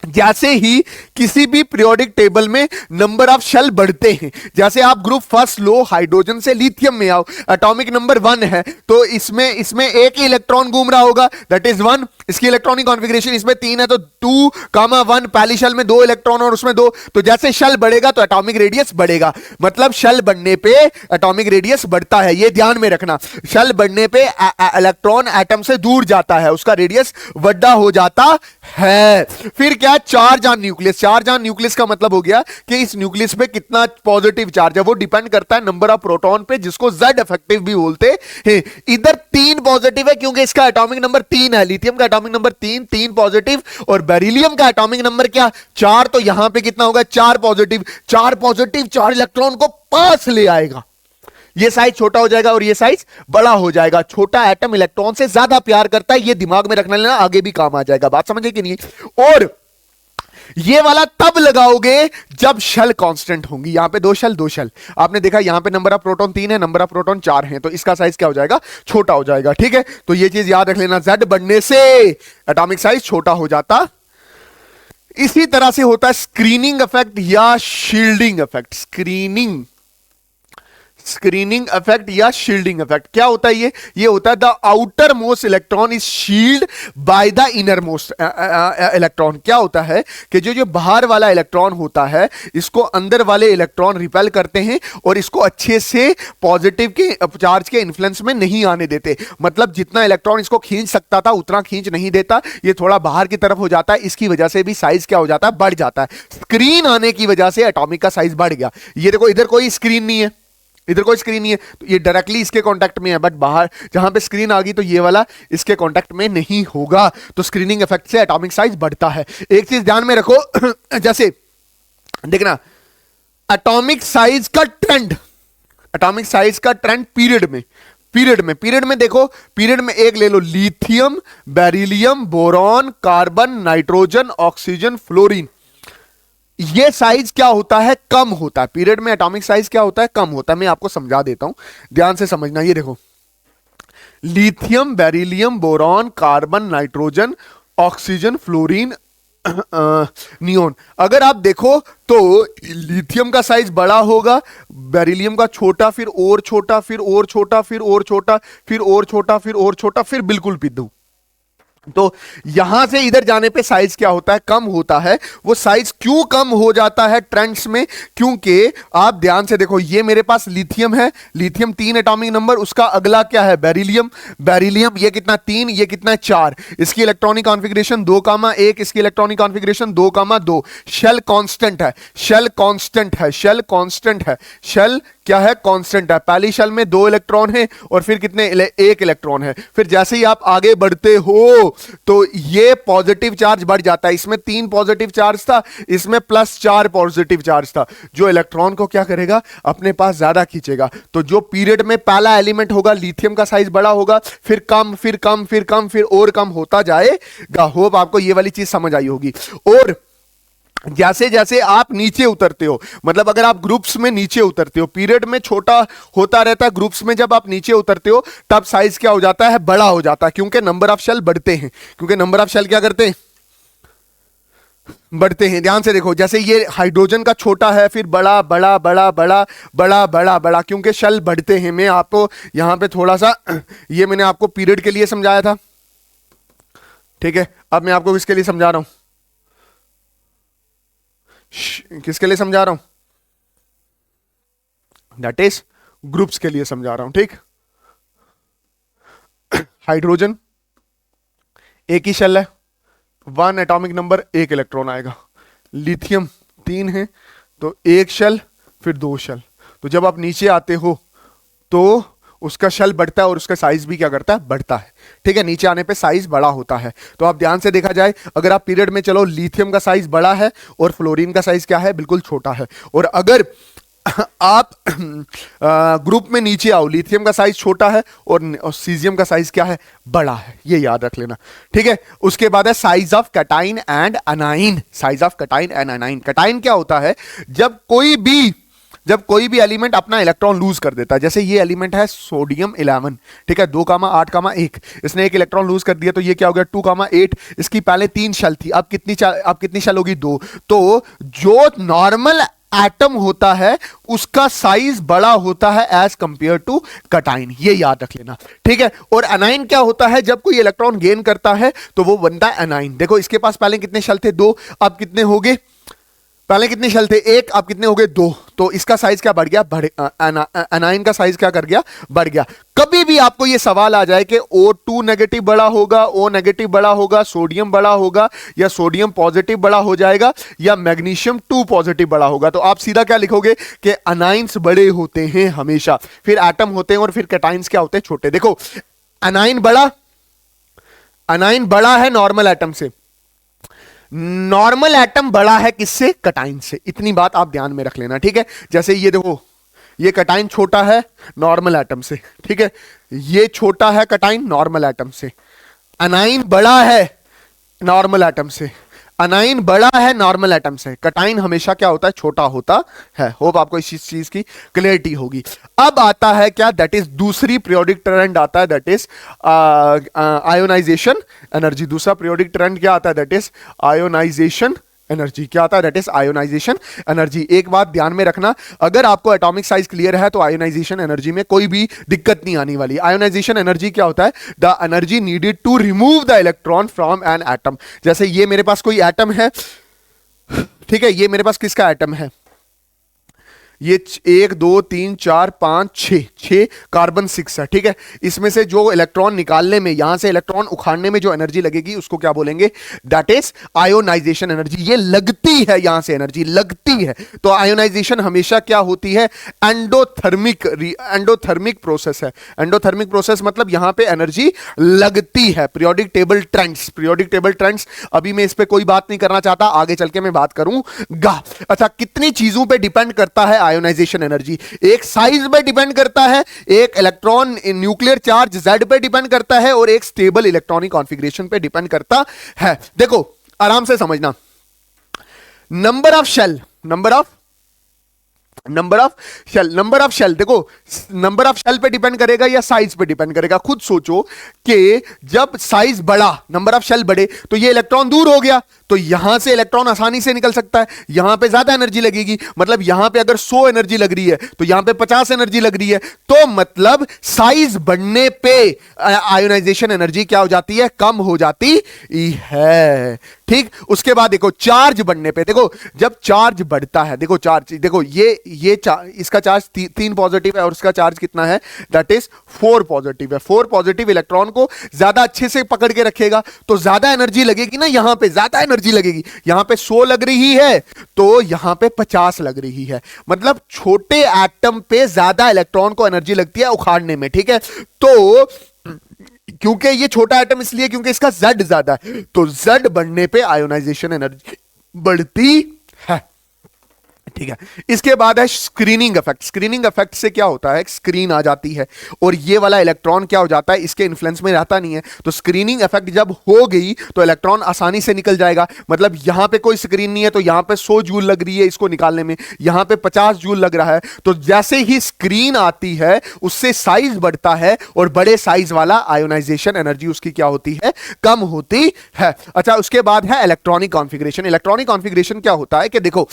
जैसे ही किसी भी पीरियोडिक टेबल में नंबर ऑफ शेल बढ़ते हैं, जैसे आप ग्रुप फर्स्ट लो हाइड्रोजन से लिथियम में आओ, एटॉमिक नंबर 1 है, तो इसमें एक ही इलेक्ट्रॉन घूम रहा होगा, दैट इज 1। इसकी इलेक्ट्रॉनिक कॉन्फ़िगरेशन इसमें 3 है, तो 2, 1। पहली शेल में 2 इलेक्ट्रॉन और उसमें 2। तो जैसे शेल बढ़ेगा तो एटॉमिक रेडियस बढ़ेगा। मतलब शेल बढ़ने पे एटॉमिक रेडियस बढ़ता है, ये ध्यान में रखना। शेल बढ़ने पे इलेक्ट्रॉन एटम से दूर जाता है, उसका रेडियस बड़ा हो जाता है। फिर क्या, charge on nucleus. Charge on nucleus का मतलब हो गया कि इस न्यूक्लियस पे कितना पॉजिटिव चार्ज है। वो डिपेंड करता है नंबर ऑफ प्रोटॉन पे, जिसको Z इफेक्टिव भी बोलते हैं। इधर 3 पॉजिटिव है क्योंकि इसका एटॉमिक नंबर 3 है। लिथियम का एटॉमिक नंबर 3 पॉजिटिव। और बेरिलियम का एटॉमिक नंबर क्या, 4। तो यहां पे कितना होगा, 4 पॉजिटिव। 4 पॉजिटिव 4 इलेक्ट्रॉन को पास ले आएगा। ये साइज छोटा हो जाएगा और ये साइज बड़ा हो जाएगा। छोटा एटम इलेक्ट्रॉन से ज्यादा प्यार करता है, ये दिमाग में रखना लेना, आगे भी काम आ जाएगा। बात समझे कि नहीं? और ये वाला तब लगाओगे जब शेल कांस्टेंट होंगी। यहां पे 2 शेल। आपने देखा यहां पे नंबर ऑफ प्रोटॉन 3 है, नंबर ऑफ प्रोटॉन 4 है, तो इसका साइज क्या हो जाएगा, छोटा हो जाएगा। ठीक है, तो ये चीज याद रख लेना, Z बढ़ने से एटॉमिक साइज छोटा हो जाता। इसी तरह से होता है स्क्रीनिंग इफेक्ट या शील्डिंग इफेक्ट। स्क्रीनिंग इफेक्ट या शील्डिंग इफेक्ट क्या होता है, ये होता है the outer most electron is shield by the inner most electron. क्या होता है कि जो बाहर वाला इलेक्ट्रॉन होता है, इसको अंदर वाले इलेक्ट्रॉन रिपेल करते हैं और इसको अच्छे से पॉजिटिव के चार्ज के इन्फ्लुएंस में नहीं आने देते। मतलब जितना इलेक्ट्रॉन इसको खींच सकता था उतना खींच नहीं देता, ये थोड़ा बाहर की तरफ हो जाता है। इसकी वजह से भी साइज क्या हो जाता है, बढ़ जाता है। स्क्रीन आने की वजह से एटॉमिक का साइज बढ़ गया। ये देखो, इधर कोई स्क्रीन नहीं है, इधर कोई स्क्रीन नहीं है, तो ये डायरेक्टली इसके कांटेक्ट में है। बट बाहर जहां पे स्क्रीन आ गई तो ये वाला इसके कांटेक्ट में नहीं होगा। तो स्क्रीनिंग इफेक्ट से एटॉमिक साइज बढ़ता है। एक चीज ध्यान में रखो, जैसे देखना एटॉमिक साइज का ट्रेंड, पीरियड में देखो, पीरियड में एक ले लो, lithium, beryllium, boron, carbon, nitrogen, oxygen, fluorine. ये साइज क्या होता है, कम होता है। पीरियड में एटॉमिक साइज क्या होता है, कम होता है। मैं आपको समझा देता हूं, ध्यान से समझना। ये देखो, lithium, beryllium, boron, carbon, nitrogen, oxygen, fluorine, neon. अगर आप देखो तो लिथियम का साइज बड़ा होगा, बेरिलियम का छोटा, फिर और छोटा, फिर और छोटा, फिर और छोटा, फिर और छोटा, फिर और छोटा, फिर बिल्कुल पिद्दू। तो यहां से इधर जाने पे साइज क्या होता है, कम होता है। वो साइज क्यों कम हो जाता है ट्रेंड्स में, क्योंकि आप ध्यान से देखो, ये मेरे पास लिथियम है, लिथियम 3 एटॉमिक नंबर, उसका अगला क्या है, बेरिलियम, ये कितना 3, ये कितना 4। इसकी इलेक्ट्रॉनिक कॉन्फ़िगरेशन 2,1, इसकी इलेक्ट्रॉनिक कॉन्फ़िगरेशन 2,2। शेल कांस्टेंट है, शेल क्या है, कांस्टेंट है। पहली शेल में 2 इलेक्ट्रॉन है और फिर कितने, 1 इलेक्ट्रॉन है। फिर जैसे ही आप आगे बढ़ते हो तो ये पॉजिटिव चार्ज बढ़ जाता है। इसमें 3 पॉजिटिव चार्ज था, इसमें +4 पॉजिटिव चार्ज था। जो इलेक्ट्रॉन को क्या करेगा, अपने पास ज्यादा खींचेगा। तो जो पीरियड में पहला एलिमेंट होगा, लिथियम का साइज बड़ा होगा, फिर कम, फिर कम, फिर कम, फिर और कम होता जाएगा। होप आपको ये वाली चीज समझ आई होगी। और जैसे जैसे आप नीचे उतरते हो, मतलब अगर आप ग्रुप्स में नीचे उतरते हो, पीरियड में छोटा होता रहता है, ग्रुप्स में जब आप नीचे उतरते हो तब साइज क्या हो जाता है, बड़ा हो जाता है, क्योंकि नंबर ऑफ शेल बढ़ते हैं, क्योंकि नंबर ऑफ शेल क्या करते हैं, बढ़ते हैं। ध्यान से देखो, जैसे ये हाइड्रोजन का छोटा है, फिर बड़ा बड़ा बड़ा बड़ा बड़ा बड़ा बड़ा, क्योंकि शेल बढ़ते हैं। मैं आपको यहां पे थोड़ा सा ये मैंने आपको पीरियड के लिए समझाया था, ठीक है। अब मैं आपको किसके लिए समझा रहा हूं, किसके लिए समझा रहा हूं, दैट इज ग्रुप्स के लिए समझा रहा हूं, ठीक। हाइड्रोजन एक ही शेल है, 1 एटॉमिक नंबर, 1 इलेक्ट्रॉन आएगा। लिथियम 3 है, तो 1 शेल फिर 2 शेल। तो जब आप नीचे आते हो तो उसका शेल बढ़ता है और उसका साइज भी क्या करता है, बढ़ता है, ठीक है। नीचे आने पे साइज बड़ा होता है। तो आप ध्यान से देखा जाए, अगर आप पीरियड में चलो, लिथियम का साइज बड़ा है और फ्लोरीन का साइज क्या है, बिल्कुल छोटा है। और अगर आप ग्रुप में नीचे आओ, लिथियम का साइज छोटा है और सीजियम का साइज क्या है, बड़ा है, ये याद रख लेना, ठीक है। उसके बाद है size of cation and anion. Size of cation and anion, cation क्या होता है, जब कोई भी एलिमेंट अपना इलेक्ट्रॉन लूज कर देता है। जैसे ये एलिमेंट है सोडियम 11, ठीक है, 2,8,1, इसने एक इलेक्ट्रॉन लूज कर दिया, तो ये क्या हो गया, 2,8। इसकी पहले 3 शेल थी, अब कितनी शेल होगी, 2। तो जो नॉर्मल एटम होता है उसका साइज बड़ा होता है एज कंपेयर टू कैटाइन, ये याद रख लेना, ठीक है। और एनाइन क्या होता है, जब कोई इलेक्ट्रॉन गेन करता है तो वो बनता है एनाइन। देखो इसके पास पहले कितने शेल थे, 2, अब कितने हो गए, पहले कितने शेल थे, 1, अब कितने हो गए, 2। तो इसका साइज क्या बढ़ गया, एनाइन का साइज क्या कर गया, बढ़ गया। कभी भी आपको ये सवाल आ जाए कि O2 नेगेटिव बड़ा होगा, O नेगेटिव बड़ा होगा, सोडियम बड़ा होगा, या सोडियम पॉजिटिव बड़ा हो जाएगा, या मैग्नीशियम 2 पॉजिटिव बड़ा होगा, तो आप सीधा क्या लिखोगे कि अनाइंस बड़े होते हैं हमेशा, फिर एटम होते हैं, और फिर कैटाइंस क्या होते हैं, छोटे। देखो अनाइन बड़ा है नॉर्मल एटम से, नॉर्मल एटम बड़ा है किससे, कैटाइन से। इतनी बात आप ध्यान में रख लेना, ठीक है। जैसे ये देखो, ये कैटाइन छोटा है नॉर्मल एटम से, ठीक है, ये छोटा है कैटाइन नॉर्मल एटम से। अनाइन बड़ा है नॉर्मल एटम से, अनाइन बड़ा है नॉर्मल एटम से, कैटाइन हमेशा क्या होता है, छोटा होता है। होप आपको इस चीज की क्लियरिटी होगी। अब आता है क्या, दैट इज दूसरी पीरियोडिक ट्रेंड आता है, दैट इज आयोनाइजेशन एनर्जी। दूसरा पीरियोडिक ट्रेंड क्या आता है, दैट इज आयोनाइजेशन एनर्जी। क्या आता है, दैट इज आयोनाइजेशन एनर्जी। एक बात ध्यान में रखना, अगर आपको एटॉमिक साइज क्लियर है तो आयोनाइजेशन एनर्जी में कोई भी दिक्कत नहीं आने वाली। आयोनाइजेशन एनर्जी क्या होता है, the energy needed to remove the electron from an atom. जैसे ये मेरे पास कोई एटम है, ठीक है, ये मेरे पास किसका एटम है, ये 1 2 3 4 5 6 कार्बन 6 है, ठीक है। इसमें से जो इलेक्ट्रॉन निकालने में, यहां से इलेक्ट्रॉन उखाड़ने में जो एनर्जी लगेगी उसको क्या बोलेंगे, दैट इज आयोनाइजेशन एनर्जी। ये लगती है, यहां से एनर्जी लगती है। तो आयोनाइजेशन हमेशा क्या होती है, एंडोथर्मिक प्रोसेस है। एंडोथर्मिक प्रोसेस मतलब यहां पे एनर्जी लगती है। पीरियोडिक टेबल ट्रेंड्स, अभी मैं इस पे कोई बात नहीं करना चाहता, आगे चल के मैं बात करूंगा। अच्छा, कितनी चीजों पे डिपेंड करता है आयोनाइजेशन एनर्जी, एक साइज पे डिपेंड करता है, एक इलेक्ट्रॉन न्यूक्लियर चार्ज Z पे डिपेंड करता है, और एक स्टेबल इलेक्ट्रॉनिक कॉन्फ़िगरेशन पे डिपेंड करता है। देखो आराम से समझना, नंबर ऑफ शेल देखो, नंबर ऑफ शेल पे डिपेंड करेगा या साइज पे डिपेंड करेगा। खुद सोचो कि जब साइज बढ़ा, नंबर ऑफ शेल बढ़े, तो ये इलेक्ट्रॉन दूर हो गया, तो यहां से इलेक्ट्रॉन आसानी से निकल सकता है, यहां पे ज्यादा एनर्जी लगेगी। मतलब यहां पे अगर 100 एनर्जी लग रही है तो यहां पे 50 एनर्जी लग रही है, तो मतलब साइज बढ़ने पे आयोनाइजेशन एनर्जी क्या हो जाती है, कम हो जाती है, ठीक। उसके बाद देखो चार्ज बढ़ने पे, देखो जब चार्ज बढ़ता है, देखो चार्ज, देखो इसका चार्ज 3 पॉजिटिव है और उसका चार्ज कितना है, दैट इज 4 पॉजिटिव है। 4 पॉजिटिव इलेक्ट्रॉन को ज्यादा अच्छे से पकड़ के रखेगा, तो ज्यादा एनर्जी लगेगी ना, यहां पे ज्यादा एनर्जी लगेगी। यहां पे 100 लग रही है तो यहां पे 50 लग रही है, मतलब छोटे एटम पे ज्यादा इलेक्ट्रॉन को एनर्जी लगती है उखाड़ने में, ठीक है। तो क्योंकि ये छोटा एटम इसलिए क्योंकि इसका Z ज्यादा है, तो Z बढ़ने पे आयोनाइजेशन एनर्जी बढ़ती है। ठीक है। इसके बाद है स्क्रीनिंग इफेक्ट। स्क्रीनिंग इफेक्ट से क्या होता है, स्क्रीन आ जाती है और ये वाला इलेक्ट्रॉन क्या हो जाता है, इसके इन्फ्लुएंस में रहता नहीं है। तो स्क्रीनिंग इफेक्ट जब हो गई तो इलेक्ट्रॉन आसानी से निकल जाएगा। मतलब यहां पे कोई स्क्रीन नहीं है तो यहां पे 100 जूल लग रही है इसको निकालने में, यहां पे 50 जूल लग रहा है। तो जैसे ही स्क्रीन आती है उससे साइज बढ़ता है और बड़े साइज वाला आयोनाइजेशन एनर्जी उसकी क्या होती है, कम होती है। अच्छा, उसके बाद है इलेक्ट्रॉनिक कॉन्फ़िगरेशन। इलेक्ट्रॉनिक कॉन्फ़िगरेशन क्या होता है कि देखो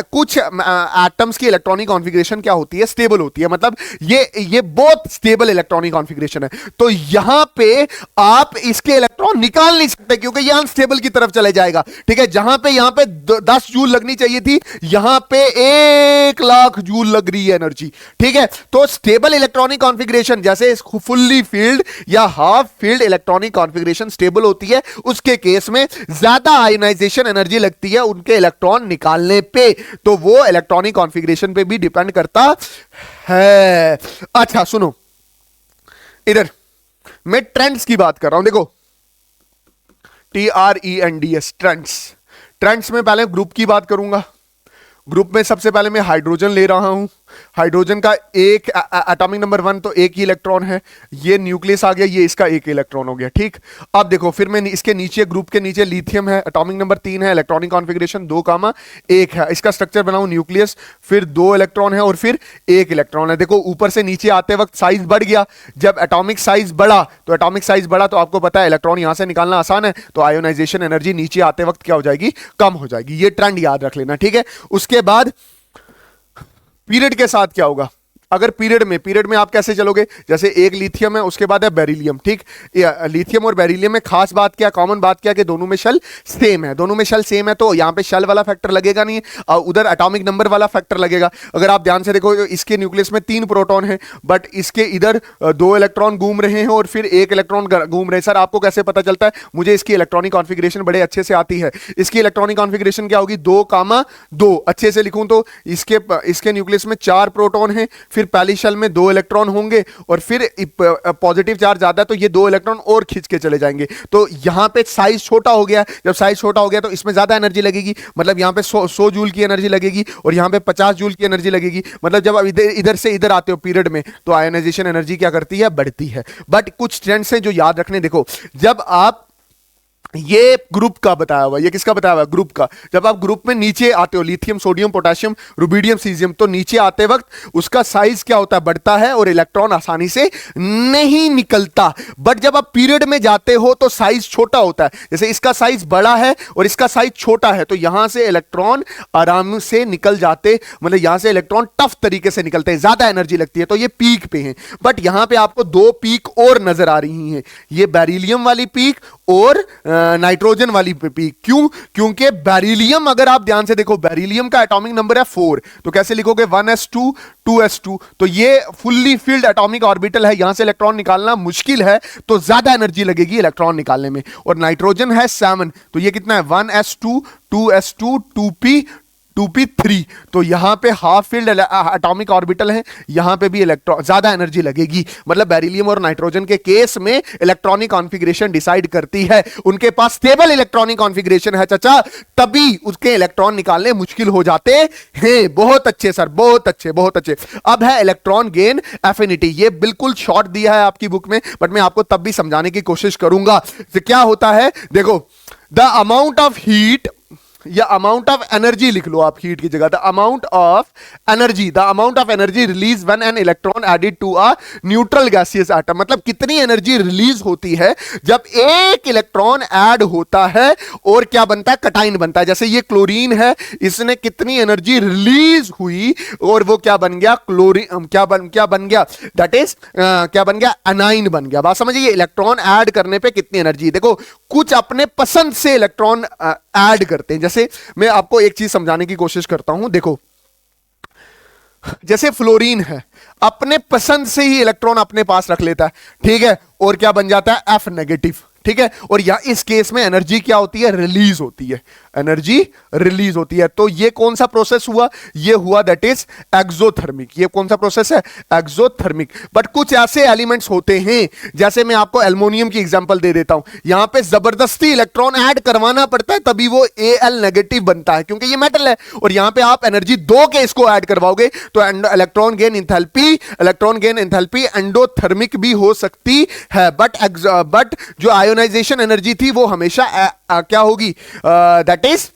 कुछ एटम्स की इलेक्ट्रॉनिक कॉन्फ़िगरेशन क्या होती है, स्टेबल होती है। मतलब ये बहुत स्टेबल इलेक्ट्रॉनिक कॉन्फ़िगरेशन है। तो यहां पे आप इसके इलेक्ट्रॉन निकाल नहीं सकते क्योंकि यह अनस्टेबल की तरफ चले जाएगा। ठीक है, जहां पे यहां पे 10 जूल लगनी चाहिए थी, यहां पे 1 लाख जूल लग रही है एनर्जी। ठीक है, तो स्टेबल इलेक्ट्रॉनिक कॉन्फ़िगरेशन जैसे फुल्ली फील्ड या half field electronic configuration stable होती है, उसके केस में ज्यादा आयोनाइजेशन एनर्जी लगती है उनके इलेक्ट्रॉन निकालने पे। तो वो इलेक्ट्रॉनिक कॉन्फ़िगरेशन पे भी डिपेंड करता है। अच्छा सुनो, इधर मैं ट्रेंड्स की बात कर रहा हूं। देखो TRENDS, ट्रेंड्स। ट्रेंड्स में पहले ग्रुप की बात करूंगा। ग्रुप में सबसे पहले मैं हाइड्रोजन ले रहा हूं। हाइड्रोजन का एक एटॉमिक नंबर 1 तो एक ही इलेक्ट्रॉन है, ये न्यूक्लियस आ गया, ये इसका एक इलेक्ट्रॉन हो गया। ठीक, अब देखो फिर मैं इसके नीचे ग्रुप के नीचे लिथियम है, एटॉमिक नंबर 3 है, इलेक्ट्रॉनिक कॉन्फ़िगरेशन 2,1 है। इसका स्ट्रक्चर बनाऊं न्यूक्लियस, फिर 2 इलेक्ट्रॉन है और फिर 1 इलेक्ट्रॉन है। देखो ऊपर से नीचे आते वक्त साइज बढ़ गया। जब एटॉमिक साइज बढ़ा तो आपको पता है इलेक्ट्रॉन यहां से निकालना आसान है, तो आयोनाइजेशन एनर्जी नीचे आते वक्त क्या हो जाएगी, कम हो जाएगी। ये ट्रेंड याद रख लेना। ठीक है, उसके बाद पीरियड के साथ क्या होगा, अगर पीरियड में आप कैसे चलोगे, जैसे एक लिथियम है उसके बाद है बेरिलियम। ठीक, लिथियम और बेरिलियम में खास बात क्या, कॉमन बात क्या कि दोनों में शेल सेम है। दोनों में शेल सेम है तो यहां पे शेल वाला फैक्टर लगेगा नहीं, उधर एटॉमिक नंबर वाला फैक्टर लगेगा। अगर आप ध्यान से देखो इसके न्यूक्लियस में 3 प्रोटॉन है, बट इसके इधर 2 इलेक्ट्रॉन घूम रहे हैं और फिर 1 इलेक्ट्रॉन घूम रहे हैं। सर आपको कैसे पता चलता है, मुझे इसकी इलेक्ट्रॉनिक कॉन्फ़िगरेशन बड़े अच्छे से आती है। इसकी इलेक्ट्रॉनिक कॉन्फ़िगरेशन क्या होगी, 2,2। अच्छे से लिखूं तो इसके न्यूक्लियस में 4 प्रोटॉन है, फिर पहली शेल में 2 इलेक्ट्रॉन होंगे और फिर पॉजिटिव चार्ज ज्यादा है तो ये 2 इलेक्ट्रॉन और खींच के चले जाएंगे। तो यहां पे साइज छोटा हो गया। जब साइज छोटा हो गया तो इसमें ज्यादा एनर्जी लगेगी, मतलब यहां पे 100 जूल की एनर्जी लगेगी और यहां पे 50 जूल की एनर्जी लगेगी। मतलब जब आप इधर से इधर आते हो पीरियड में तो आयोनाइजेशन एनर्जी क्या करती है, बढ़ती है। बट कुछ ट्रेंड्स हैं जो याद रखने। देखो जब आप ये ग्रुप का बताया हुआ, ये किसका बताया हुआ, ग्रुप का। जब आप ग्रुप में नीचे आते हो, lithium, sodium, potassium, rubidium, caesium, तो नीचे आते वक्त उसका साइज क्या होता है, बढ़ता है और इलेक्ट्रॉन आसानी से नहीं निकलता। बट जब आप पीरियड में जाते हो तो साइज छोटा होता है। जैसे इसका साइज बड़ा है और इसका साइज छोटा है तो यहां से इलेक्ट्रॉन आराम से निकल जाते, मतलब यहां से इलेक्ट्रॉन टफ तरीके से निकलते हैं, ज्यादा एनर्जी लगती है। तो ये पीक पे है। बट यहां पे आपको 2 पीक और नजर आ रही हैं, ये बेरिलियम वाली पीक और नाइट्रोजन वाली पीक। क्यों, क्योंकि बेरिलियम, अगर आप ध्यान से देखो, बेरिलियम का एटॉमिक नंबर है 4, तो कैसे लिखोगे 1s2 2s2। तो ये फुल्ली फिल्ड एटॉमिक ऑर्बिटल है, यहां से इलेक्ट्रॉन निकालना मुश्किल है तो ज्यादा एनर्जी लगेगी इलेक्ट्रॉन निकालने में। और नाइट्रोजन है 7, तो ये कितना है 1s2 2s2 2p3। तो यहां पे हाफ फील्ड एटॉमिक ऑर्बिटल है, यहां पे भी इलेक्ट्रॉन ज्यादा एनर्जी लगेगी। मतलब बेरिलियम और नाइट्रोजन के केस में इलेक्ट्रॉनिक कॉन्फ़िगरेशन डिसाइड करती है। उनके पास स्टेबल इलेक्ट्रॉनिक कॉन्फ़िगरेशन है चाचा, तभी उसके इलेक्ट्रॉन निकालने मुश्किल हो जाते हैं। बहुत अच्छे सर, बहुत अच्छे, बहुत अच्छे। अब है इलेक्ट्रॉन गेन एफिनिटी। ये बिल्कुल शॉर्ट दिया है आपकी बुक में, बट मैं आपको तब भी समझाने की कोशिश करूंगा। तो क्या होता है, देखो द अमाउंट ऑफ हीट या अमाउंट ऑफ एनर्जी लिख लो आप, हीट की जगह the amount of energy release when an electron added to a neutral gaseous atom. मतलब कितनी एनर्जी रिलीज होती है जब एक इलेक्ट्रॉन ऐड होता है और क्या बनता है, कटाइन बनता है। जैसे ये क्लोरीन है, इसने कितनी एनर्जी रिलीज हुई और वो क्या बन गया, क्लोरीन क्या बन गया, दैट इज क्या बन गया, एनाइन बन गया। बात समझिए, इलेक्ट्रॉन ऐड करने पे कितनी एनर्जी। देखो कुछ अपने पसंद से इलेक्ट्रॉन ऐड करते हैं। जैसे मैं आपको एक चीज समझाने की कोशिश करता हूं। देखो जैसे फ्लोरीन है, अपने पसंद से ही इलेक्ट्रॉन अपने पास रख लेता है, ठीक है, और क्या बन जाता है, F नेगेटिव। ठीक है। और या इस केस में एनर्जी क्या होती है, रिलीज होती है, एनर्जी रिलीज होती है। तो ये कौन सा प्रोसेस हुआ, ये हुआ दैट इज एक्सोथर्मिक। ये कौन सा प्रोसेस है, एक्सोथर्मिक। बट कुछ ऐसे एलिमेंट्स होते हैं, जैसे मैं आपको एल्युमिनियम की एग्जांपल दे देता हूं, यहां पे जबरदस्ती इलेक्ट्रॉन ऐड करवाना पड़ता है तभी वो Al नेगेटिव बनता है, क्योंकि ये मेटल है। और यहां पे आप एनर्जी दो के इसको ऐड करवाओगे तो इलेक्ट्रॉन गेन एंथैल्पी एंडोथर्मिक भी हो सकती है। बट जो आयोनाइजेशन एनर्जी थी वो हमेशा क्या होगी, दैट इज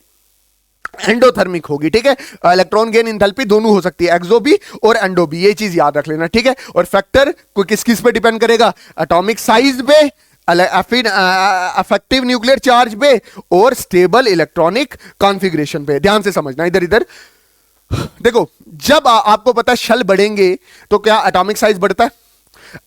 एंडोथर्मिक होगी, ठीक है। इलेक्ट्रॉन गेन इंथैल्पी दोनों हो सकती है, एक्सो भी और एंडो भी, ये चीज याद रख लेना, ठीक है। और फैक्टर को किस किस पे डिपेंड करेगा, एटॉमिक साइज पे, अफेक्टिव न्यूक्लियर चार्ज पे और स्टेबल इलेक्ट्रॉनिक कॉन्फ़िगरेशन पे। ध्यान से समझना, इधर इधर देखो, जब आपको पता है शेल बढ़ेंगे तो क्या एटॉमिक साइज बढ़ता है।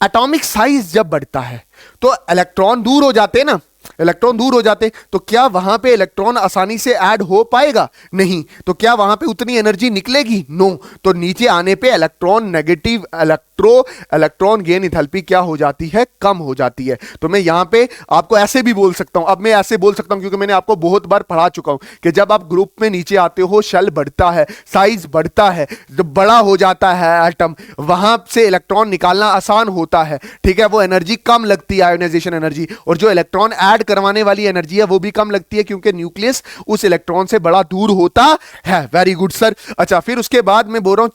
एटॉमिक साइज जब बढ़ता है तो इलेक्ट्रॉन दूर हो जाते हैं ना, इलेक्ट्रॉन दूर हो जाते तो क्या वहां पे इलेक्ट्रॉन आसानी से ऐड हो पाएगा, नहीं। तो क्या वहां पे उतनी एनर्जी निकलेगी, नो। तो नीचे आने पे electron negative electron gain enthalpy क्या हो जाती है, कम हो जाती है। तो मैं यहां पे आपको ऐसे भी बोल सकता हूं, अब मैं ऐसे बोल सकता हूं क्योंकि मैंने आपको बहुत बार पढ़ा चुका हूं कि जब आप ग्रुप में नीचे आते हो शेल बढ़ता है, साइज बढ़ता है, जब बड़ा हो जाता है एटम, वहां से इलेक्ट्रॉन निकालना आसान होता है, ठीक है। वो एनर्जी कम लगती है, आयोनाइजेशन एनर्जी, और जो इलेक्ट्रॉन ऐड करवाने वाली एनर्जी है वो भी कम लगती है, क्योंकि न्यूक्लियस उस इलेक्ट्रॉन से बड़ा दूर होता है। Very good sir. अच्छा, फिर उसके बाद मैं बोल रहा हूं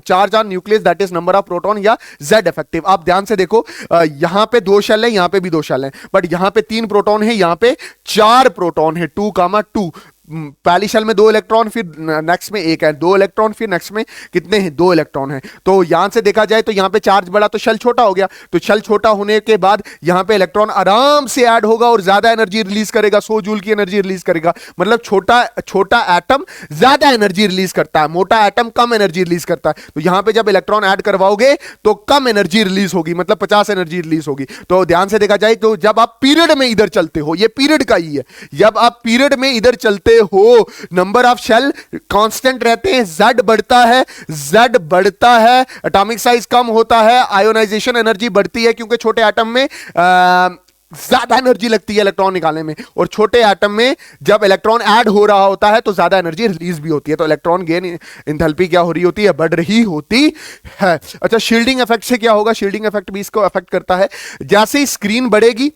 charge on nucleus that is number of proton या जेड इफेक्टिव। आप ध्यान से देखो, यहां पे दो शेल है, यहां पे भी दो शेल है, बट यहां पे 3 प्रोटॉन है, यहां पे 4 प्रोटॉन है, 2,2। पहली शेल में 2 इलेक्ट्रॉन, फिर नेक्स्ट में 1 है, 2 इलेक्ट्रॉन, फिर नेक्स्ट में कितने हैं, 2 इलेक्ट्रॉन हैं। तो यहां से देखा जाए तो यहां पे चार्ज बढ़ा तो शेल छोटा हो गया, तो शेल छोटा होने के बाद यहां पे इलेक्ट्रॉन आराम से ऐड होगा और ज्यादा एनर्जी रिलीज करेगा, 100 जूल की एनर्जी रिलीज करेगा। मतलब छोटा एटम ज्यादा एनर्जी रिलीज करता है, मोटा एटम कम एनर्जी रिलीज करता है। तो यहां पे जब इलेक्ट्रॉन ऐड करवाओगे तो कम एनर्जी रिलीज होगी, मतलब 50 एनर्जी रिलीज होगी। तो ध्यान से देखा जाए तो जब आप पीरियड में इधर चलते हो, ये पीरियड का ही है, जब आप पीरियड में इधर चलते हो नंबर ऑफ शेल कांस्टेंट रहते हैं, Z बढ़ता है, एटॉमिक साइज कम होता है, आयोनाइजेशन एनर्जी बढ़ती है, क्योंकि छोटे एटम में ज्यादा एनर्जी लगती है इलेक्ट्रॉन निकालने में, और छोटे एटम में जब इलेक्ट्रॉन ऐड हो रहा होता है तो ज्यादा एनर्जी रिलीज भी होती है। तो इलेक्ट्रॉन गेन एंथैल्पी क्या हो रही होती है, बढ़ रही होती है। अच्छा, शील्डिंग इफेक्ट से क्या होगा, शील्डिंग इफेक्ट भी इसको अफेक्ट करता है। जैसे ही स्क्रीन बढ़ेगी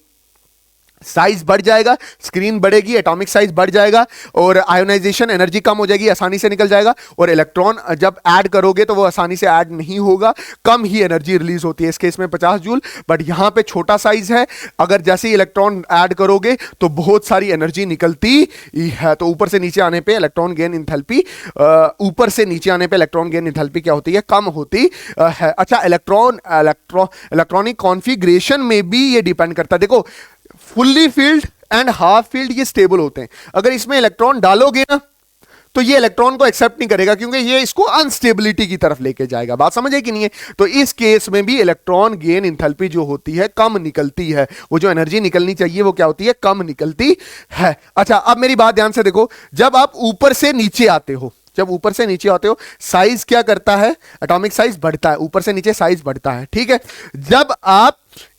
साइज बढ़ जाएगा, स्क्रीन बढ़ेगी, एटॉमिक साइज बढ़ जाएगा और आयोनाइजेशन एनर्जी कम हो जाएगी, आसानी से निकल जाएगा। और इलेक्ट्रॉन जब ऐड करोगे तो वो आसानी से ऐड नहीं होगा, कम ही एनर्जी रिलीज होती है, इस केस में 50 जूल। बट यहां पे छोटा साइज है, अगर जैसे ही इलेक्ट्रॉन ऐड करोगे तो बहुत सारी एनर्जी निकलती है। तो ऊपर से नीचे आने पे इलेक्ट्रॉन गेन एंथैल्पी क्या होती है, कम होती है। अच्छा, इलेक्ट्रॉनिक कॉन्फ़िगरेशन में भी ये डिपेंड करता है। देखो, fully field and half field ये स्टेबल होते हैं। अगर इसमें इलेक्ट्रॉन डालोगे ना तो ये इलेक्ट्रॉन को एक्सेप्ट नहीं करेगा, क्योंकि ये इसको अनस्टेबिलिटी की तरफ लेके जाएगा। बात समझ है कि नहीं है। तो इस केस में भी इलेक्ट्रॉन गेन एंथैल्पी जो होती है कम निकलती है, वो जो एनर्जी निकलनी चाहिए वो क्या होती है, कम निकलती है। अच्छा, अब मेरी बात ध्यान से देखो, जब आप ऊपर से नीचे आते हो, साइज क्या करता है, एटॉमिक साइज बढ़ता है, ऊपर से नीचे साइज बढ़ता है, ठीक है। जब आप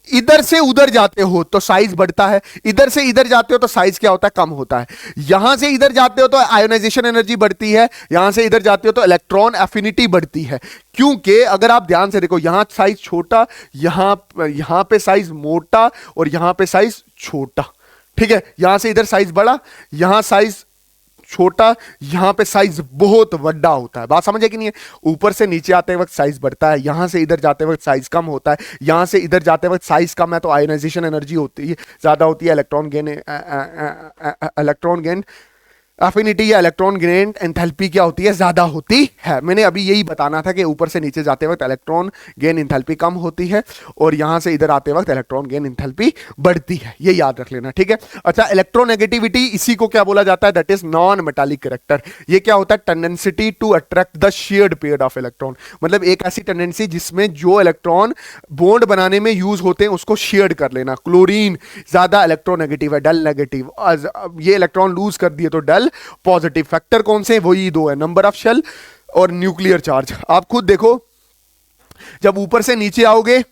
इधर से उधर जाते हो तो साइज बढ़ता है, इधर से इधर जाते हो तो साइज क्या होता है, कम होता है। यहां से इधर जाते हो तो आयोनाइजेशन एनर्जी बढ़ती है, यहां से इधर जाते हो तो इलेक्ट्रॉन एफिनिटी बढ़ती है। क्योंकि अगर आप ध्यान से देखो, यहां साइज छोटा, यहां पे साइज मोटा और यहां पे साइज छोटा, ठीक है। यहां से इधर साइज बड़ा, यहां साइज छोटा, यहां पे साइज बहुत बड़ा होता है। बात समझे कि नहीं है। ऊपर से नीचे आते वक्त साइज बढ़ता है, यहां से इधर जाते वक्त साइज कम होता है, यहां से इधर जाते वक्त साइज कम है, तो आयोनाइजेशन एनर्जी होती है ज्यादा होती है, इलेक्ट्रॉन गेन एफिनिटी या इलेक्ट्रॉन गेन एंथैल्पी क्या होती है, ज्यादा होती है। मैंने अभी यही बताना था कि ऊपर से नीचे जाते वक्त इलेक्ट्रॉन गेन एंथैल्पी कम होती है और यहां से इधर आते वक्त इलेक्ट्रॉन गेन एंथैल्पी बढ़ती है, ये याद रख लेना, ठीक है। अच्छा, इलेक्ट्रोनेगेटिविटी, इसी को क्या बोला जाता है, that is non metallic character. ये क्या होता है, tendency to attract the shared pair of electron. मतलब एक ऐसी टेंडेंसी जिसमें जो इलेक्ट्रॉन बॉन्ड बनाने में यूज होते हैं उसको शेयर्ड कर लेना। क्लोरीन ज्यादा इलेक्ट्रोनेगेटिव है, डल नेगेटिव। ये इलेक्ट्रॉन लूज कर दिए तो डल पॉजिटिव। फैक्टर कौन से, वही 2 है, नंबर ऑफ शेल और न्यूक्लियर चार्ज। आप खुद देखो, जब ऊपर से नीचे आओगे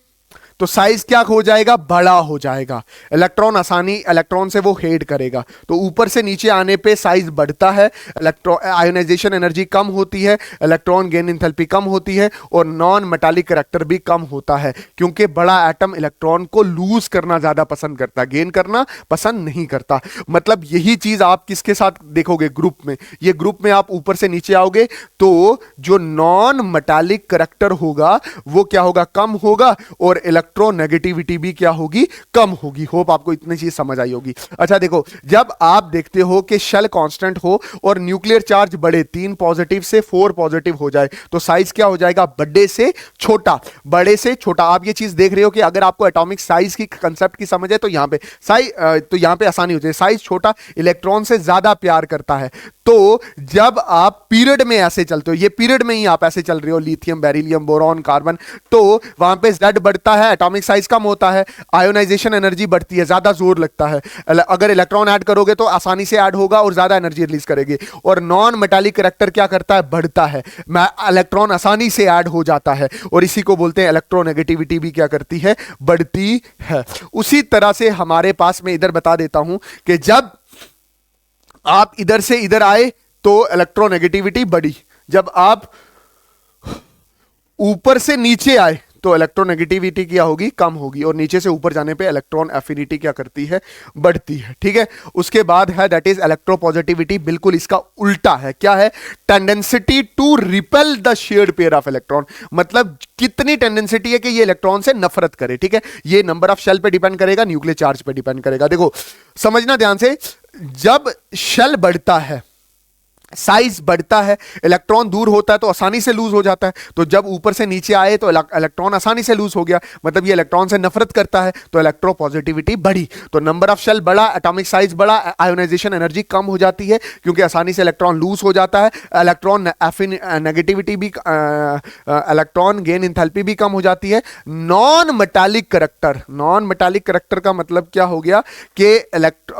तो साइज क्या हो जाएगा, बड़ा हो जाएगा। इलेक्ट्रॉन से वो हेड करेगा, तो ऊपर से नीचे आने पे साइज बढ़ता है, आयोनाइजेशन एनर्जी कम होती है, इलेक्ट्रॉन गेन इंथैल्पी कम होती है, और नॉन मेटालिक करैक्टर भी कम होता है, क्योंकि बड़ा एटम इलेक्ट्रॉन को लूज करना ज्यादा पसंद करता है, गेन करना पसंद नहीं करता। मतलब यही चीज आप किसके साथ देखोगे, ग्रुप में। ये ग्रुप में आप ऊपर से नीचे आओगे तो जो नॉन मेटालिक करैक्टर होगा वो क्या होगा, कम होगा, और इलेक्ट्रोनेगेटिविटी भी क्या होगी, कम होगी। होप आपको इतनी चीज समझ आई होगी। अच्छा देखो, जब आप देखते हो कि शेल कांस्टेंट हो और न्यूक्लियर चार्ज बढ़े, 3 पॉजिटिव से 4 पॉजिटिव हो जाए, तो साइज क्या हो जाएगा, बड़े से छोटा, बड़े से छोटा। आप ये चीज देख रहे हो कि अगर आपको एटॉमिक साइज की कंसेप्ट की समझ है तो यहां पे तो यहां पे आसानी हो जाए। साइज छोटा इलेक्ट्रॉन से ज्यादा प्यार करता है। तो जब आप पीरियड में ऐसे चलते हो, ये पीरियड में ही आप ऐसे चल रहे हो, लिथियम, बेरिलियम, बोरॉन, कार्बन, तो वहां पे Z बढ़ता है, एटॉमिक साइज कम होता है, आयोनाइजेशन एनर्जी बढ़ती है, ज्यादा जोर लगता है। अगर इलेक्ट्रॉन ऐड करोगे तो आसानी से ऐड होगा और ज्यादा एनर्जी रिलीज करेगी। और नॉन मेटालिक करैक्टर क्या करता है, बढ़ता है, इलेक्ट्रॉन आसानी से ऐड हो जाता है, और इसी को बोलते हैं इलेक्ट्रोनेगेटिविटी भी क्या करती है, बढ़ती है। उसी तरह से हमारे पास, मैं इधर बता देता हूं कि जब आप इधर से इधर आए तो इलेक्ट्रोनेगेटिविटी बढ़ी, जब आप ऊपर से नीचे आए तो इलेक्ट्रोनेगेटिविटी क्या होगी, कम होगी, और नीचे से ऊपर जाने पे इलेक्ट्रॉन एफिनिटी क्या करती है, बढ़ती है। ठीक है, उसके बाद है दैट इज इलेक्ट्रोपॉजिटिविटी, बिल्कुल इसका उल्टा है। क्या है, tendency to repel the shared pair of electron, मतलब कितनी टेंडेंसिटी है कि ये इलेक्ट्रॉन से नफरत करे। ठीक है, ये नंबर ऑफ शेल पे डिपेंड करेगा, न्यूक्लियर चार्ज पे डिपेंड करेगा। देखो समझना ध्यान से, जब शेल बढ़ता है, साइज बढ़ता है, इलेक्ट्रॉन दूर होता है तो आसानी से लूज हो जाता है। तो जब ऊपर से नीचे आए तो इलेक्ट्रॉन आसानी से लूज हो गया, मतलब ये इलेक्ट्रॉन से नफरत करता है, तो इलेक्ट्रोपॉजिटिविटी बढ़ी। तो नंबर ऑफ शेल बढ़ा, एटॉमिक साइज बढ़ा, आयोनाइजेशन एनर्जी कम हो जाती है क्योंकि आसानी से इलेक्ट्रॉन लूज हो जाता है, इलेक्ट्रॉन नेगेटिविटी भी, इलेक्ट्रॉन गेन इंथैल्पी भी कम हो जाती है। Non metallic character, non metallic character का मतलब क्या हो गया कि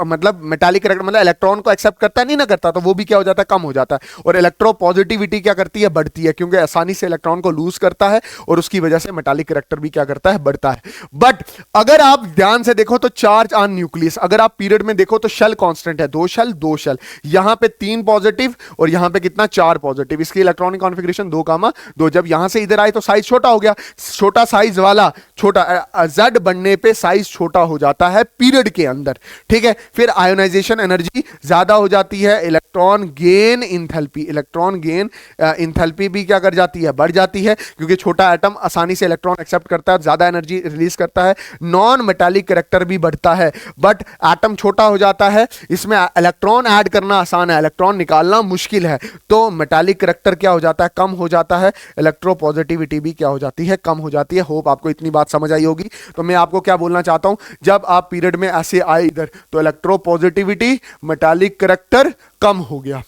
मतलब मेटालिक करैक्टर मतलब इलेक्ट्रॉन को एक्सेप्ट करता है, नहीं ना करता, तो वो भी क्या हो जाता है, कम हो जाता है। और इलेक्ट्रोपॉजिटिविटी क्या करती है, बढ़ती है, क्योंकि आसानी से इलेक्ट्रॉन को लूज करता है और उसकी वजह से मेटालिक करैक्टर भी क्या करता है, बढ़ता है। बट अगर आप ध्यान से देखो तो चार्ज ऑन न्यूक्लियस, अगर आप पीरियड में देखो तो शेल कांस्टेंट है, 2 शेल 2 शेल, यहां पे 3 पॉजिटिव और यहां पे कितना, 4 पॉजिटिव, इसकी इलेक्ट्रॉनिक कॉन्फ़िगरेशन 2, जब यहां से इधर आए तो साइज छोटा हो गया, छोटा साइज वाला, छोटा Z बढ़ने पे साइज छोटा हो जाता है पीरियड के अंदर। ठीक है, फिर आयोनाइजेशन एनर्जी ज्यादा हो जाती है, electron gain enthalpy, electron gain enthalpy भी क्या कर जाती है, बढ़ जाती है, क्योंकि छोटा एटम आसानी से इलेक्ट्रॉन एक्सेप्ट करता है, ज्यादा एनर्जी रिलीज करता है। नॉन मेटालिक करैक्टर भी बढ़ता है, बट एटम छोटा हो जाता है, इसमें इलेक्ट्रॉन ऐड करना आसान है, इलेक्ट्रॉन निकालना मुश्किल है, तो मेटालिक करैक्टर क्या हो जाता है, कम हो जाता है, इलेक्ट्रोपॉजिटिविटी भी क्या हो जाती है, कम हो जाती है। होप आपको इतनी बात समझ आई होगी। तो मैं आपको क्या बोलना चाहता हूं, जब आप पीरियड में ऐसे आए इधर तो इलेक्ट्रोपॉजिटिविटी, मेटालिक करैक्टर कम हो गया,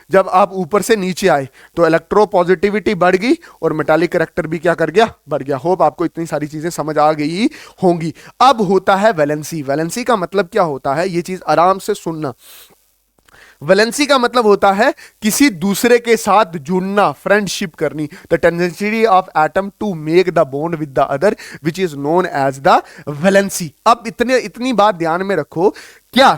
जब आप ऊपर से नीचे आए तो इलेक्ट्रोपॉजिटिविटी बढ़ गई और मेटालिक करैक्टर भी क्या कर गया, बढ़ गया। होप आपको इतनी सारी चीजें समझ आ गई होंगी। अब होता है वैलेंसी। वैलेंसी का मतलब क्या होता है, ये चीज आराम से सुनना। वैलेंसी का मतलब होता है किसी दूसरे के साथ जुड़ना, फ्रेंडशिप करनी, the tendency of atom to make the bond with the other which is known as the valency. अब इतनी बात ध्यान में रखो, क्या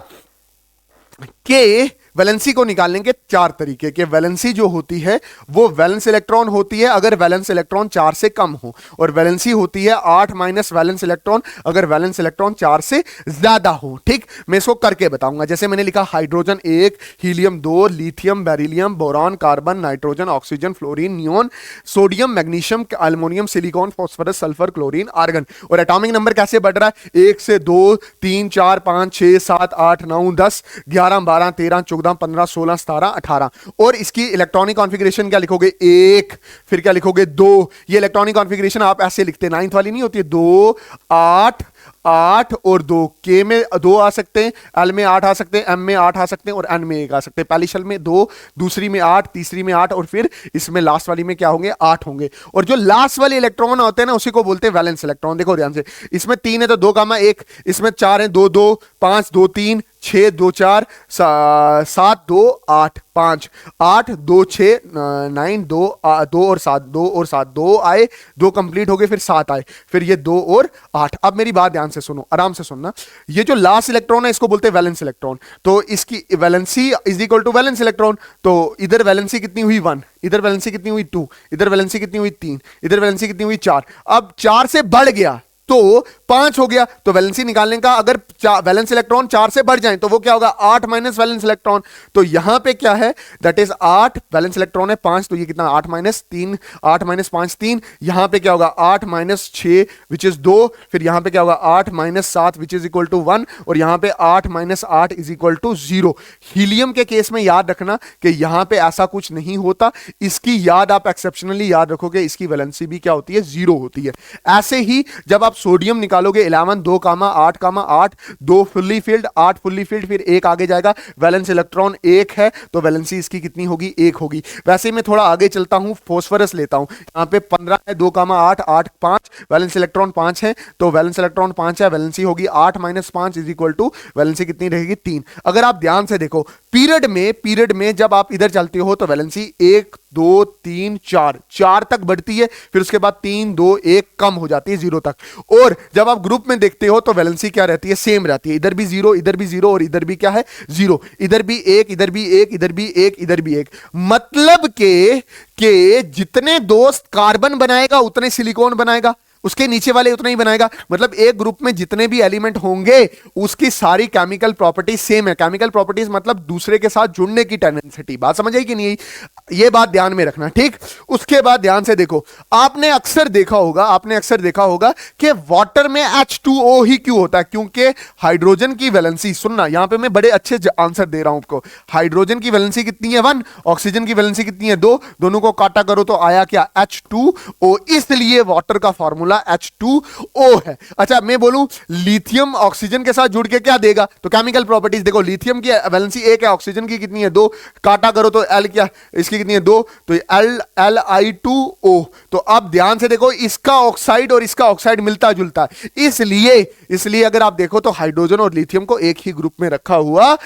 कि वैलेंसी को निकालने के 4 तरीके के। वैलेंसी जो होती है वो वैलेंस इलेक्ट्रॉन होती है अगर वैलेंस इलेक्ट्रॉन 4 से कम हो, और वैलेंसी होती है 8 माइनस वैलेंस इलेक्ट्रॉन अगर वैलेंस इलेक्ट्रॉन 4 से ज्यादा हो। ठीक, मैं इसको करके बताऊंगा। जैसे मैंने लिखा hydrogen 1, helium 2, lithium, beryllium, boron, carbon, nitrogen, oxygen, fluorine, neon, sodium, magnesium, aluminium, silicon, phosphorus, sulphur, chlorine, argon. और एटॉमिक नंबर कैसे बढ़ रहा है, 1 से 2, 3, 4, 5, 6, 7, 8, 9, 10, 11, 12, 13, 14, 15, 16, 17, 18। और इसकी इलेक्ट्रॉनिक कॉन्फ़िगरेशन क्या लिखोगे, 1, फिर क्या लिखोगे, 2। ये इलेक्ट्रॉनिक कॉन्फ़िगरेशन आप ऐसे लिखते हैं, 9th वाली नहीं होती है, 2, 8, 8 और 2। के में 2 आ सकते हैं, एल में 8 आ सकते हैं, एम में 8 आ सकते हैं और एन में 1 आ सकते हैं। पहली शेल में 2, दूसरी में 8, तीसरी में 8 और फिर इसमें लास्ट वाली में क्या होंगे, 8 होंगे। और जो लास्ट वाले इलेक्ट्रॉन होते हैं ना उसी को बोलते हैं वैलेंस इलेक्ट्रॉन। देखो ध्यान से, इसमें 3 है तो 2 कामा 1, इसमें 4 है 2, 2, 5, 2, 3, 6, 2, 4, 7, 2, 8। 5, 8, 2, 6, 9, 2, 2 और 7, 2 और 7, 2 आए, 2 कंप्लीट हो गए, फिर 7 आए, फिर ये 2 और 8। अब मेरी बात ध्यान से सुनो, आराम से सुनना। ये जो लास्ट इलेक्ट्रॉन है इसको बोलते हैं वैलेंस इलेक्ट्रॉन। तो इसकी valency is equal to valence electron. तो इधर वैलेंसी कितनी हुई 1, इधर वैलेंसी कितनी हुई 2, इधर वैलेंसी कितनी हुई 3, इधर वैलेंसी कितनी हुई 4। अब 4 से बढ़ गया तो 5 हो गया। तो वैलेंसी निकालने का, अगर वैलेंस इलेक्ट्रॉन 4 से बढ़ जाए तो वो क्या होगा, 8 माइनस वैलेंस इलेक्ट्रॉन। तो यहां पे क्या है, दैट इज 8, वैलेंस इलेक्ट्रॉन है 5, तो ये कितना 8 माइनस 3, 8 माइनस 5 3। यहां पे क्या होगा 8 माइनस 6 विच इज 2, फिर यहां पे क्या होगा 8 minus 7 which is equal to 1, और यहां पे 8 माइनस 8 इज इक्वल टू 0। हीलियम के केस में याद रखना कि यहां पे ऐसा कुछ नहीं होता, इसकी याद आप एक्सेप्शनली याद रखोगे, इसकी वैलेंसी भी क्या होती है, 0 होती है। ऐसे ही जब आप सोडियम निकालोगे 11, 2, 8, 8, 2 फुल्ली फिल्ड, 8 फुल्ली फिल्ड, फिर एक आगे जाएगा, वैलेंस इलेक्ट्रॉन 1 है, तो वैलेंसी इसकी कितनी होगी, 1 होगी। वैसे ही मैं थोड़ा आगे चलता हूं, फास्फोरस लेता हूं, यहां पे 15 है, 2, 8, 8, 5, वैलेंस इलेक्ट्रॉन 5 है, तो वैलेंस इलेक्ट्रॉन 5 है, वैलेंसी होगी 8 minus 5 is equal to, valency कितनी रहेगी 3। अगर आप ध्यान से देखो पीरियड में जब आप इधर चलते हो तो वैलेंसी 1, 2, 3, 4 तक बढ़ती है, फिर उसके बाद 3, 2, 1 कम हो जाती है 0 तक। और जब आप ग्रुप में देखते हो तो वैलेंसी क्या रहती है, सेम रहती है, इधर भी 0, इधर भी 0, और इधर भी क्या है 0, इधर भी 1, इधर भी 1, इधर भी 1, इधर भी 1। मतलब के जितने दोस्त कार्बन बनाएगा उतने सिलिकॉन बनाएगा, उसके नीचे वाले उतना ही बनाएगा। मतलब एक ग्रुप में जितने भी एलिमेंट होंगे उसकी सारी केमिकल प्रॉपर्टी सेम है। केमिकल प्रॉपर्टीज मतलब दूसरे के साथ जुड़ने की टेंडेंसी। बात समझ आई कि नहीं? ये बात ध्यान में रखना, ठीक। उसके बाद ध्यान से देखो, आपने अक्सर देखा होगा कि वाटर में H2O ही क्यों होता है, क्योंकि हाइड्रोजन की वैलेंसी, सुनना यहां पे मैं बड़े अच्छे आंसर दे रहा हूं आपको। हाइड्रोजन की वैलेंसी कितनी है 1, ऑक्सीजन की वैलेंसी कितनी है 2, दोनों को काटा करो तो आया क्या H2O, इसलिए वाटर का फॉर्मूला H2O है। अच्छा मैं बोलूं लिथियम ऑक्सीजन के साथ जुड़ के क्या देगा, तो केमिकल प्रॉपर्टीज देखो, लिथियम की वैलेंसी 1 है, ऑक्सीजन की कितनी है 2, काटा करो तो L क्या, इसकी कितनी है 2, तो Li2O। तो अब ध्यान से देखो, इसका ऑक्साइड और इसका ऑक्साइड मिलता जुलता है, इसलिए अगर आप देखो तो हाइड्रोजन और लिथियम को एक ही ग्रुप में रखा हुआ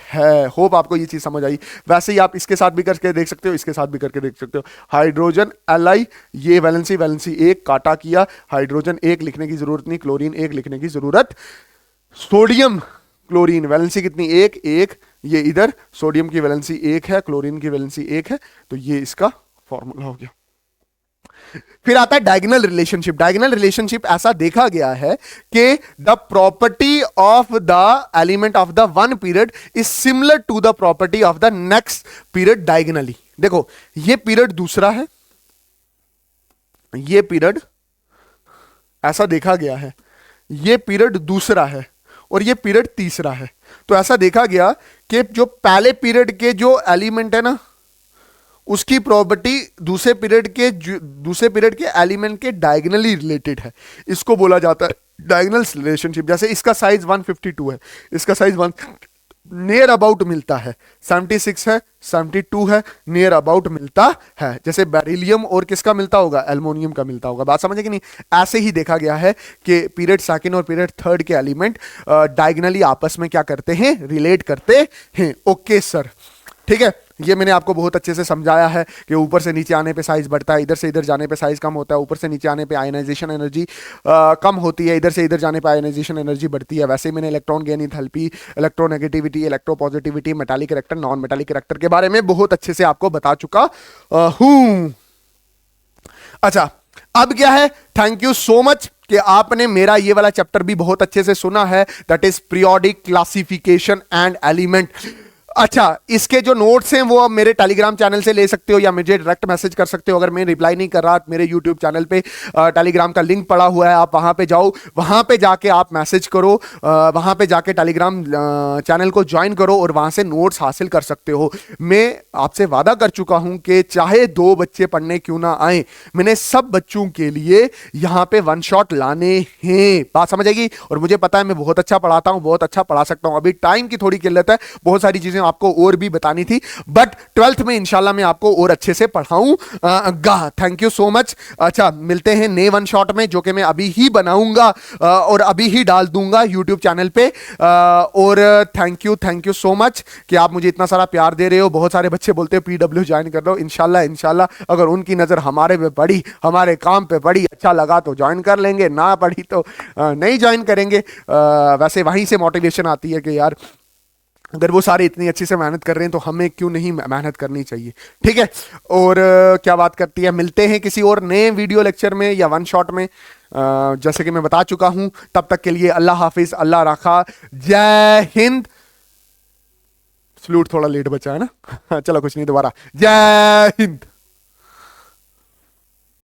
है। होप आपको ये चीज समझ आई। वैसे ही आप इसके साथ भी करके देख सकते हो, इसके साथ भी करके देख सकते हो। हाइड्रोजन Li, ये वैलेंसी 1 काटा किया, हाइड्रोजन 1 लिखने की जरूरत नहीं, क्लोरीन 1 लिखने की जरूरत। सोडियम क्लोरीन वैलेंसी कितनी 1, 1, ये इधर सोडियम की वैलेंसी 1 है, क्लोरीन की वैलेंसी 1 है, तो ये इसका फॉर्मूला हो गया। फिर आता है डायगोनल रिलेशनशिप। डायगोनल रिलेशनशिप ऐसा देखा गया है कि the property of the element of the one period is similar to the property of the next period diagonally. देखो ये पीरियड दूसरा है, ये पीरियड ऐसा देखा गया है, ये पीरियड दूसरा है और ये पीरियड तीसरा है। तो ऐसा देखा गया कि जो पहले पीरियड के जो एलिमेंट है ना, उसकी प्रॉपर्टी दूसरे पीरियड के एलिमेंट के डायगोनली रिलेटेड है। इसको बोला जाता है डायगोनल रिलेशनशिप। जैसे इसका साइज 152 है, इसका साइज 1 नियर अबाउट मिलता है, 76 है, 72 है, नियर अबाउट मिलता है। जैसे बेरिलियम और किसका मिलता होगा, एल्युमिनियम का मिलता होगा। बात समझे कि नहीं? ऐसे ही देखा गया है कि पीरियड सेकंड और पीरियड थर्ड के एलिमेंट डायगोनली आपस में क्या करते हैं, रिलेट करते हैं। ओके सर, ठीक है। ये मैंने आपको बहुत अच्छे से समझाया है कि ऊपर से नीचे आने पे साइज बढ़ता है, इधर से इधर जाने पे साइज कम होता है, ऊपर से नीचे आने पे आयनाइजेशन एनर्जी कम होती है, इधर से इधर जाने पे आयनाइजेशन एनर्जी बढ़ती है। वैसे ही मैंने electron gain enthalpy, electronegativity, electropositivity, metallic character, non metallic character के बारे में बहुत अच्छे से आपको बता चुका हूं। अच्छा अब क्या है, थैंक यू सो मच कि आपने मेरा ये वाला चैप्टर भी बहुत अच्छे से सुना है, that is periodic classification and element. अच्छा इसके जो नोट्स हैं वो आप मेरे टेलीग्राम चैनल से ले सकते हो या मुझे डायरेक्ट मैसेज कर सकते हो। अगर मैं रिप्लाई नहीं कर रहा, मेरे यूट्यूब चैनल पे टेलीग्राम का लिंक पड़ा हुआ है, आप वहां पे जाओ, वहां पे जाके आप मैसेज करो, वहां पे जाके टेलीग्राम चैनल को ज्वाइन करो और वहां से नोट्स हासिल कर सकते हो। मैं आपसे वादा कर चुका हूं कि चाहे 2 बच्चे पढ़ने क्यों ना आए, मैंने सब बच्चों के लिए यहां पे वन शॉट लाने हैं। बात समझ आएगी? और मुझे पता है मैं बहुत अच्छा पढ़ाता हूं, बहुत अच्छा पढ़ा सकता हूं। अभी टाइम की थोड़ी किल्लत है, बहुत सारी चीजें आपको और भी बतानी थी, बट 12th में इंशाल्लाह मैं आपको और अच्छे से पढ़ाऊंगा। Thank you so much. अच्छा, मिलते हैं नए वन शॉट में, जो कि मैं अभी ही बनाऊंगा और अभी ही डाल दूंगा यूट्यूब चैनल पे। और थैंक यू सो मच कि आप मुझे इतना सारा प्यार दे रहे हो। बहुत सारे बच्चे बोलते हो पीडब्ल्यू ज्वाइन कर लो। इंशाल्लाह अगर उनकी नजर हमारे पे पड़ी, हमारे काम पे पड़ी, अच्छा लगा तो ज्वाइन कर लेंगे, ना पड़ी तो नहीं ज्वाइन करेंगे। वैसे वहीं से मोटिवेशन आती है कि यार अगर वो सारे इतनी अच्छी से मेहनत कर रहे हैं तो हमें क्यों नहीं मेहनत करनी चाहिए। ठीक है, और क्या बात करती है। मिलते हैं किसी और नए वीडियो लेक्चर में या वन शॉट में। जैसे कि मैं बता चुका हूं, तब तक के लिए अल्लाह हाफिज, अल्लाह रखा, जय हिंद। सलूट थोड़ा लेट बचा है ना चलो कुछ नहीं, दोबारा जय हिंद।